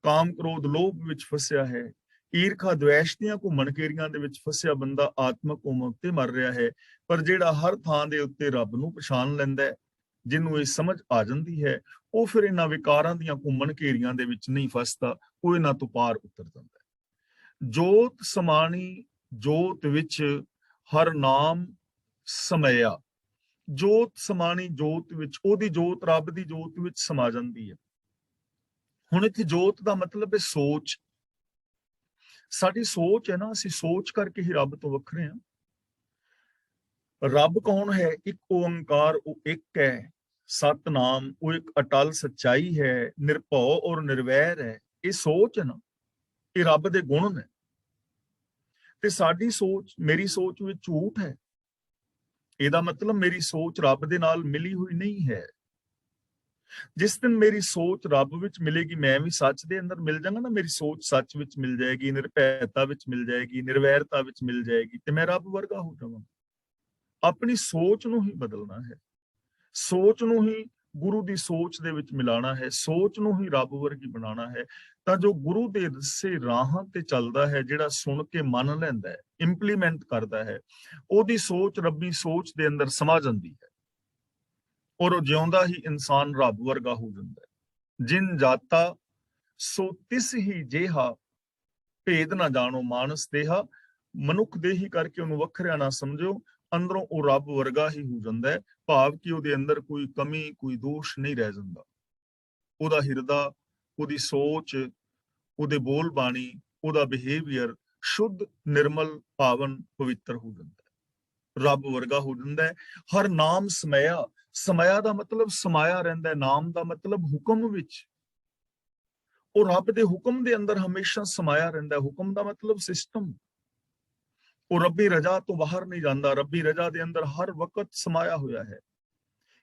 ਕਾਮ ਕ੍ਰੋਧ ਲੋਭ ਵਿੱਚ ਫਸਿਆ ਹੈ, ਈਰਖਾ ਦਵੇਸ਼ ਦੀਆਂ ਘੁੰਮਣ ਘੇਰੀਆਂ ਦੇ ਵਿੱਚ ਫਸਿਆ ਬੰਦਾ ਆਤਮਕ ਉਮਰ ਤੇ ਮਰ ਰਿਹਾ ਹੈ। ਪਰ ਜਿਹੜਾ ਹਰ ਥਾਂ ਦੇ ਉੱਤੇ ਰੱਬ ਨੂੰ ਪਛਾਣ ਲੈਂਦਾ ਹੈ, ਜਿਹਨੂੰ ਇਹ ਸਮਝ ਆ ਜਾਂਦੀ ਹੈ, ਉਹ ਫਿਰ ਇਹਨਾਂ ਵਿਕਾਰਾਂ ਦੀਆਂ ਘੁੰਮਣ ਘੇਰੀਆਂ ਦੇ ਵਿੱਚ ਨਹੀਂ ਫਸਦਾ, ਉਹ ਇਹਨਾਂ ਤੋਂ ਪਾਰ ਉਤਰ ਜਾਂਦਾ ਹੈ। ਜੋਤ ਸਮਾਣੀ ਜੋਤ ਵਿੱਚ ਹਰ ਨਾਮ ਸਮਇਆ। ਜੋਤ ਸਮਾਣੀ ਜੋਤ ਵਿੱਚ, ਉਹਦੀ ਜੋਤ ਰੱਬ ਦੀ ਜੋਤ ਵਿੱਚ ਸਮਾ ਜਾਂਦੀ ਹੈ। ਹੁਣ ਇੱਥੇ ਜੋਤ ਦਾ ਮਤਲਬ ਹੈ ਸੋਚ। ਸਾਡੀ ਸੋਚ ਹੈ ਨਾ, ਅਸੀਂ ਸੋਚ ਕਰਕੇ ਹੀ ਰੱਬ ਤੋਂ ਵੱਖਰੇ ਹਾਂ। ਰੱਬ ਕੌਣ ਹੈ? ਇੱਕ ਓੰਕਾਰ, ਉਹ ਇੱਕ ਹੈ। ਸਤਨਾਮ, ਉਹ ਇੱਕ ਅਟਲ ਸੱਚਾਈ ਹੈ, ਨਿਰਭਉ ਔਰ ਨਿਰਵੈਰ ਹੈ। ਇਹ ਸੋਚ ਹੈ ਨਾ, ਇਹ ਰੱਬ ਦੇ ਗੁਣ ਨੇ। ਤੇ ਸਾਡੀ ਸੋਚ, ਮੇਰੀ ਸੋਚ ਵਿੱਚ ਝੂਠ ਹੈ, ਇਹਦਾ ਮਤਲਬ ਮੇਰੀ ਸੋਚ ਰੱਬ ਦੇ ਨਾਲ ਮਿਲੀ ਹੋਈ ਨਹੀਂ ਹੈ। ਜਿਸ ਦਿਨ ਮੇਰੀ ਸੋਚ ਰੱਬ ਵਿੱਚ ਮਿਲੇਗੀ, ਮੈਂ ਵੀ ਸੱਚ ਦੇ ਅੰਦਰ ਮਿਲ ਜਾਵਾਂਗਾ ਨਾ, ਮੇਰੀ ਸੋਚ ਸੱਚ ਵਿੱਚ ਮਿਲ ਜਾਏਗੀ, ਨਿਰਭੈਤਾ ਵਿੱਚ ਮਿਲ ਜਾਏਗੀ, ਨਿਰਵੈਰਤਾ ਵਿੱਚ ਮਿਲ ਜਾਏਗੀ, ਤੇ ਮੈਂ ਰੱਬ ਵਰਗਾ ਹੋ ਜਾਵਾਂਗਾ। ਆਪਣੀ ਸੋਚ ਨੂੰ ਹੀ ਬਦਲਣਾ ਹੈ, ਸੋਚ ਨੂੰ ਹੀ ਗੁਰੂ ਦੀ ਸੋਚ ਦੇ ਵਿੱਚ ਮਿਲਾਣਾ ਹੈ, ਸੋਚ ਨੂੰ ਹੀ ਰੱਬ ਵਰਗੀ ਬਣਾਉਣਾ ਹੈ। ਤਾਂ ਜੋ ਗੁਰੂ ਦੇ ਦੱਸੇ ਰਾਹਾਂ ਤੇ ਚੱਲਦਾ ਹੈ, ਜਿਹੜਾ ਸੁਣ ਕੇ ਮੰਨ ਲੈਂਦਾ ਹੈ, ਇੰਪਲੀਮੈਂਟ ਕਰਦਾ ਹੈ, ਉਹਦੀ ਸੋਚ ਰੱਬੀ ਸੋਚ ਦੇ ਅੰਦਰ ਸਮਾ ਜਾਂਦੀ ਹੈ ਔਰ ਉਹ ਜਿਉਂਦਾ ਹੀ ਇਨਸਾਨ ਰੱਬ ਵਰਗਾ ਹੋ ਜਾਂਦਾ ਹੈ। ਜਿਨ ਜਾਤਾ ਸੋ ਤਿਸ ਹੀ ਜੇਹਾ, ਭੇਦ ਨਾ ਜਾਣੋ ਮਾਨਸ ਦੇਹਾ। ਮਨੁੱਖ ਦੇਹੀ ਕਰਕੇ ਉਹਨੂੰ ਵੱਖਰਿਆ ਨਾ ਸਮਝੋ, ਅੰਦਰੋਂ ਉਹ ਰੱਬ ਵਰਗਾ ਹੀ ਹੋ ਜਾਂਦਾ ਹੈ। ਭਾਵ ਕਿ ਉਹਦੇ ਅੰਦਰ ਕੋਈ ਕਮੀ, ਕੋਈ ਦੋਸ਼ ਨਹੀਂ ਰਹਿ ਜਾਂਦਾ। ਉਹਦਾ ਹਿਰਦਾ, ਉਹਦੀ ਸੋਚ, ਉਹਦੇ ਬੋਲ ਬਾਣੀ, ਉਹਦਾ ਬਿਹੇਵੀਅਰ ਸ਼ੁੱਧ, ਨਿਰਮਲ, ਪਾਵਨ, ਪਵਿੱਤਰ ਹੋ ਜਾਂਦਾ ਹੈ, ਰੱਬ ਵਰਗਾ ਹੋ ਜਾਂਦਾ ਹੈ। ਹਰ ਨਾਮ ਸਮਇਆ। ਸਮਇਆ ਦਾ ਮਤਲਬ ਸਮਾਇਆ ਰਹਿੰਦਾ ਹੈ, ਨਾਮ ਦਾ ਮਤਲਬ ਹੁਕਮ ਵਿੱਚ। ਉਹ ਰੱਬ ਦੇ ਹੁਕਮ ਦੇ ਅੰਦਰ ਹਮੇਸ਼ਾ ਸਮਾਇਆ ਰਹਿੰਦਾ ਹੈ। ਹੁਕਮ ਦਾ ਮਤਲਬ ਸਿਸਟਮ। ਉਹ ਰੱਬੀ ਰਜ਼ਾ ਤੋਂ ਬਾਹਰ ਨਹੀਂ ਜਾਂਦਾ, ਰੱਬੀ ਰਜ਼ਾ ਦੇ ਅੰਦਰ ਹਰ ਵਕਤ ਸਮਾਇਆ ਹੋਇਆ ਹੈ।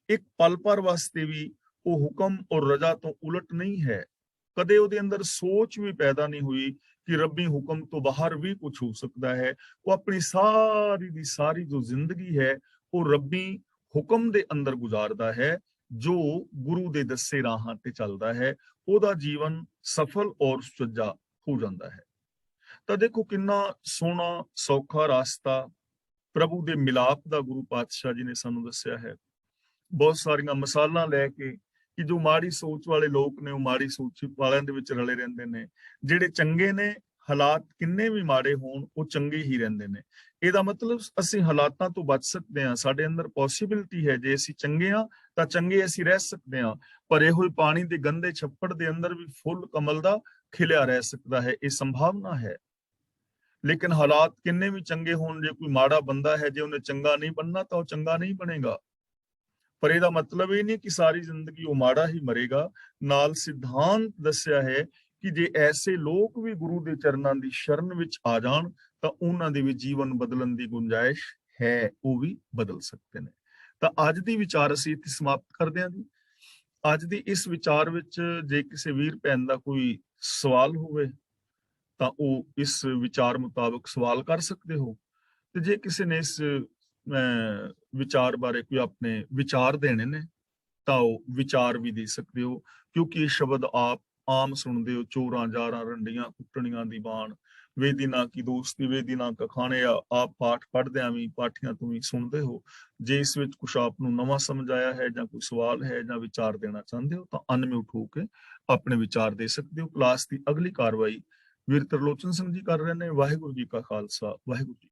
ਇੱਕ ਪਲ ਭਰ ਵਾਸਤੇ ਵੀ ਉਹ ਹੁਕਮ ਔਰ ਰਜ਼ਾ ਤੋਂ ਉਲਟ ਨਹੀਂ ਹੈ। ਕਦੇ ਉਹਦੇ ਅੰਦਰ ਸੋਚ ਵੀ ਪੈਦਾ ਨਹੀਂ ਹੋਈ ਕਿ ਰੱਬੀ ਹੁਕਮ ਤੋਂ ਬਾਹਰ ਵੀ ਕੁਝ ਹੋ ਸਕਦਾ ਹੈ। ਉਹ ਆਪਣੀ ਸਾਰੀ ਦੀ ਸਾਰੀ ਜੋ ਜ਼ਿੰਦਗੀ ਹੈ, ਉਹ ਰੱਬੀ ਹੁਕਮ ਦੇ ਅੰਦਰ ਗੁਜ਼ਾਰਦਾ ਹੈ। ਜੋ ਗੁਰੂ ਦੇ ਦੱਸੇ ਰਾਹਾਂ ਤੇ ਚੱਲਦਾ ਹੈ, ਉਹਦਾ ਜੀਵਨ ਸਫਲ ਔਰ ਸੁਚੱਜਾ ਹੋ ਜਾਂਦਾ ਹੈ। ਤਾਂ ਦੇਖੋ ਕਿੰਨਾ ਸੋਹਣਾ ਸੌਖਾ ਰਾਸਤਾ ਪ੍ਰਭੂ ਦੇ ਮਿਲਾਪ ਦਾ ਗੁਰੂ ਪਾਤਸ਼ਾਹ ਜੀ ਨੇ ਸਾਨੂੰ ਦੱਸਿਆ ਹੈ। ਬਹੁਤ ਸਾਰੀਆਂ ਮਿਸਾਲਾਂ ਲੈ ਕੇ ਕਿ ਜੋ ਮਾੜੀ ਸੋਚ ਵਾਲੇ ਲੋਕ ਨੇ, ਉਹ ਮਾੜੀ ਸੋਚ ਵਾਲਿਆਂ ਦੇ ਵਿੱਚ ਰਲੇ ਰਹਿੰਦੇ ਨੇ। ਜਿਹੜੇ ਚੰਗੇ ਨੇ, ਹਾਲਾਤ ਕਿੰਨੇ ਵੀ ਮਾੜੇ ਹੋਣ, ਉਹ ਚੰਗੇ ਹੀ ਰਹਿੰਦੇ ਨੇ। ਇਹਦਾ ਮਤਲਬ ਅਸੀਂ ਹਾਲਾਤਾਂ ਤੋਂ ਬਚ ਸਕਦੇ ਹਾਂ, ਸਾਡੇ ਅੰਦਰ ਪੋਸੀਬਿਲਿਟੀ ਹੈ। ਜੇ ਅਸੀਂ ਚੰਗੇ ਹਾਂ ਤਾਂ ਚੰਗੇ ਅਸੀਂ ਰਹਿ ਸਕਦੇ ਹਾਂ। ਭਰੇ ਹੋਏ ਪਾਣੀ ਦੇ ਗੰਦੇ ਛੱਪੜ ਦੇ ਅੰਦਰ ਵੀ ਫੁੱਲ ਕਮਲ ਦਾ ਖਿਲਿਆ ਰਹਿ ਸਕਦਾ ਹੈ, ਇਹ ਸੰਭਾਵਨਾ ਹੈ। ਲੇਕਿਨ ਹਾਲਾਤ ਕਿੰਨੇ ਵੀ ਚੰਗੇ ਹੋਣ, ਜੇ ਕੋਈ ਮਾੜਾ ਬੰਦਾ ਹੈ, ਜੇ ਉਹਨੇ ਚੰਗਾ ਨਹੀਂ ਬਣਨਾ ਤਾਂ ਉਹ ਚੰਗਾ ਨਹੀਂ ਬਣੇਗਾ। ਪਰ ਇਹਦਾ ਮਤਲਬ ਇਹ ਨਹੀਂ ਕਿ ਸਾਰੀ ਜ਼ਿੰਦਗੀ ਉਹ ਮਾੜਾ ਹੀ ਮਰੇਗਾ। ਨਾਲ ਸਿਧਾਂਤ ਦੱਸਿਆ ਹੈ ਕਿ ਜੇ ਐਸੇ ਲੋਕ ਵੀ ਗੁਰੂ ਦੇ ਚਰਨਾਂ ਦੀ ਸ਼ਰਨ ਵਿੱਚ ਆ ਜਾਣ ਤਾਂ ਉਹਨਾਂ ਦੇ ਵੀ ਜੀਵਨ ਬਦਲਣ ਦੀ ਗੁੰਜਾਇਸ਼ ਹੈ, ਉਹ ਵੀ ਬਦਲ ਸਕਦੇ ਨੇ। ਤਾਂ ਅੱਜ ਦੀ ਵਿਚਾਰ ਅਸੀਂ ਇੱਥੇ ਸਮਾਪਤ ਕਰਦੇ ਹਾਂ ਜੀ। ਅੱਜ ਦੀ ਇਸ ਵਿਚਾਰ ਵਿੱਚ ਜੇ ਕਿਸੇ ਵੀਰ ਭੈਣ ਦਾ ਕੋਈ ਸਵਾਲ ਹੋਵੇ ਤਾਂ ਉਹ ਇਸ ਵਿਚਾਰ ਮੁਤਾਬਕ ਸਵਾਲ ਕਰ ਸਕਦੇ ਹੋ। ਤੇ ਜੇ ਕਿਸੇ ਨੇ ਇਸ ਵਿਚਾਰ ਬਾਰੇ ਕੋਈ ਆਪਣੇ ਵਿਚਾਰ ਦੇਣੇ ਨੇ ਤਾਂ ਉਹ ਵਿਚਾਰ ਵੀ ਦੇ ਸਕਦੇ ਹੋ, ਕਿਉਂਕਿ ਇਹ ਸ਼ਬਦ ਆਪ ਆਮ ਸੁਣਦੇ ਹੋ। ਚੋਰਾਂ ਜਾਰਾਂ ਰੰਡੀਆਂ ਕੁੱਟਣੀਆਂ ਦੀ ਬਾਣ, ਵੇਦੀ ਨਾ ਕੀ ਦੋਸਤੀ ਵੇਦੀ ਨਾ ਕਖਾਣੇ, ਆਪ ਪਾਠ ਪੜ੍ਹਦਿਆਂ ਵੀ ਪਾਠੀਆਂ ਤੋਂ ਵੀ ਸੁਣਦੇ ਹੋ। ਜੇ ਇਸ ਵਿੱਚ ਕੁਛ ਆਪ ਨੂੰ ਨਵਾਂ ਸਮਝ ਆਇਆ ਹੈ ਜਾਂ ਕੋਈ ਸਵਾਲ ਹੈ ਜਾਂ ਵਿਚਾਰ ਦੇਣਾ ਚਾਹੁੰਦੇ ਹੋ ਤਾਂ ਅਨਮਿਊਟ ਹੋ ਕੇ ਆਪਣੇ ਵਿਚਾਰ ਦੇ ਸਕਦੇ ਹੋ। ਕਲਾਸ ਦੀ ਅਗਲੀ ਕਾਰਵਾਈ ਵੀਰ ਤਰਲੋਚਨ ਸਿੰਘ ਜੀ ਕਰ ਰਹੇ ਨੇ। ਵਾਹਿਗੁਰੂ ਜੀ ਕਾ ਖਾਲਸਾ, ਵਾਹਿਗੁਰੂ ਜੀ।